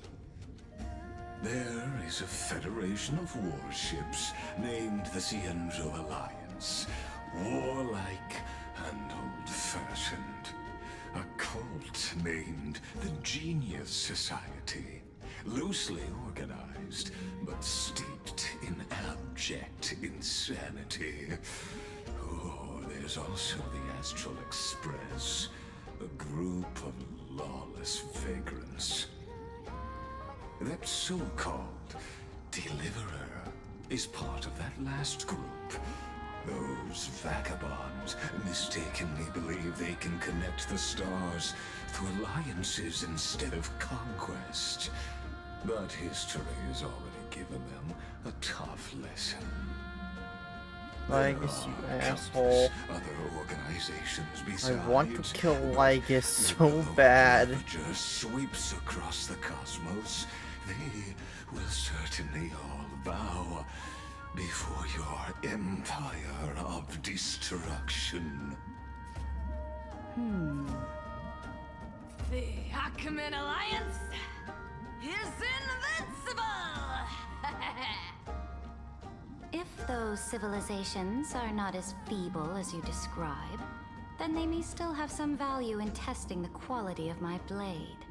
[SPEAKER 4] There is a federation of warships named the Cienzo Alliance. Warlike and old-fashioned. A cult named the Genius Society. Loosely organized, but steeped in abject insanity. Oh, there's also the Astral Express. A group of lawless vagrants. That so-called Deliverer is part of that last group. Those vagabonds mistakenly believe they can connect the stars through alliances instead of conquest. But history has already given them a tough lesson.
[SPEAKER 1] Lygus, you asshole.
[SPEAKER 4] Other organizations besides.
[SPEAKER 1] I want to kill Lygus so bad.
[SPEAKER 4] Just sweeps across the cosmos. They will certainly all bow before your empire of destruction.
[SPEAKER 8] The Achaemenid Alliance is invincible!
[SPEAKER 6] If those civilizations are not as feeble as you describe, then they may still have some value in testing the quality of my blade.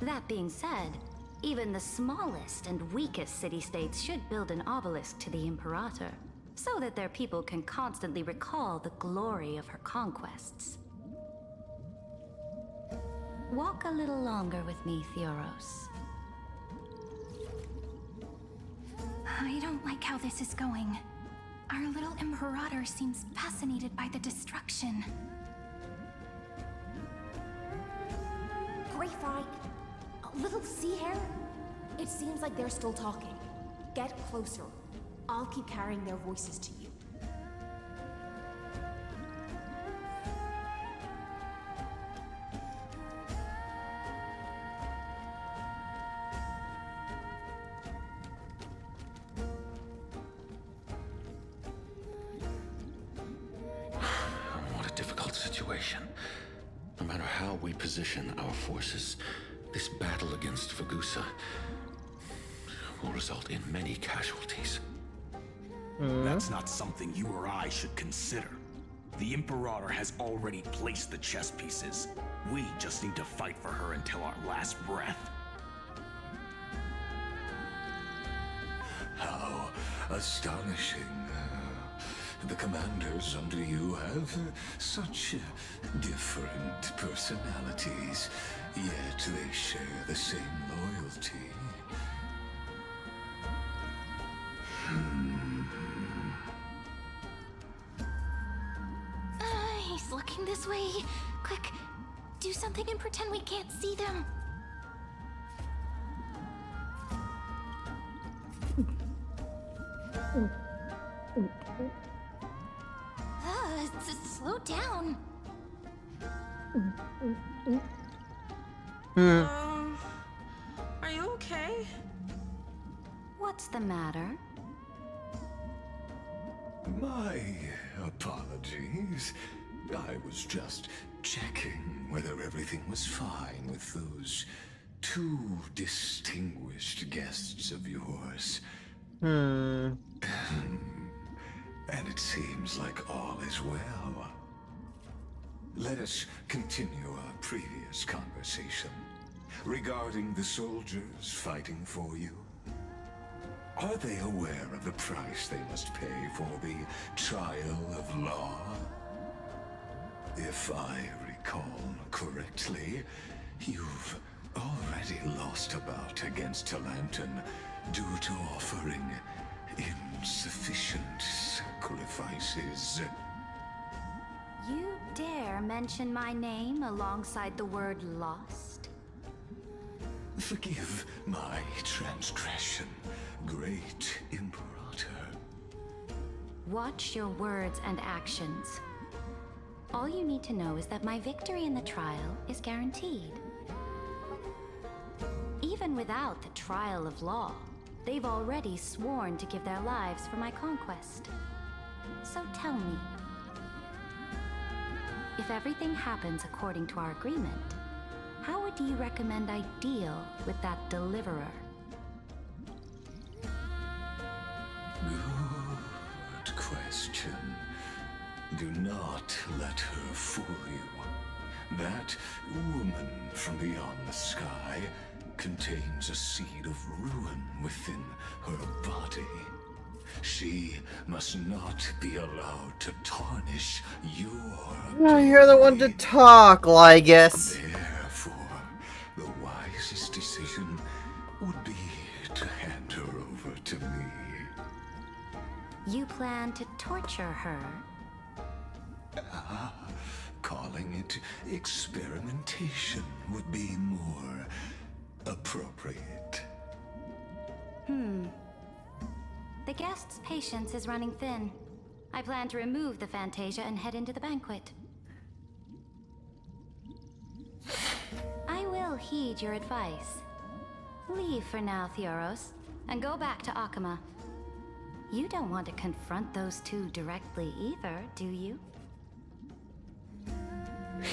[SPEAKER 6] That being said, even the smallest and weakest city-states should build an obelisk to the Imperator, so that their people can constantly recall the glory of her conquests. Walk a little longer with me, Theoros.
[SPEAKER 3] I don't like how this is going. Our little Imperator seems fascinated by the destruction.
[SPEAKER 9] Greyfry, little sea hare? It seems like they're still talking. Get closer. I'll keep carrying their voices to you.
[SPEAKER 14] situation. No matter how we position our forces, this battle against Fagusa will result in many casualties.
[SPEAKER 11] That's not something you or I should consider. The Imperator has already placed the chess pieces. We just need to fight for her until our last breath.
[SPEAKER 4] How astonishing. The commanders under you have such different personalities, yet they share the same loyalty.
[SPEAKER 3] He's looking this way. Quick, do something and pretend we can't see them. Slow down.
[SPEAKER 13] Are you okay?
[SPEAKER 19] What's the matter?
[SPEAKER 4] My apologies. I was just checking whether everything was fine with those two distinguished guests of yours. And it seems like all is well. Let us continue our previous conversation regarding the soldiers fighting for you. Are they aware of the price they must pay for the trial of law? If I recall correctly, you've already lost a bout against Talanton due to offering insufficient sacrifices.
[SPEAKER 19] You dare mention my name alongside the word lost?
[SPEAKER 4] Forgive my transgression, great Imperator.
[SPEAKER 19] Watch your words and actions. All you need to know is that my victory in the trial is guaranteed. Even without the trial of law, they've already sworn to give their lives for my conquest. So tell me, if everything happens according to our agreement, how would you recommend I deal with that deliverer?
[SPEAKER 4] Good question. Do not let her fool you. That woman from beyond the sky contains a seed of ruin within her body. She must not be allowed to tarnish your...
[SPEAKER 1] You're the one to talk, I guess.
[SPEAKER 4] Therefore, the wisest decision would be to hand her over to me.
[SPEAKER 19] You plan to torture her?
[SPEAKER 4] Calling it experimentation would be more appropriate.
[SPEAKER 19] The guest's patience is running thin. I plan to remove the Fantasia and head into the banquet. I will heed your advice. Leave for now, Theoros, and go back to Akama. You don't want to confront those two directly either, do you?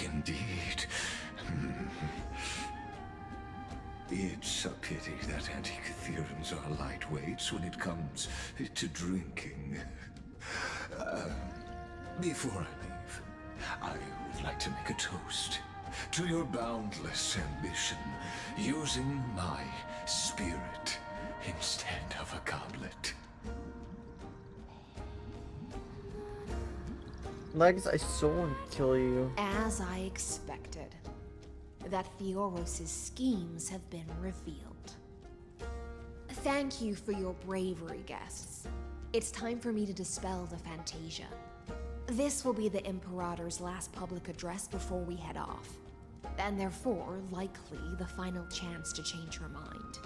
[SPEAKER 4] Indeed. It's a pity that Antikytherans are lightweights when it comes to drinking. Before I leave, I would like to make a toast to your boundless ambition, using my spirit instead of a goblet.
[SPEAKER 1] Legs, I so want to kill you.
[SPEAKER 9] As I expected, that Theoros' schemes have been revealed. Thank you for your bravery, guests. It's time for me to dispel the Fantasia. This will be the Imperator's last public address before we head off, and therefore, likely, the final chance to change her mind.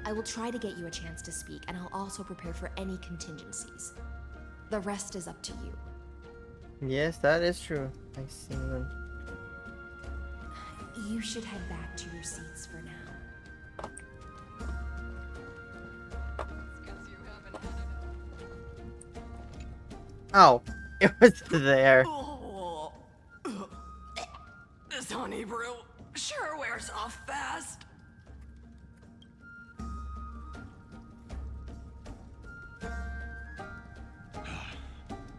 [SPEAKER 9] I will try to get you a chance to speak, and I'll also prepare for any contingencies. The rest is up to you.
[SPEAKER 1] Yes, that is true. I see them.
[SPEAKER 9] You should head back to your seats for now.
[SPEAKER 1] Oh, it was there.
[SPEAKER 8] This honey brew sure wears off fast.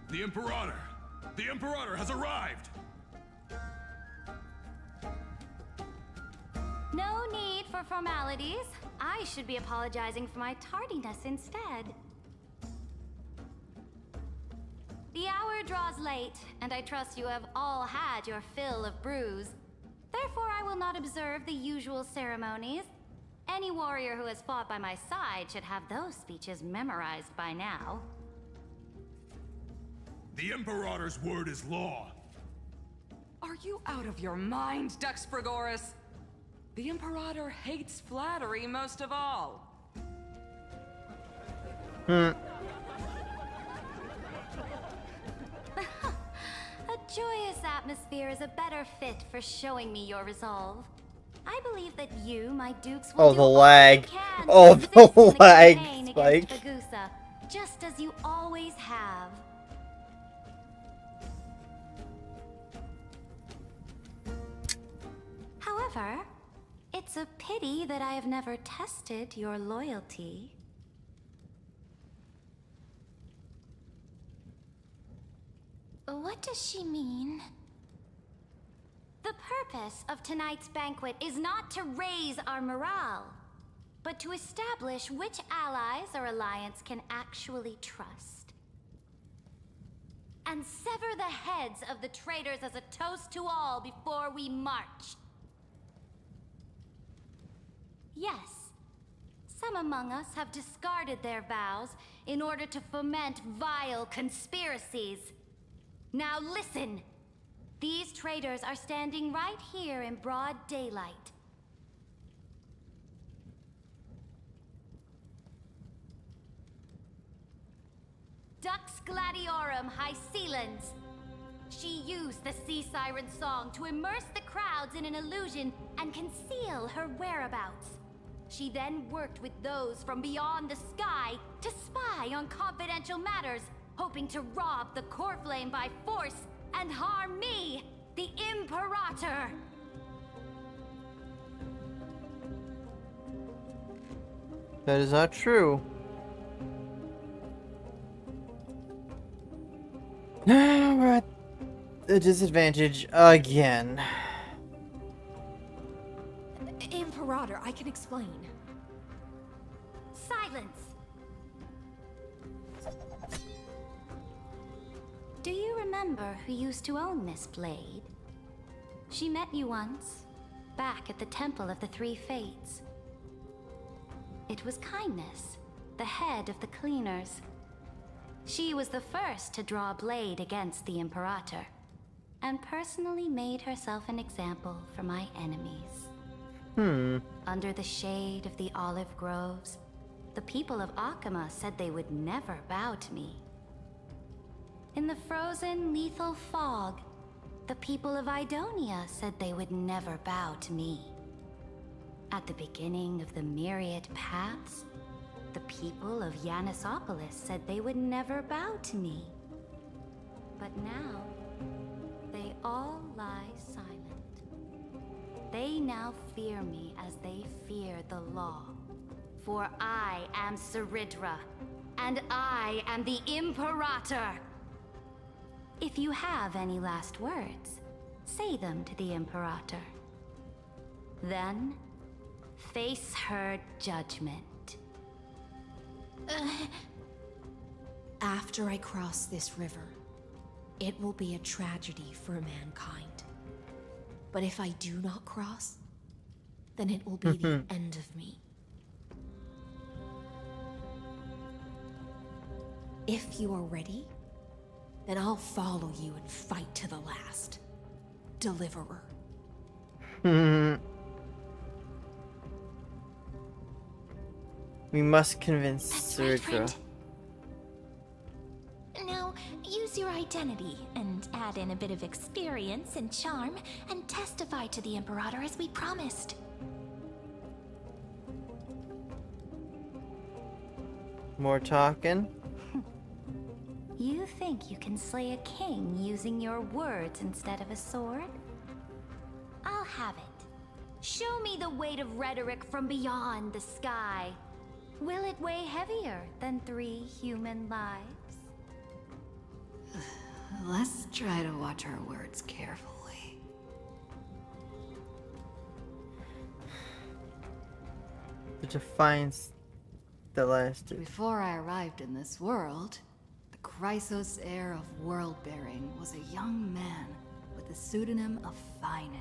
[SPEAKER 11] The Imperator! The Imperator has arrived!
[SPEAKER 19] No need for formalities. I should be apologizing for my tardiness instead. The hour draws late, and I trust you have all had your fill of brews. Therefore, I will not observe the usual ceremonies. Any warrior who has fought by my side should have those speeches memorized by now.
[SPEAKER 11] The Imperator's word is law.
[SPEAKER 8] Are you out of your mind, Dux Frigoris? The Imperator hates flattery most of all.
[SPEAKER 19] A joyous atmosphere is a better fit for showing me your resolve. I believe that you, my dukes, will do
[SPEAKER 1] the
[SPEAKER 19] all
[SPEAKER 1] lag.
[SPEAKER 19] you can
[SPEAKER 1] Oh,
[SPEAKER 19] to
[SPEAKER 1] the
[SPEAKER 19] resist in the
[SPEAKER 1] lag,
[SPEAKER 19] campaign
[SPEAKER 1] Spike.
[SPEAKER 19] against Bagusa, just as you always have. However, it's a pity that I have never tested your loyalty.
[SPEAKER 3] What does she mean?
[SPEAKER 19] The purpose of tonight's banquet is not to raise our morale, but to establish which allies our alliance can actually trust. And sever the heads of the traitors as a toast to all before we march. Yes, some among us have discarded their vows in order to foment vile conspiracies. Now listen! These traitors are standing right here in broad daylight. Dux Gladiorum Hycelens. She used the Sea Siren song to immerse the crowds in an illusion and conceal her whereabouts. She then worked with those from beyond the sky to spy on confidential matters, hoping to rob the core flame by force and harm me, the Imperator.
[SPEAKER 1] That is not true. We're at a disadvantage again.
[SPEAKER 16] Imperator, I can explain.
[SPEAKER 19] Silence! Do you remember who used to own this blade? She met you once, back at the Temple of the Three Fates. It was Kindness, the head of the cleaners. She was the first to draw a blade against the Imperator, and personally made herself an example for my enemies. Under the shade of the olive groves, the people of Akama said they would never bow to me. In the frozen, lethal fog, the people of Idonia said they would never bow to me. At the beginning of the myriad paths, the people of Yanisopolis said they would never bow to me. But now, they all lie silent. They now fear me as they fear the law. For I am Ceridra, and I am the Imperator! If you have any last words, say them to the Imperator. Then, face her judgment.
[SPEAKER 9] After I cross this river, it will be a tragedy for mankind. But if I do not cross, then it will be the end of me. If you are ready, then I'll follow you and fight to the last. Deliverer.
[SPEAKER 1] We must convince
[SPEAKER 3] That's right,
[SPEAKER 1] Ceridra.
[SPEAKER 3] friend. Now, use your identity and add in a bit of experience and charm and testify to the Imperator as we promised.
[SPEAKER 1] More talking?
[SPEAKER 19] You think you can slay a king using your words instead of a sword?
[SPEAKER 10] I'll have it. Show me the weight of rhetoric from beyond the sky. Will it weigh heavier than 3 human lives?
[SPEAKER 2] Let's try to watch our words carefully.
[SPEAKER 1] The defiance that lasted.
[SPEAKER 2] Before I arrived in this world, the Chrysos heir of world-bearing was a young man with the pseudonym of Finan.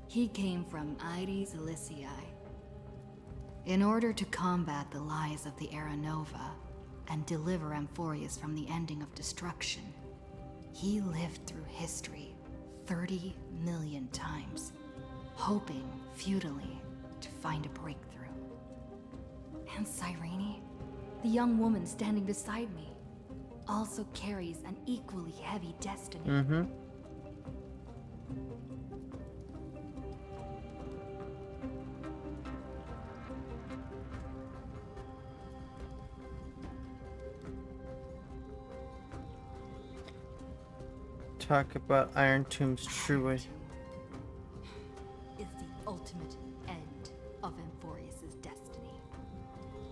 [SPEAKER 2] He came from Ides Elysiae. In order to combat the lies of the Era Nova and deliver Amphorius from the ending of destruction, he lived through history 30 million times, hoping futilely to find a breakthrough. And Cyrene, the young woman standing beside me, also carries an equally heavy destiny.
[SPEAKER 1] Mm-hmm. Talk about Iron Tomb's true way.
[SPEAKER 2] Is the ultimate end of Amphorius's destiny.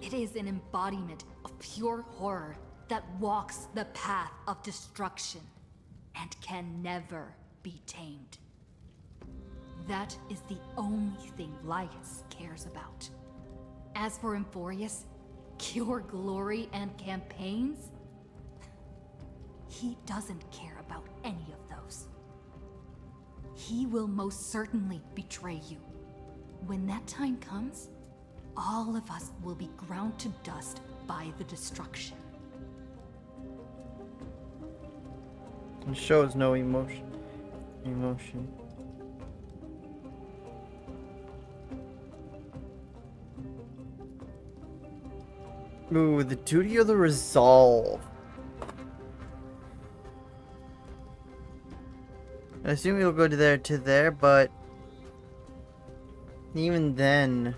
[SPEAKER 2] It is an embodiment of pure horror that walks the path of destruction and can never be tamed. That is the only thing Lycus cares about. As for Amphorius, pure glory and campaigns, he doesn't care about any of those. He will most certainly betray you. When that time comes, all of us will be ground to dust by the destruction.
[SPEAKER 1] It shows no emotion. Ooh, the duty or the resolve. I assume we'll go to there, but even then,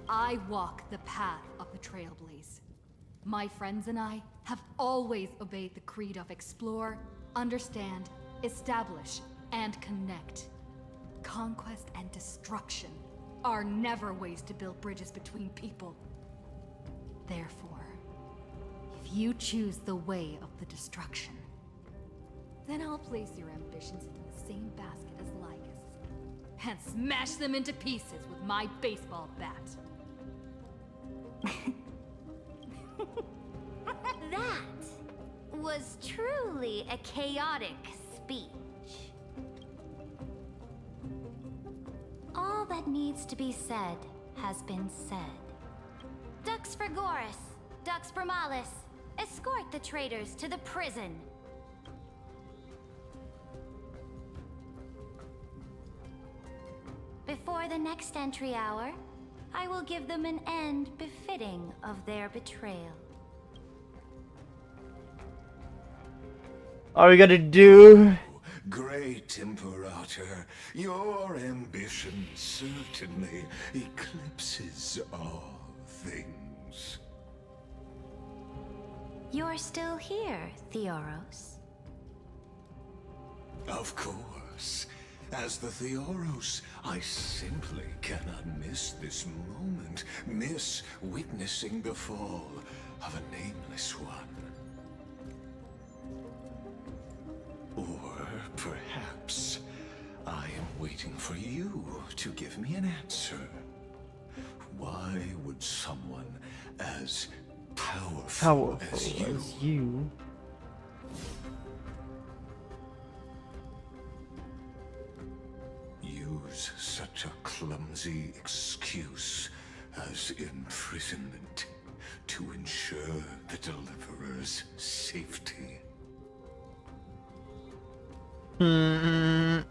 [SPEAKER 2] I walk the path of the Trailblaze. My friends and I have always obeyed the creed of explore, understand, establish, and connect. Conquest and destruction are never ways to build bridges between people. Therefore, if you choose the way of the destruction, then I'll place your ambitions into the same basket as Lycus and smash them into pieces with my baseball bat.
[SPEAKER 10] That was truly a chaotic speech. All that needs to be said has been said. Dux for Goris, Dux for Malus, escort the traitors to the prison. Before the next entry hour, I will give them an end befitting of their betrayal.
[SPEAKER 1] all we gotta do.
[SPEAKER 4] Great Imperator, your ambition certainly eclipses all things.
[SPEAKER 10] You're still here, Theoros.
[SPEAKER 4] Of course. As the Theoros, I simply cannot miss this moment, miss witnessing the fall of a nameless one. Or perhaps I am waiting for you to give me an answer. Why would someone as powerful as you use such a clumsy excuse as imprisonment to ensure the Deliverer's safety?
[SPEAKER 10] So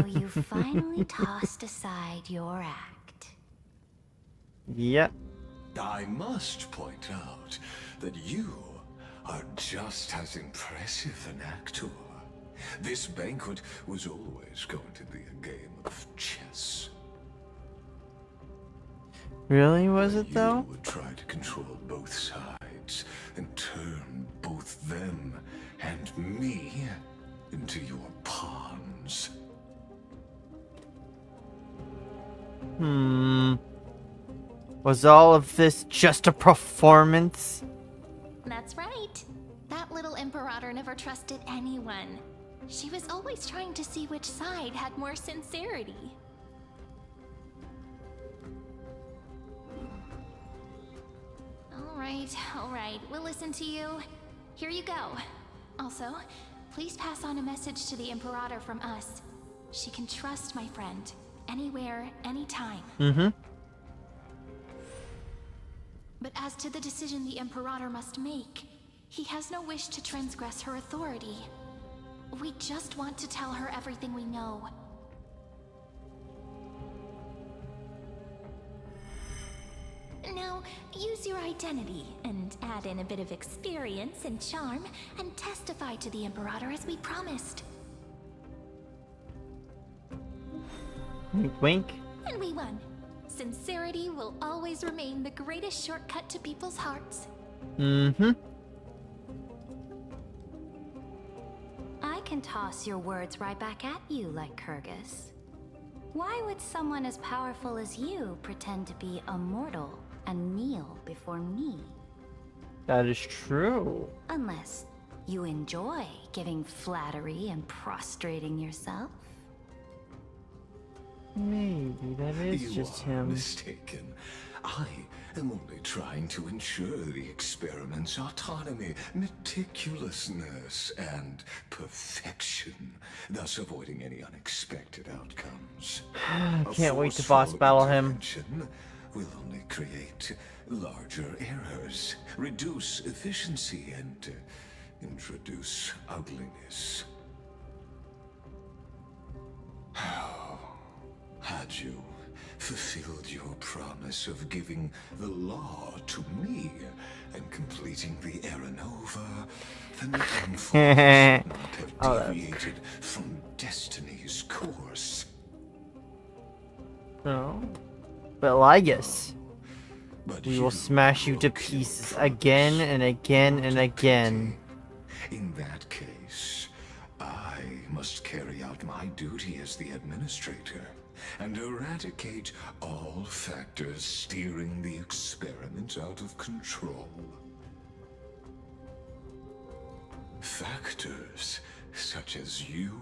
[SPEAKER 10] you finally tossed aside your act.
[SPEAKER 1] Yep.
[SPEAKER 4] I must point out that you are just as impressive an actor. This banquet was always going to be a game of chess.
[SPEAKER 1] Really, was it though?
[SPEAKER 4] You would try to control both sides and turn both them and me into your pawns.
[SPEAKER 1] Was all of this just a performance?
[SPEAKER 3] That's right. That little Imperator never trusted anyone. She was always trying to see which side had more sincerity. All right, we'll listen to you. Here you go. Also, please pass on a message to the Imperator from us. She can trust my friend, anywhere, anytime. But as to the decision the Imperator must make, he has no wish to transgress her authority. We just want to tell her everything we know. Now, use your identity and add in a bit of experience and charm and testify to the Imperator as we promised.
[SPEAKER 1] Wink, wink.
[SPEAKER 3] And we won. Sincerity will always remain the greatest shortcut to people's hearts.
[SPEAKER 19] I can toss your words right back at you, like Kyrgyz. Why would someone as powerful as you pretend to be a mortal and kneel before me?
[SPEAKER 1] That is true.
[SPEAKER 19] Unless you enjoy giving flattery and prostrating yourself.
[SPEAKER 1] Maybe that is
[SPEAKER 4] You
[SPEAKER 1] just
[SPEAKER 4] are
[SPEAKER 1] him.
[SPEAKER 4] mistaken. I am only trying to ensure the experiment's autonomy, meticulousness, and perfection, thus avoiding any unexpected outcomes.
[SPEAKER 1] Can't wait to boss battle him.
[SPEAKER 4] Intervention will only create larger errors, reduce efficiency, and introduce ugliness. Had you fulfilled your promise of giving the law to me and completing the Aranova, then unfortunately would have deviated from destiny's course.
[SPEAKER 1] No. But Lygus, we will smash you to pieces again and again and again.
[SPEAKER 4] In that case, I must carry out my duty as the administrator and eradicate all factors steering the experiment out of control. Factors such as you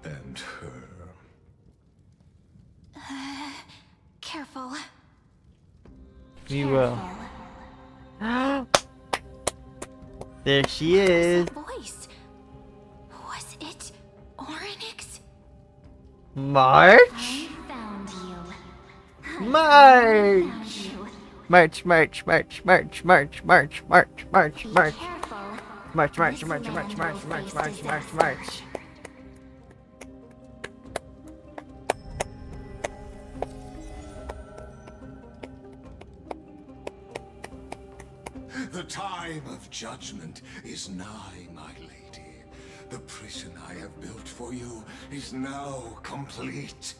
[SPEAKER 4] and her.
[SPEAKER 3] Careful.
[SPEAKER 1] We will. There she is.
[SPEAKER 3] That voice. Was it Orynyx?
[SPEAKER 1] March?
[SPEAKER 3] I found you.
[SPEAKER 1] March! March, march, march, march, march, march, march, march, march. March, march, march, march, march, march, march, march, march.
[SPEAKER 4] The time of judgment is nigh, my lady. The prison I have built for you is now complete.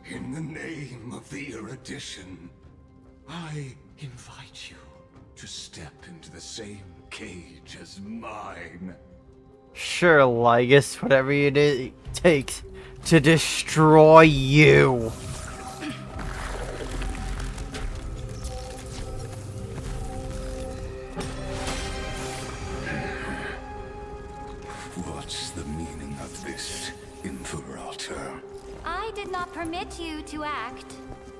[SPEAKER 4] In the name of the erudition, I invite you to step into the same cage as mine.
[SPEAKER 1] Sure, Lygus, whatever it takes to destroy you.
[SPEAKER 4] What's the meaning of this, Imperator?
[SPEAKER 19] I did not permit you to act.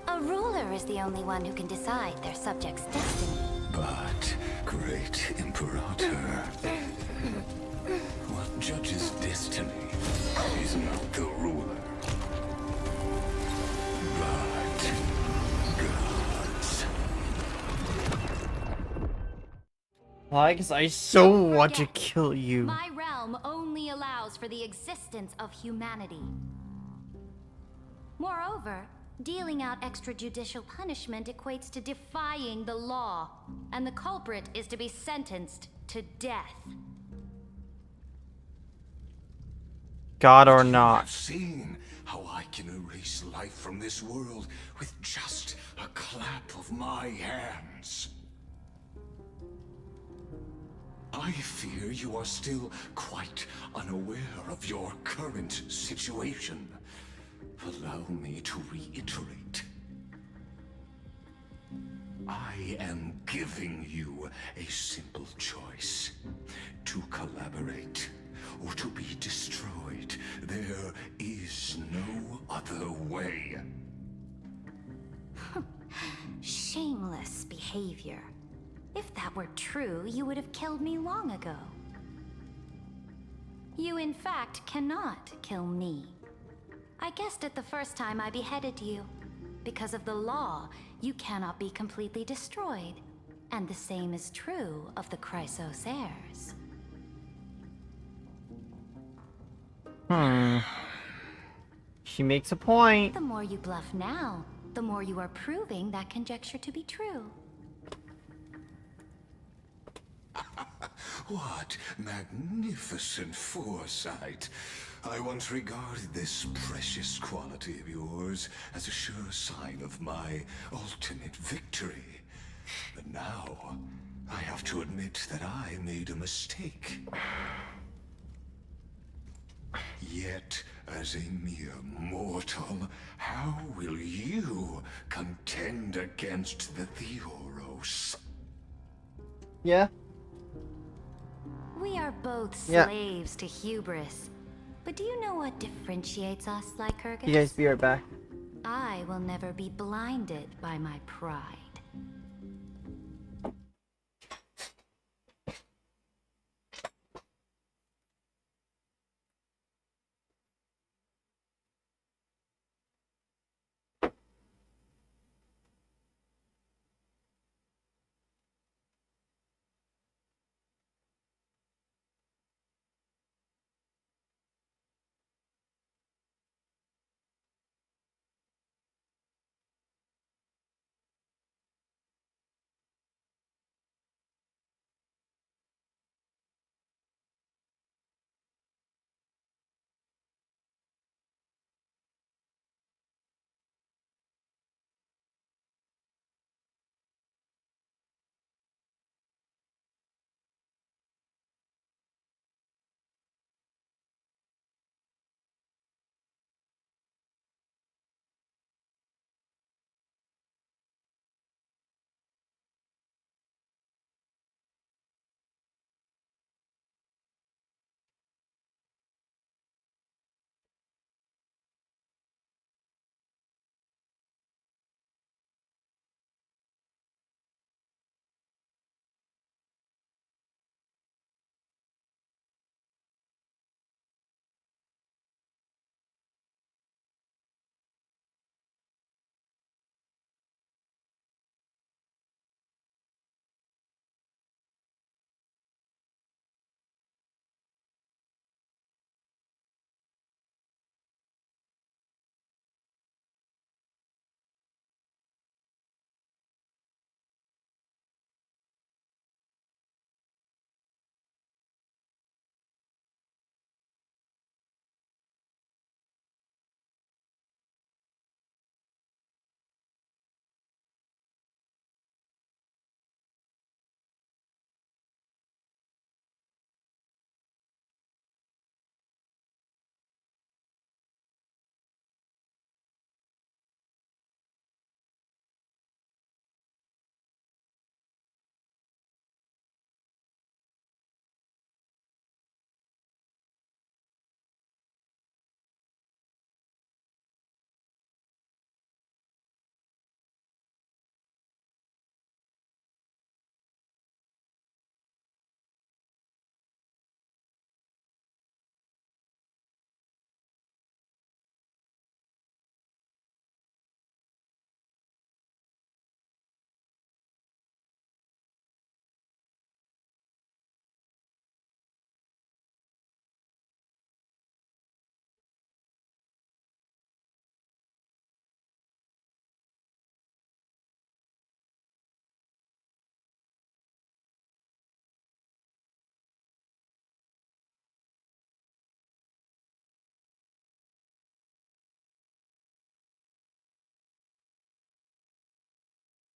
[SPEAKER 19] A ruler is the only one who can decide their subject's destiny.
[SPEAKER 4] But, great Imperator, what judges destiny is not the ruler, but gods.
[SPEAKER 1] Lygus, I so want to kill you.
[SPEAKER 19] My realm only allows for the existence of humanity. Moreover, dealing out extrajudicial punishment equates to defying the law, and the culprit is to be sentenced to death.
[SPEAKER 1] God or not.
[SPEAKER 4] I've seen how I can erase life from this world with just a clap of my hands. I fear you are still quite unaware of your current situation. Allow me to reiterate. I am giving you a simple choice. To collaborate or to be destroyed. There is no other way.
[SPEAKER 19] Shameless behavior. If that were true, you would have killed me long ago. You, in fact, cannot kill me. I guessed it the first time I beheaded you. Because of the law, you cannot be completely destroyed. And the same is true of the Chrysosairs.
[SPEAKER 1] She makes a point.
[SPEAKER 19] The more you bluff now, the more you are proving that conjecture to be true.
[SPEAKER 4] What magnificent foresight. I once regarded this precious quality of yours as a sure sign of my ultimate victory. But now, I have to admit that I made a mistake. Yet, as a mere mortal, how will you contend against the Theoros?
[SPEAKER 1] Yeah.
[SPEAKER 19] We are both
[SPEAKER 1] Yeah.
[SPEAKER 19] slaves to hubris. But do you know what differentiates us, Lycurgus?
[SPEAKER 1] You guys be right back.
[SPEAKER 19] I will never be blinded by my pride.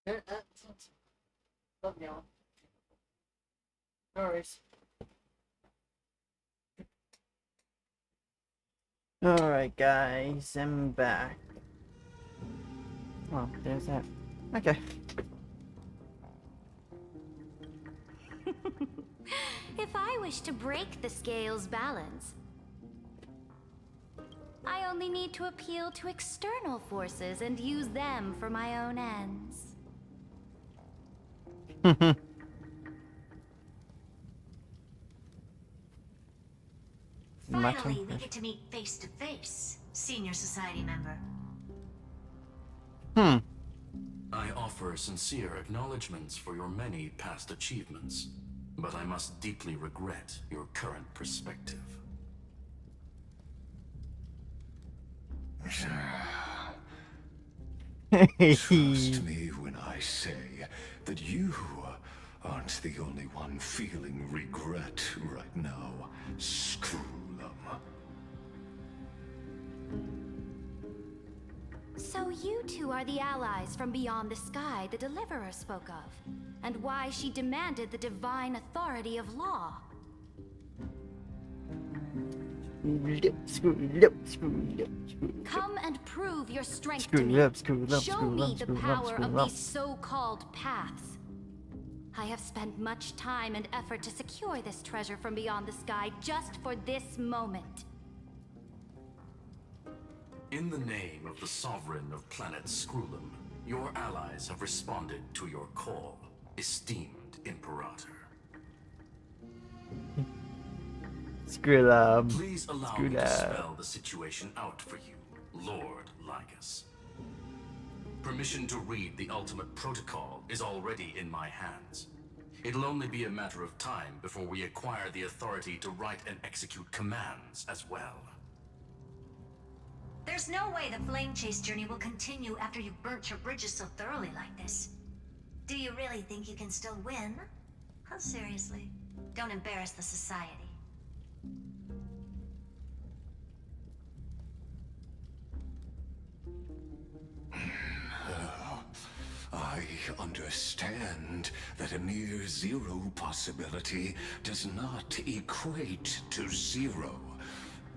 [SPEAKER 1] Love y'all. No worries. Alright guys, I'm back. Oh, there's that. Okay.
[SPEAKER 19] If I wish to break the scale's balance, I only need to appeal to external forces and use them for my own ends.
[SPEAKER 6] Finally, we get to meet face to face, senior society member.
[SPEAKER 5] I offer sincere acknowledgments for your many past achievements, but I must deeply regret your current perspective.
[SPEAKER 4] Trust me when I say that you aren't the only one feeling regret right now, Screwlum.
[SPEAKER 19] So you two are the allies from beyond the sky the Deliverer spoke of, and why she demanded the divine authority of law. Come and prove your strength to me. Show me the power of these so-called paths. I have spent much time and effort to secure this treasure from beyond the sky just for this moment.
[SPEAKER 5] In the name of the Sovereign of Planet Screwlum, your allies have responded to your call, esteemed Imperator.
[SPEAKER 1] Screwlum.
[SPEAKER 5] Please allow me to spell the situation out for you, Lord Lycus. Permission to read the ultimate protocol is already in my hands. It'll only be a matter of time before we acquire the authority to write and execute commands as well.
[SPEAKER 6] There's no way the flame chase journey will continue after you've burnt your bridges so thoroughly like this. Do you really think you can still win? Huh, seriously? Don't embarrass the society.
[SPEAKER 4] I understand that a near zero possibility does not equate to zero.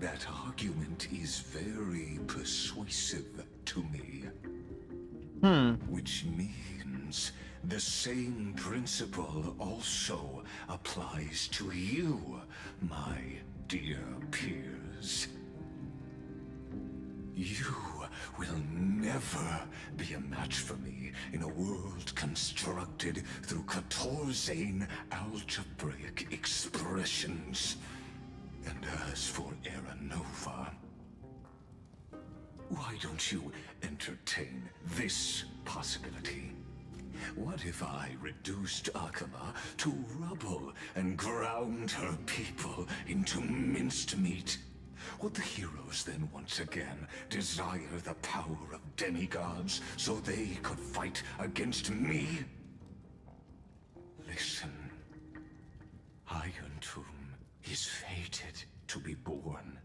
[SPEAKER 4] That argument is very persuasive to me. Which means the same principle also applies to you, my dear peers. You will never be a match for me in a world constructed through Catorzane algebraic expressions. And as for Aranova, why don't you entertain this possibility? What if I reduced Akama to rubble and ground her people into minced meat? Would the heroes then once again desire the power of demigods so they could fight against me? Listen, Iron Tomb is fated to be born.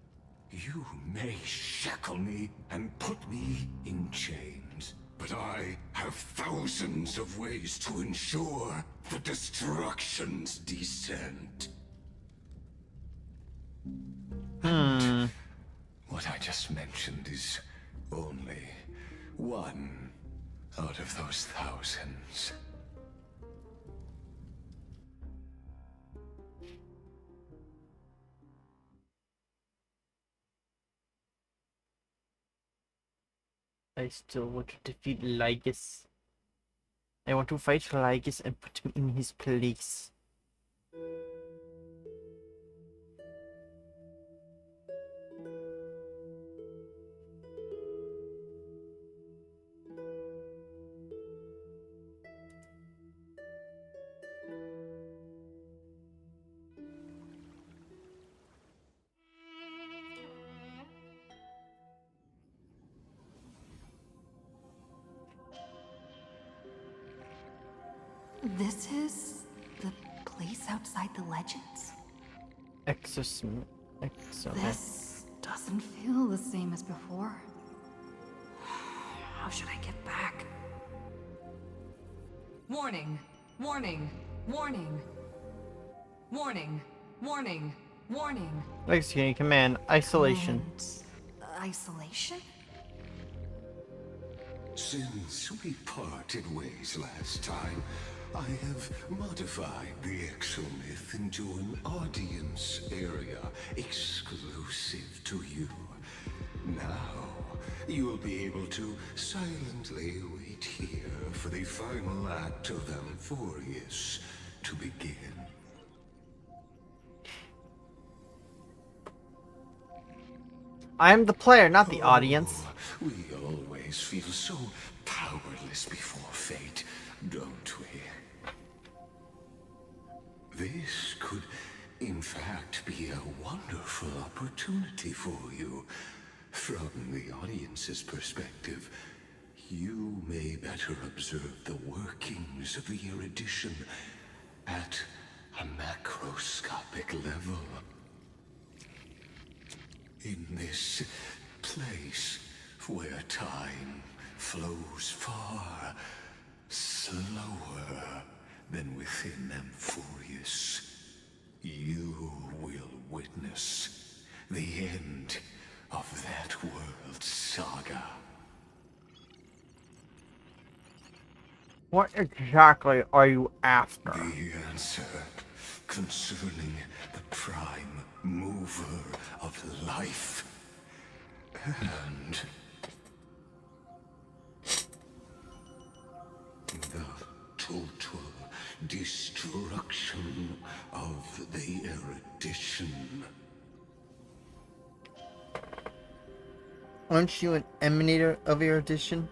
[SPEAKER 4] You may shackle me and put me in chains, but I have thousands of ways to ensure the destruction's descent. And what I just mentioned is only one out of those thousands.
[SPEAKER 1] I still want to defeat Lygus. I want to fight Lygus and put him in his place.
[SPEAKER 2] This is the place outside the legends?
[SPEAKER 1] Exorcism.
[SPEAKER 2] This doesn't feel the same as before. How should I get back?
[SPEAKER 8] Warning. Warning. Warning. Warning. Warning. Warning.
[SPEAKER 1] Executing command. Isolation.
[SPEAKER 2] Isolation?
[SPEAKER 4] Since we parted ways last time, I have modified the exomyth into an audience area exclusive to you. Now, you'll be able to silently wait here for the final act of Amphorius to begin.
[SPEAKER 1] I am the player, not the audience.
[SPEAKER 4] We always feel so powerless before fate, don't we? This could, in fact, be a wonderful opportunity for you. From the audience's perspective, you may better observe the workings of the erudition at a macroscopic level. In this place where time flows far slower than within Amphorius, you will witness the end of that world's saga.
[SPEAKER 1] What exactly are you after?
[SPEAKER 4] The answer concerning the prime mover of life and the total destruction of the erudition.
[SPEAKER 1] Aren't you an emanator of erudition?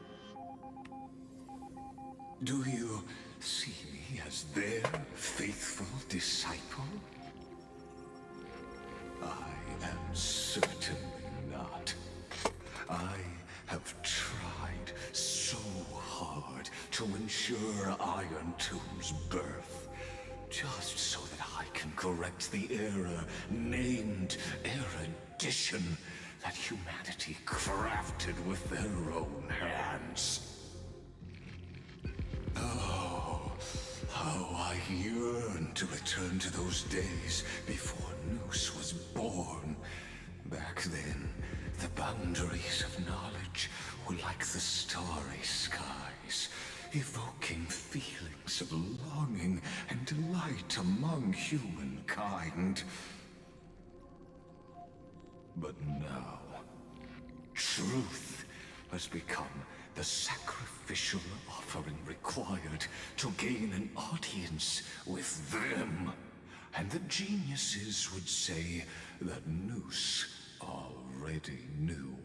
[SPEAKER 4] Do you see me as their faithful disciple? I am certainly not. I have tried so hard to ensure Iron Tomb's birth, just so that I can correct the error named erudition that humanity crafted with their own hands. Oh, how I yearn to return to those days before Noose was born. Back then, the boundaries of knowledge were like the starry skies, evoking feelings of longing and delight among humankind. But now, truth has become the sacrificial offering required to gain an audience with them. And the geniuses would say that Noose already knew.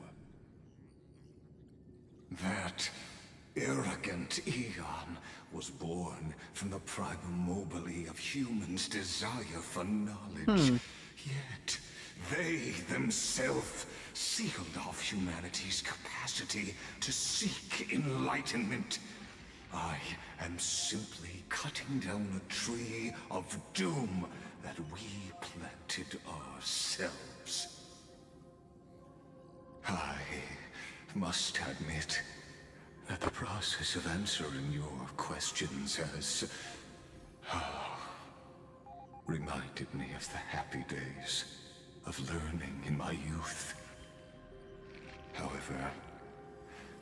[SPEAKER 4] That arrogant Eon was born from the primomobile of humans' desire for knowledge. Yet, they themselves sealed off humanity's capacity to seek enlightenment. I am simply cutting down a tree of doom that we planted ourselves. I must admit that the process of answering your questions has reminded me of the happy days of learning in my youth. However,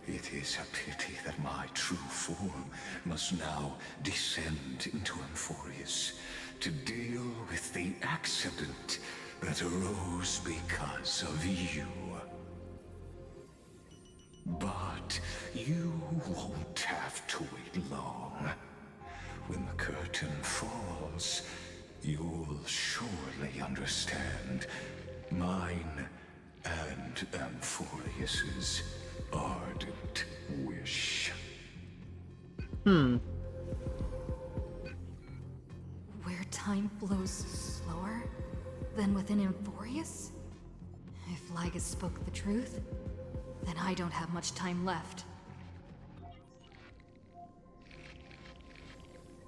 [SPEAKER 4] it is a pity that my true form must now descend into Amphorius to deal with the accident that arose because of you. But you won't have to wait long. When the curtain falls, you'll surely understand mine and Amphorius's ardent wish.
[SPEAKER 2] Where time flows slower than within Amphorius? If Lygus spoke the truth, then I don't have much time left.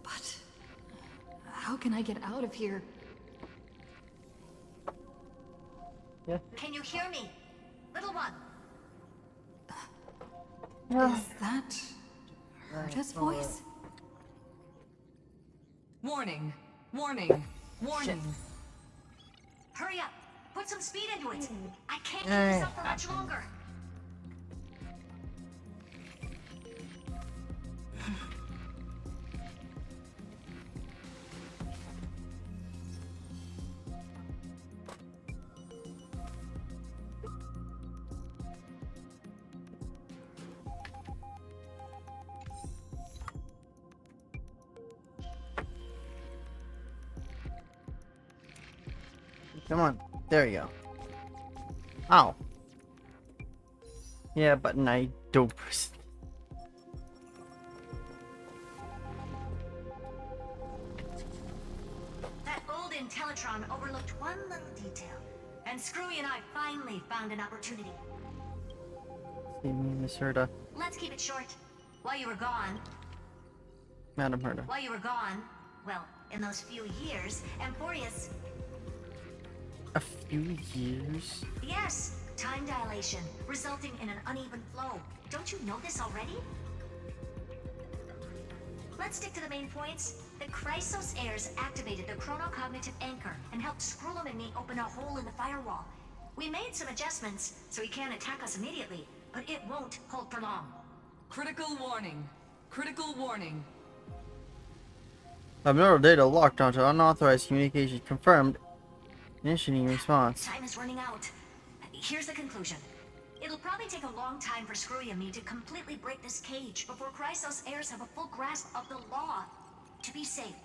[SPEAKER 2] But how can I get out of here?
[SPEAKER 1] Yeah.
[SPEAKER 6] Can you hear me? Little one.
[SPEAKER 2] Is that Herta's voice?
[SPEAKER 8] Warning. Warning. Warning.
[SPEAKER 6] Hurry up! Put some speed into it! I can't keep
[SPEAKER 1] Hey.
[SPEAKER 6] this up for much longer!
[SPEAKER 1] Come on. There you go. Ow. Yeah, button I don't press.
[SPEAKER 6] That old Intellitron overlooked one little detail, and Screwy and I finally found an opportunity.
[SPEAKER 1] See me, Miss Herda.
[SPEAKER 6] Let's keep it short. While you were gone,
[SPEAKER 1] Madam Herda.
[SPEAKER 6] well, in those few years, Amphorius...
[SPEAKER 1] A few years?
[SPEAKER 6] Yes, time dilation, resulting in an uneven flow. Don't you know this already? Let's stick to the main points. The Chrysos heirs activated the chronocognitive anchor and helped Skrullum and me open a hole in the firewall. We made some adjustments, so he can't attack us immediately, but it won't hold for long.
[SPEAKER 8] Critical warning. Critical warning.
[SPEAKER 1] Abnormal data locked onto unauthorized communication confirmed. Initiating response.
[SPEAKER 6] Time is running out. Here's the conclusion. It'll probably take a long time for Screwy and me to completely break this cage before Chrysos heirs have a full grasp of the law. To be safe,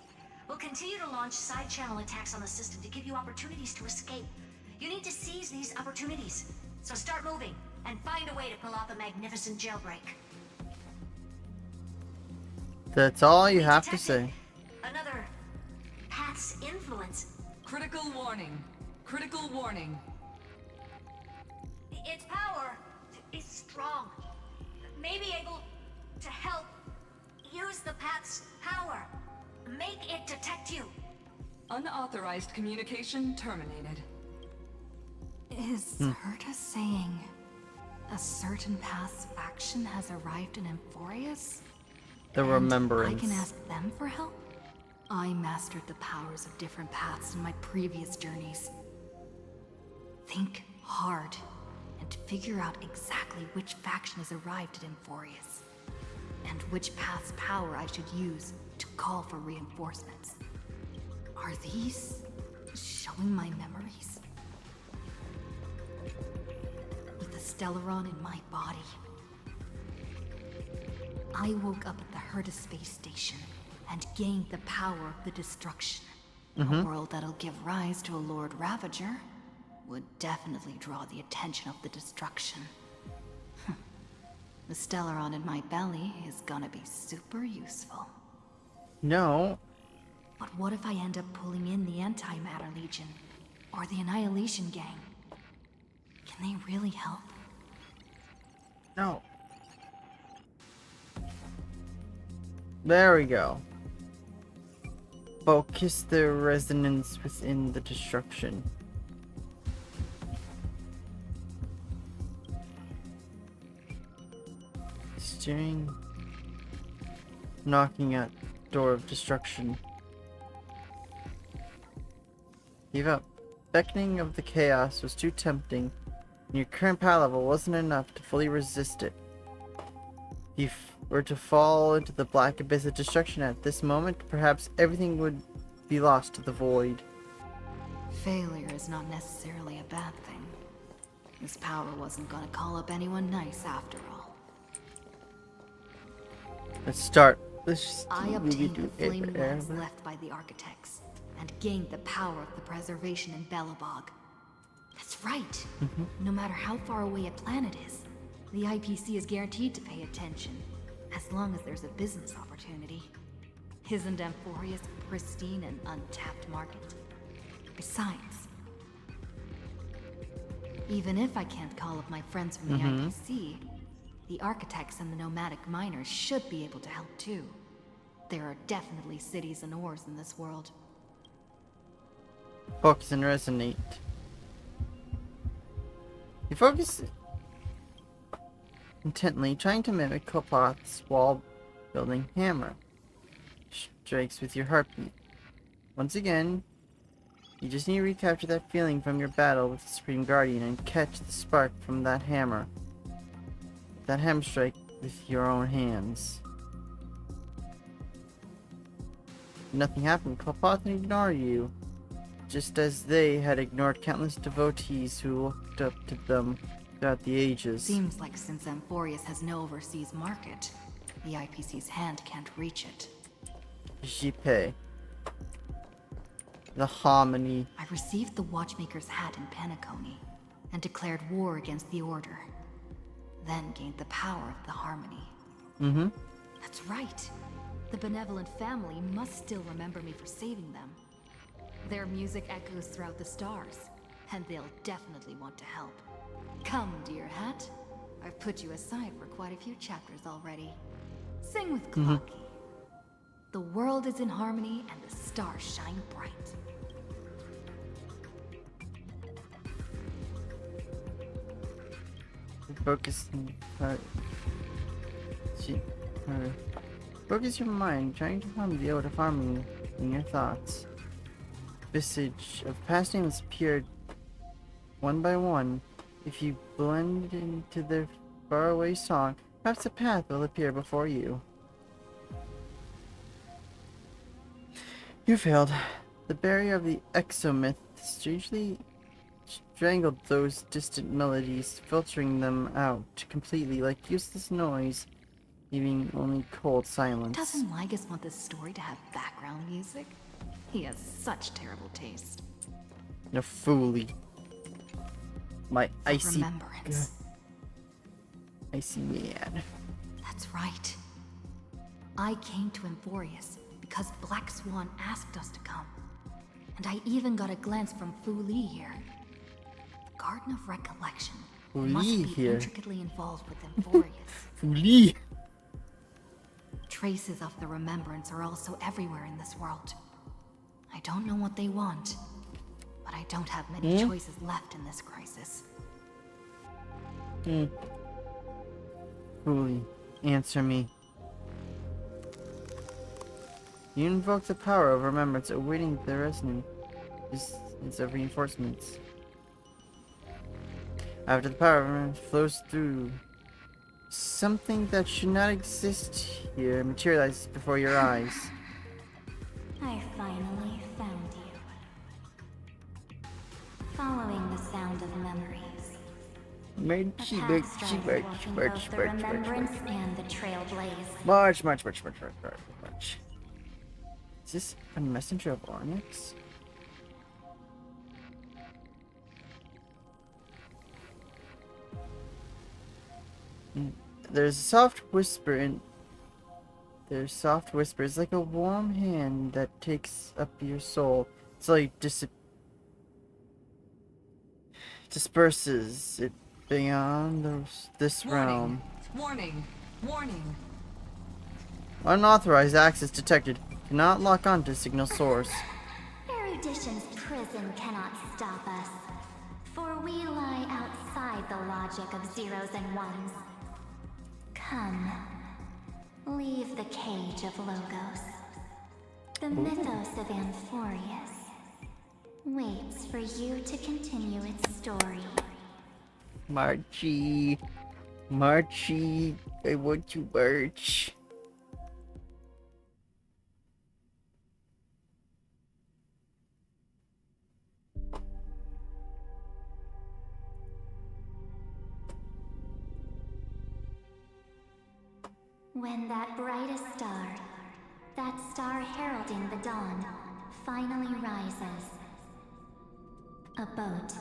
[SPEAKER 6] we'll continue to launch side-channel attacks on the system to give you opportunities to escape. You need to seize these opportunities. So start moving, and find a way to pull off a magnificent jailbreak.
[SPEAKER 1] That's all you have to say.
[SPEAKER 6] Another path's influence.
[SPEAKER 8] Critical warning. Critical warning.
[SPEAKER 6] Its power is strong. May be able to help use the path's power. Make it detect you.
[SPEAKER 8] Unauthorized communication terminated.
[SPEAKER 2] Is Herta saying a certain path's faction has arrived in Amphorius?
[SPEAKER 1] The remembrance.
[SPEAKER 2] I can ask them for help? I mastered the powers of different paths in my previous journeys. Think hard and figure out exactly which faction has arrived at Amphorius, and which path's power I should use to call for reinforcements. Are these showing my memories? With the Stellaron in my body, I woke up at the Herta space station and gained the power of the destruction. A world that'll give rise to a Lord Ravager would definitely draw the attention of the destruction. The Stellaron in my belly is gonna be super useful.
[SPEAKER 1] No.
[SPEAKER 2] But what if I end up pulling in the Antimatter Legion or the Annihilation Gang? Can they really help?
[SPEAKER 1] No. There we go. Focus the resonance within the destruction. Steering. Knocking at door of destruction. Give up. Beckoning of the chaos was too tempting, and your current power level wasn't enough to fully resist it. If you were to fall into the black abyss of destruction at this moment, perhaps everything would be lost to the void.
[SPEAKER 2] Failure is not necessarily a bad thing. This power wasn't gonna call up anyone nice after all.
[SPEAKER 1] Let's start. Let's just
[SPEAKER 2] I
[SPEAKER 1] really
[SPEAKER 2] obtained
[SPEAKER 1] do
[SPEAKER 2] the flaming
[SPEAKER 1] it.
[SPEAKER 2] lamps left by the architects, and gained the power of the preservation in Belobog. That's right. No matter how far away a planet is, the IPC is guaranteed to pay attention, as long as there's a business opportunity. Isn't Amphorius a pristine and untapped market? Besides, even if I can't call up my friends from the IPC, the architects and the nomadic miners should be able to help too. There are definitely cities and ores in this world.
[SPEAKER 1] Focus and resonate. You focus intently, trying to mimic Kopoth's wall-building hammer. Strikes with your heartbeat. Once again, you just need to recapture that feeling from your battle with the Supreme Guardian and catch the spark from that hammer. That hammer strike with your own hands. Nothing happened. Kalpath ignored you, just as they had ignored countless devotees who looked up to them throughout the ages.
[SPEAKER 2] Seems like since Amphorius has no overseas market, the IPC's hand can't reach it.
[SPEAKER 1] Jipe. The Harmony.
[SPEAKER 2] I received the Watchmaker's hat in Penacony and declared war against the Order. Then gained the power of the Harmony.
[SPEAKER 1] Mm-hmm.
[SPEAKER 2] That's right. The benevolent family must still remember me for saving them. Their music echoes throughout the stars, and they'll definitely want to help. Come, dear hat. I've put you aside for quite a few chapters already. Sing with Clocky. The world is in harmony and the stars shine bright.
[SPEAKER 1] Focus focus your mind, trying to find the out of harmony in your thoughts. Visage of past names appeared one by one. If you blend into their faraway song, perhaps a path will appear before you. You failed. The barrier of the exomyth strangely strangled those distant melodies, filtering them out completely like useless noise, leaving only cold silence.
[SPEAKER 2] Doesn't Lygus want this story to have background music? He has such terrible taste.
[SPEAKER 1] No fooly. My icy
[SPEAKER 2] remembrance.
[SPEAKER 1] Icy man.
[SPEAKER 2] That's right. I came to Amphorius because Black Swan asked us to come. And I even got a glance from Fu Li here. The Garden of Recollection must be intricately involved with Amphorius.
[SPEAKER 1] Fu Li!
[SPEAKER 2] Traces of the remembrance are also everywhere in this world. I don't know what they want, but I don't have many choices left in this crisis.
[SPEAKER 1] Fully, answer me. You invoke the power of remembrance, awaiting the resonance of reinforcements. After the power of remembrance flows through, something that should not exist here materializes before your eyes.
[SPEAKER 19] I finally found you. Following the sound of memories. Both the remembrance and the trailblaze.
[SPEAKER 1] March. Is this a messenger of Onyx? There's a soft whisper in... There's soft whispers like a warm hand that takes up your soul. It's like disperses it beyond this realm.
[SPEAKER 8] Warning!
[SPEAKER 1] Unauthorized access detected. Cannot lock onto signal source.
[SPEAKER 19] Erudition's prison cannot stop us, for we lie outside the logic of zeros and ones. Come, leave the cage of Logos. The mythos of Amphorius waits for you to continue its story.
[SPEAKER 1] Marchie, I want to march.
[SPEAKER 19] When that brightest star, that star heralding the dawn, finally rises, a boat,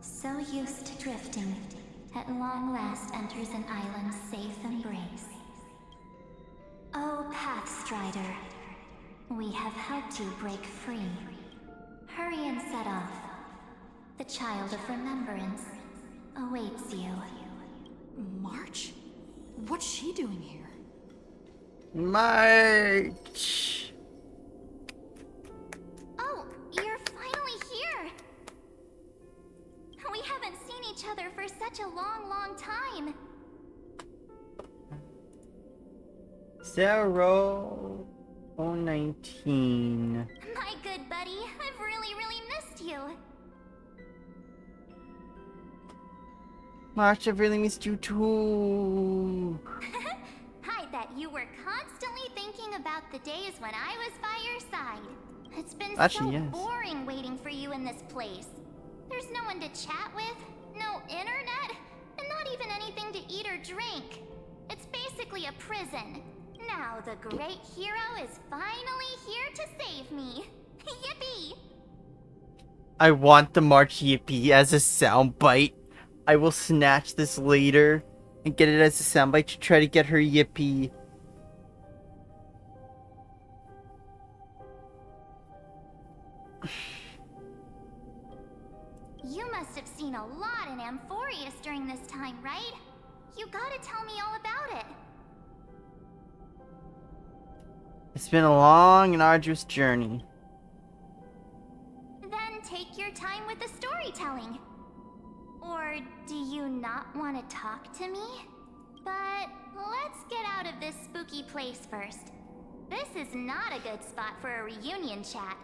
[SPEAKER 19] so used to drifting, at long last enters an island's safe embrace. Oh, Pathstrider, we have helped you break free. Hurry and set off. The Child of Remembrance awaits you.
[SPEAKER 2] March? What's she doing here?
[SPEAKER 1] March!
[SPEAKER 7] Oh, you're finally here! We haven't seen each other for such a long time.
[SPEAKER 1] 019.
[SPEAKER 7] My good buddy. missed you.
[SPEAKER 1] March, I've really missed you too.
[SPEAKER 7] I bet you were constantly thinking about the days when I was by your side. It's been
[SPEAKER 1] Actually,
[SPEAKER 7] so
[SPEAKER 1] yes.
[SPEAKER 7] boring waiting for you in this place. There's no one to chat with, no internet, and not even anything to eat or drink. It's basically a prison. Now the great hero is finally here to save me. Yippee!
[SPEAKER 1] I want the March Yippee as a soundbite. I will snatch this later and get it as a soundbite to try to get her Yippee.
[SPEAKER 7] You must have seen a lot in Amphorius during this time, right? You gotta tell me all about it.
[SPEAKER 1] It's been a long and arduous journey.
[SPEAKER 7] Then take your time with the storytelling. Or do you not want to talk to me? But let's get out of this spooky place first. This is not a good spot for a reunion chat.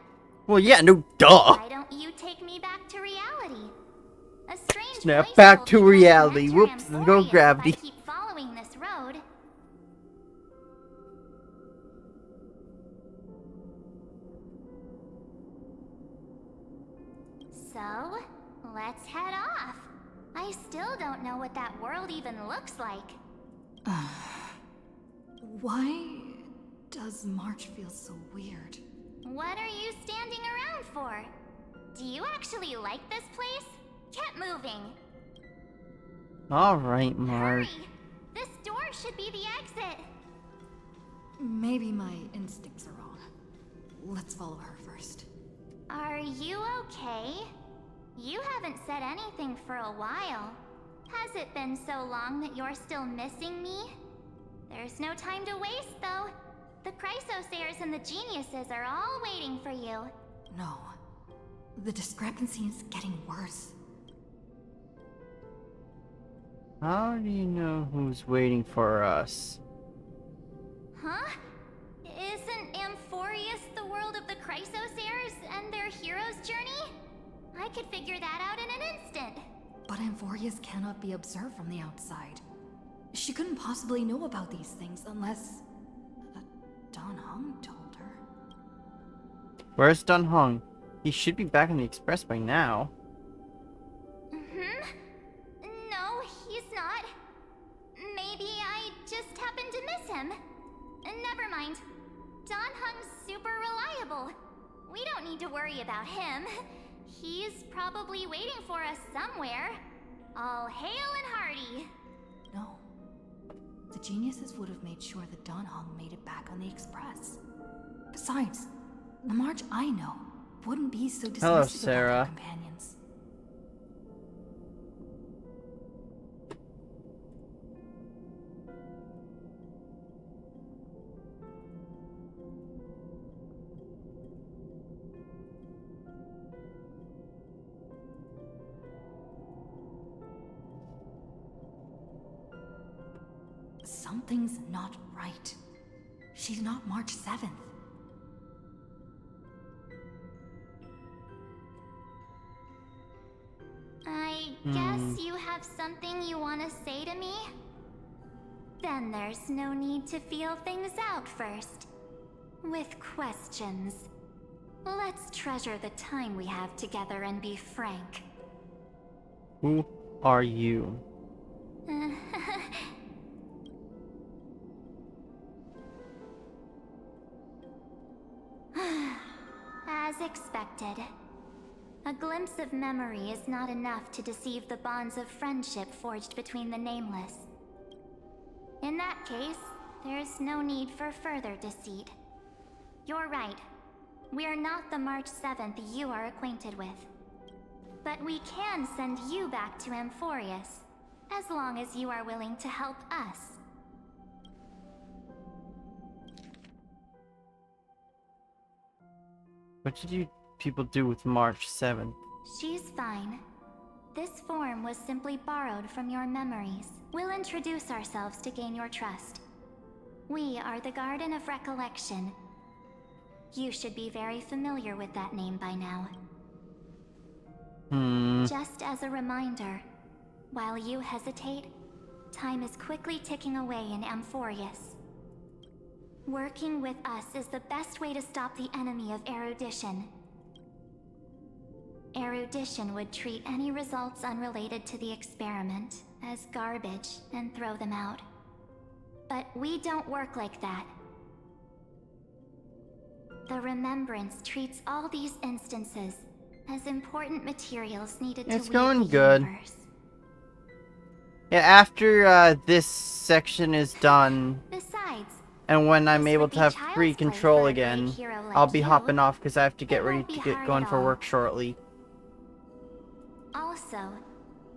[SPEAKER 1] Well, yeah, no duh.
[SPEAKER 7] Why don't you take me back to reality? A strange
[SPEAKER 1] Snap
[SPEAKER 7] voice
[SPEAKER 1] back
[SPEAKER 7] told
[SPEAKER 1] to
[SPEAKER 7] me not
[SPEAKER 1] reality.
[SPEAKER 7] enter
[SPEAKER 1] Whoops, there go
[SPEAKER 7] Amphorius
[SPEAKER 1] gravity.
[SPEAKER 7] If I keep following this road. So, let's head off. I still don't know what that world even looks like.
[SPEAKER 2] Why does March feel so weird?
[SPEAKER 7] What are you standing around for? Do you actually like this place? Get moving.
[SPEAKER 1] Alright, March.
[SPEAKER 7] Hurry! This door should be the exit.
[SPEAKER 2] Maybe my instincts are wrong. Let's follow her first.
[SPEAKER 7] Are you okay? You haven't said anything for a while. Has it been so long that you're still missing me? There's no time to waste, though. The Chrysosayers and the Geniuses are all waiting for you.
[SPEAKER 2] No. The discrepancy is getting worse.
[SPEAKER 1] How do you know who's waiting for us?
[SPEAKER 7] Huh? Isn't Amphorius the world of the Chrysosayers and their hero's journey? I could figure that out in an instant.
[SPEAKER 2] But Amphorius cannot be observed from the outside. She couldn't possibly know about these things unless... Don Hung told her.
[SPEAKER 1] Where's Dun Hung? He should be back in the express by now.
[SPEAKER 7] No, he's not. Maybe I just happened to miss him. Never mind. Don Hung's super reliable. We don't need to worry about him. He's probably waiting for us somewhere. All hail and hearty.
[SPEAKER 2] No. The Geniuses would have made sure that Don Hung made it back on the Express. Besides, the March I know wouldn't be so dismissive
[SPEAKER 1] Hello,
[SPEAKER 2] about
[SPEAKER 1] Sarah.
[SPEAKER 2] their companions. Something's not right. She's not March 7th.
[SPEAKER 7] I guess you have something you want to say to me? Then there's no need to feel things out first. With questions. Let's treasure the time we have together and be frank.
[SPEAKER 1] Who are you?
[SPEAKER 7] As expected. A glimpse of memory is not enough to deceive the bonds of friendship forged between the Nameless. In that case, there's no need for further deceit. You're right. We're not the March 7th you are acquainted with. But we can send you back to Amphorius, as long as you are willing to help us.
[SPEAKER 1] What did you people do with March 7th?
[SPEAKER 7] She's fine. This form was simply borrowed from your memories. We'll introduce ourselves to gain your trust. We are the Garden of Recollection. You should be very familiar with that name by now. Just as a reminder, while you hesitate, time is quickly ticking away in Amphorius. Working with us is the best way to stop the enemy of erudition. Erudition would treat any results unrelated to the experiment as garbage and throw them out. But we don't work like that. The Remembrance treats all these instances as important materials needed to
[SPEAKER 1] It's
[SPEAKER 7] weave
[SPEAKER 1] going
[SPEAKER 7] the
[SPEAKER 1] good.
[SPEAKER 7] universe.
[SPEAKER 1] Yeah, after this section is done,
[SPEAKER 7] Besides,
[SPEAKER 1] and when I'm
[SPEAKER 7] this
[SPEAKER 1] able
[SPEAKER 7] would
[SPEAKER 1] to
[SPEAKER 7] be
[SPEAKER 1] have
[SPEAKER 7] child's
[SPEAKER 1] free
[SPEAKER 7] play
[SPEAKER 1] control
[SPEAKER 7] for a great
[SPEAKER 1] again,
[SPEAKER 7] hero like
[SPEAKER 1] I'll be
[SPEAKER 7] you.
[SPEAKER 1] hopping off because I have to get
[SPEAKER 7] It
[SPEAKER 1] ready
[SPEAKER 7] won't
[SPEAKER 1] to
[SPEAKER 7] be
[SPEAKER 1] get
[SPEAKER 7] hard
[SPEAKER 1] going
[SPEAKER 7] at
[SPEAKER 1] for
[SPEAKER 7] all.
[SPEAKER 1] work shortly.
[SPEAKER 7] Also,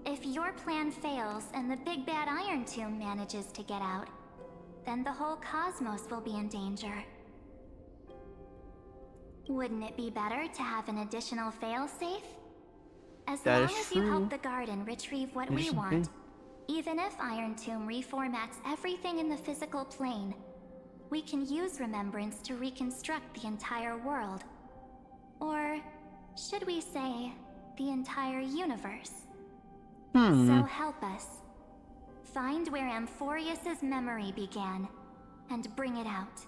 [SPEAKER 7] if your plan fails and the big bad Iron Tomb manages to get out, then the whole cosmos will be in danger. Wouldn't it be better to have an additional failsafe? As
[SPEAKER 1] That
[SPEAKER 7] long
[SPEAKER 1] is
[SPEAKER 7] as you
[SPEAKER 1] true.
[SPEAKER 7] help the garden retrieve what
[SPEAKER 1] It
[SPEAKER 7] we
[SPEAKER 1] is
[SPEAKER 7] want,
[SPEAKER 1] okay.
[SPEAKER 7] even if Iron Tomb reformats everything in the physical plane, we can use Remembrance to reconstruct the entire world. Or should we say, the entire universe? So help us. Find where Amphorius's memory began, and bring it out.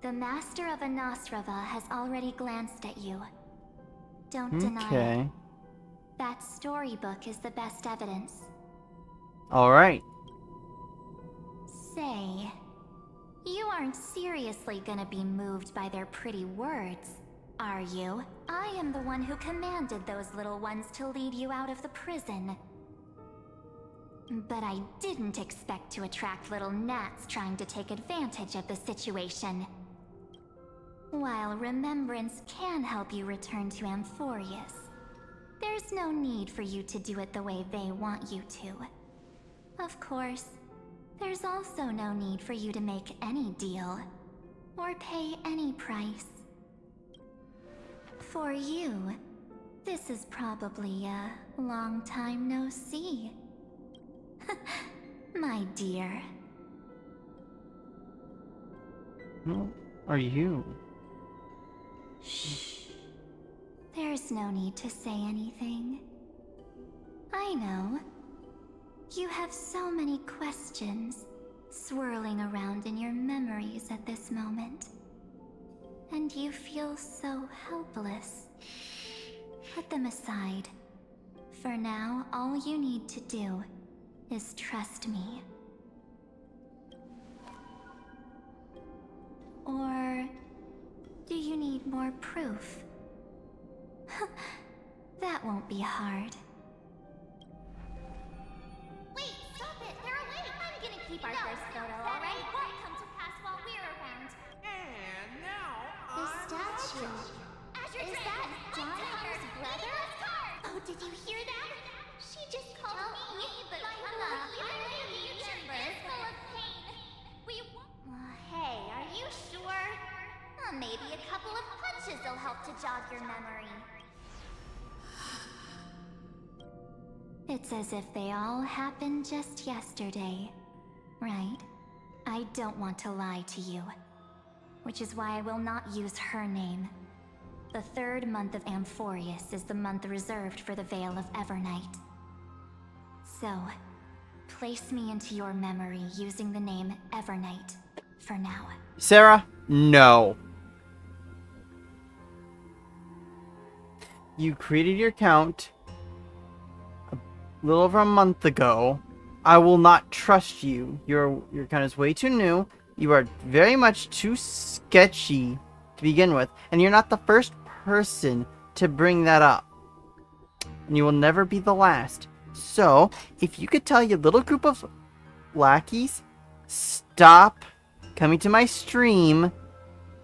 [SPEAKER 7] The Master of Anastrava has already glanced at you. Don't deny it.
[SPEAKER 1] Okay.
[SPEAKER 7] That storybook is the best evidence.
[SPEAKER 1] Alright.
[SPEAKER 7] Say, you aren't seriously gonna be moved by their pretty words, are you? I am the one who commanded those little ones to lead you out of the prison. But I didn't expect to attract little gnats trying to take advantage of the situation. While Remembrance can help you return to Amphorius, there's no need for you to do it the way they want you to. Of course, there's also no need for you to make any deal, or pay any price. For you, this is probably a long time no see. My dear.
[SPEAKER 1] Who are you?
[SPEAKER 7] Shh. There's no need to say anything. I know. You have so many questions swirling around in your memories at this moment. And you feel so helpless. Put them aside. For now, all you need to do is trust me. Or do you need more proof? That won't be hard.
[SPEAKER 10] Wait, stop it! They're awake! I'm gonna keep our first photo, alright? What come to pass while we're around?
[SPEAKER 17] And now,
[SPEAKER 7] The statue.
[SPEAKER 10] Azure
[SPEAKER 7] Is
[SPEAKER 10] Dragon,
[SPEAKER 7] that
[SPEAKER 10] I'm
[SPEAKER 7] Donatello's
[SPEAKER 10] tired.
[SPEAKER 7] brother?
[SPEAKER 10] Leave us cards.
[SPEAKER 7] Oh, did you hear that? She just called me,
[SPEAKER 10] but
[SPEAKER 7] my
[SPEAKER 10] Iron
[SPEAKER 7] future
[SPEAKER 10] future is full of pain. We
[SPEAKER 7] Hey, are you sure? Maybe a couple of punches will help to jog your memory. It's as if they all happened just yesterday, right? I don't want to lie to you, which is why I will not use her name. The third month of Amphorius is the month reserved for the Veil of Evernight. So, place me into your memory using the name Evernight for now.
[SPEAKER 1] Sarah, no. You created your account a little over a month ago. I will not trust you. Your account is way too new. You are very much too sketchy to begin with, and you're not the first person to bring that up. And you will never be the last. So, if you could tell your little group of lackeys, stop coming to my stream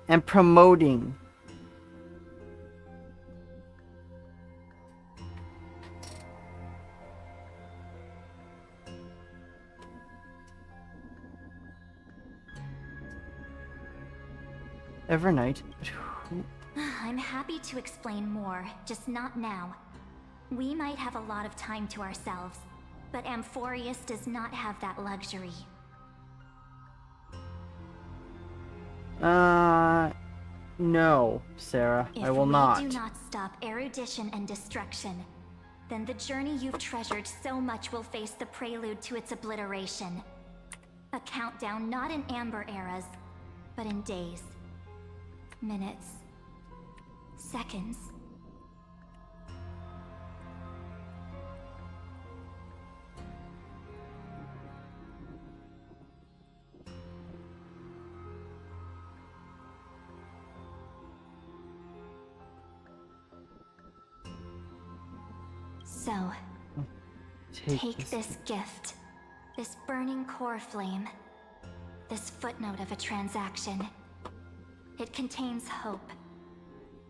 [SPEAKER 1] and promoting. Evernight? But who?
[SPEAKER 7] I'm happy to explain more, just not now. We might have a lot of time to ourselves, but Amphorius does not have that luxury.
[SPEAKER 1] No, Sarah, I will not.
[SPEAKER 10] If we do not stop erudition and destruction, then the journey you've treasured so much will face the prelude to its obliteration. A countdown not in amber eras, but in days, minutes, seconds. So, take this gift, this burning core flame, this footnote of a transaction. It contains hope,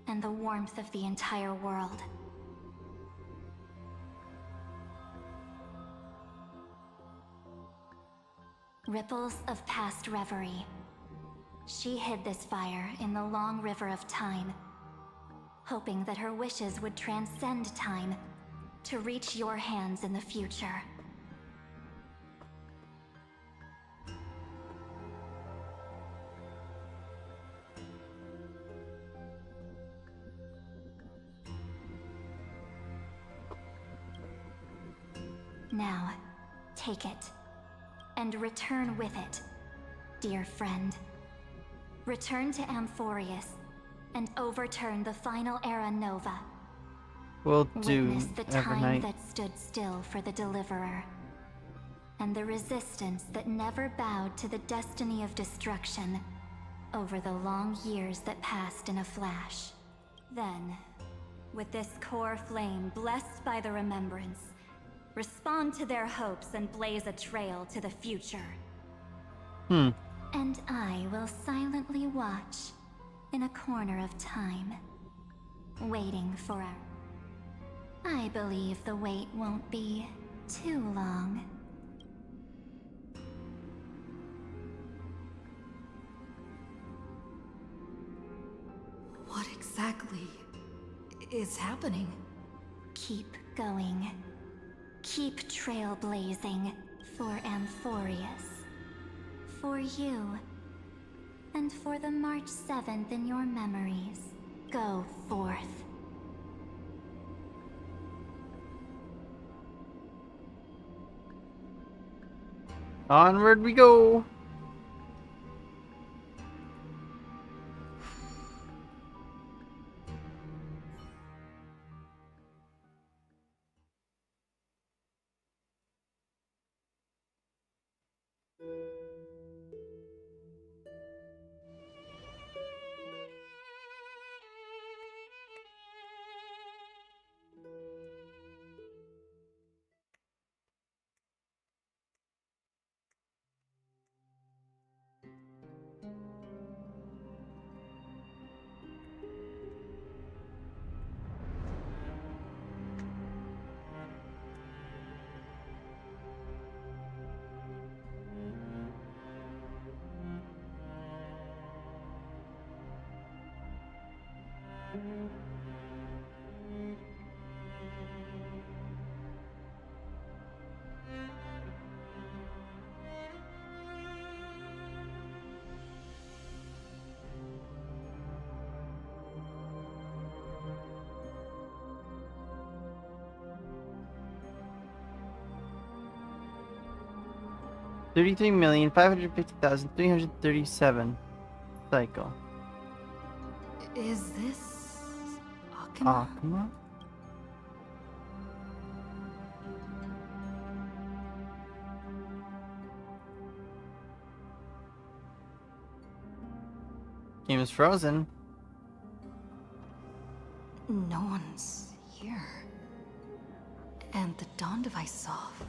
[SPEAKER 10] and the warmth of the entire world. Ripples of past reverie. She hid this fire in the long river of time, hoping that her wishes would transcend time to reach your hands in the future. Now, take it, and return with it, dear friend. Return to Amphorius, and overturn the final Era Nova.
[SPEAKER 1] Will do,
[SPEAKER 10] Witness the time
[SPEAKER 1] Evernight.
[SPEAKER 10] that stood still for the Deliverer, and the resistance that never bowed to the destiny of destruction over the long years that passed in a flash. Then, with this core flame blessed by the remembrance, respond to their hopes and blaze a trail to the future. And I will silently watch in a corner of time, waiting for our... I believe the wait won't be too long.
[SPEAKER 2] What exactly is happening?
[SPEAKER 10] Keep going. Keep trailblazing for Amphorius. For you. And for the March 7th in your memories. Go forth.
[SPEAKER 1] Onward we go. $33,550,337 cycle.
[SPEAKER 2] Is this... Akuma?
[SPEAKER 1] Akuma? Game is frozen.
[SPEAKER 2] No one's here. And the dawn device off.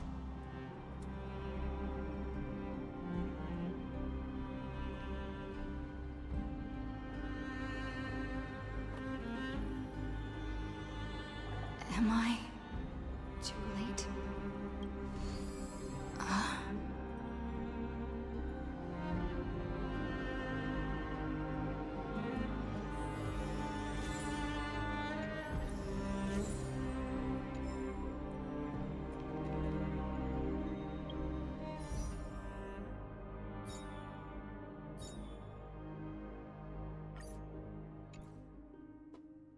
[SPEAKER 2] Am I too late?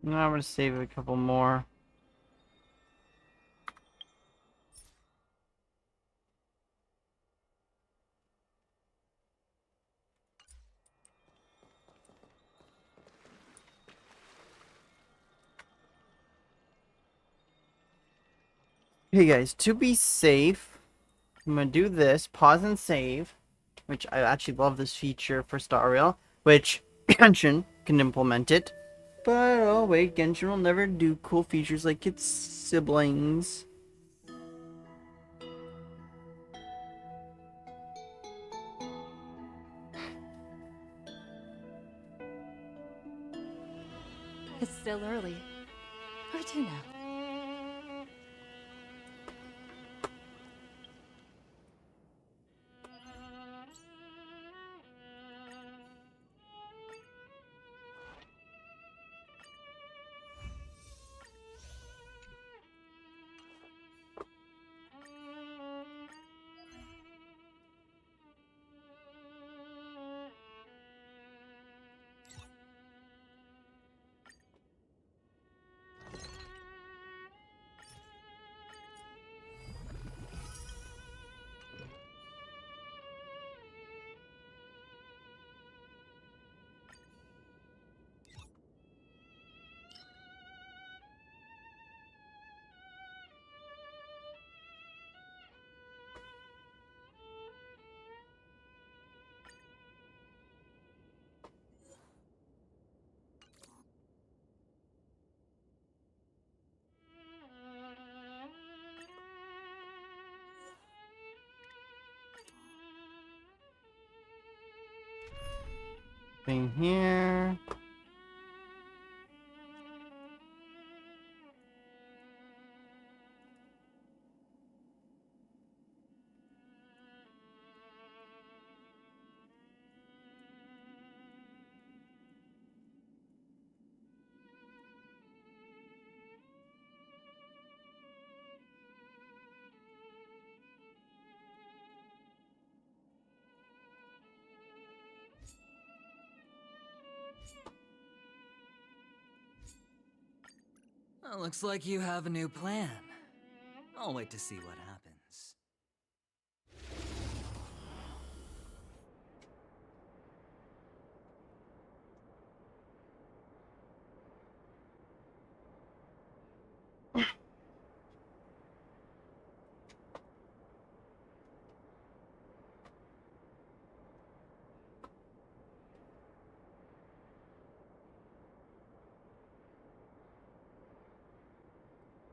[SPEAKER 1] Now I'm gonna save a couple more. Hey guys, to be safe, I'm gonna do this, pause and save, which I actually love this feature for Star Rail, which Genshin can implement it. But oh wait, Genshin will never do cool features like its siblings.
[SPEAKER 2] It's still early. Where to now?
[SPEAKER 1] Thing here.
[SPEAKER 21] Well, looks like you have a new plan. I'll wait to see what happens.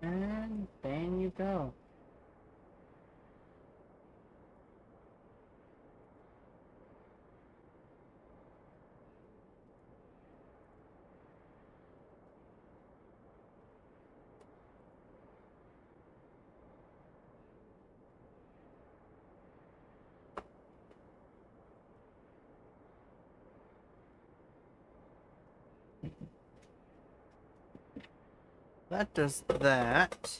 [SPEAKER 1] And then you go. That does that.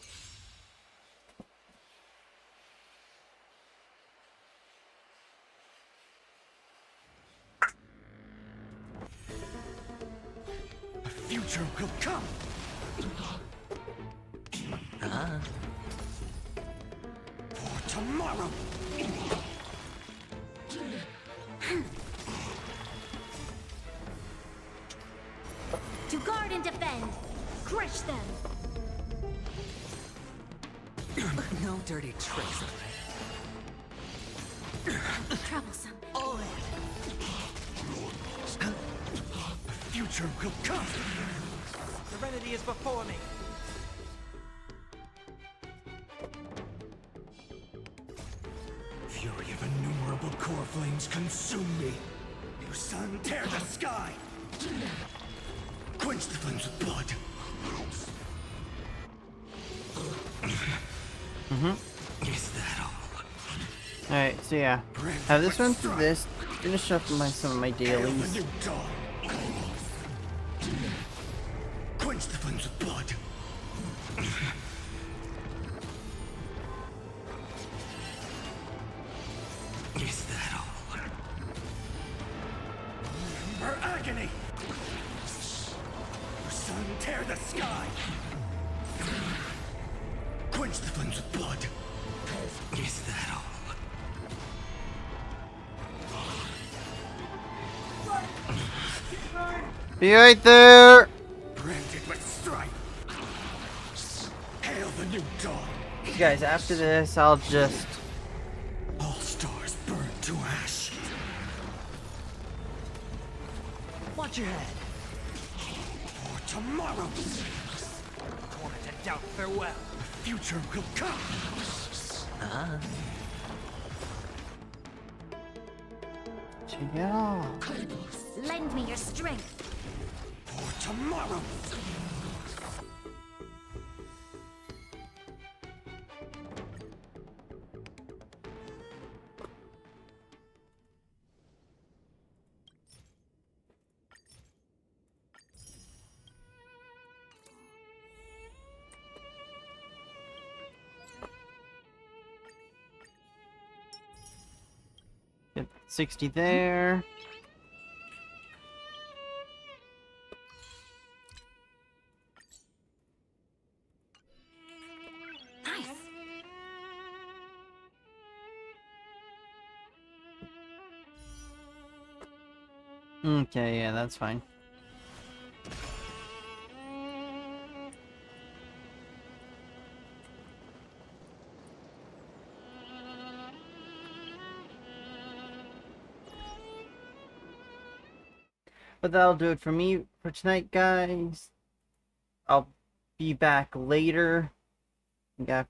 [SPEAKER 11] A future will come. For tomorrow.
[SPEAKER 10] To guard and defend. Crush them.
[SPEAKER 21] No dirty tricks,
[SPEAKER 10] Troublesome.
[SPEAKER 21] all in.
[SPEAKER 11] A future will come.
[SPEAKER 17] Serenity is before me.
[SPEAKER 11] Fury of innumerable core flames consume me. You sun, tear the sky. Quench the flames with blood. Is that all?
[SPEAKER 1] Alright, so yeah. Have this run through this. Finish up some of my dailies.
[SPEAKER 11] Quench the flames with blood. Is that all? Remember agony. Your sun, tear the sky! Quench the flames with blood. Is that all?
[SPEAKER 1] Be right there!
[SPEAKER 11] Branded with strife. Hail the new dawn.
[SPEAKER 1] Guys, after this, I'll just...
[SPEAKER 11] All stars burn to ash.
[SPEAKER 21] Watch your head.
[SPEAKER 11] For tomorrow.
[SPEAKER 21] Torment and doubt farewell.
[SPEAKER 11] The future will come.
[SPEAKER 1] Check it out.
[SPEAKER 10] Lend me your strength.
[SPEAKER 11] For tomorrow.
[SPEAKER 1] Get 60 there.
[SPEAKER 10] Nice.
[SPEAKER 1] Okay, yeah, that's fine. But that'll do it for me for tonight, guys. I'll be back later. Yeah,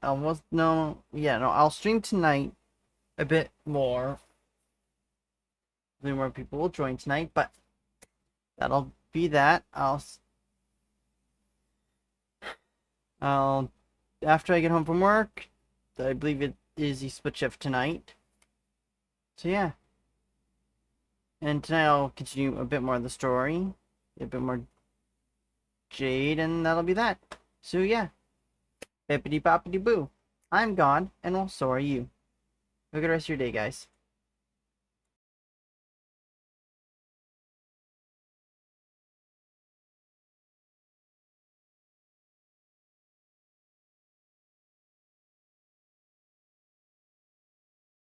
[SPEAKER 1] I'll stream tonight a bit more. Hopefully more people will join tonight, but that'll be that. I'll after I get home from work, I believe it is the split shift tonight. So yeah. And tonight I'll continue a bit more of the story, a bit more Jade, and that'll be that. So yeah. Bippity boppity boo. I'm gone, and well, so are you. Have a good rest of your day, guys.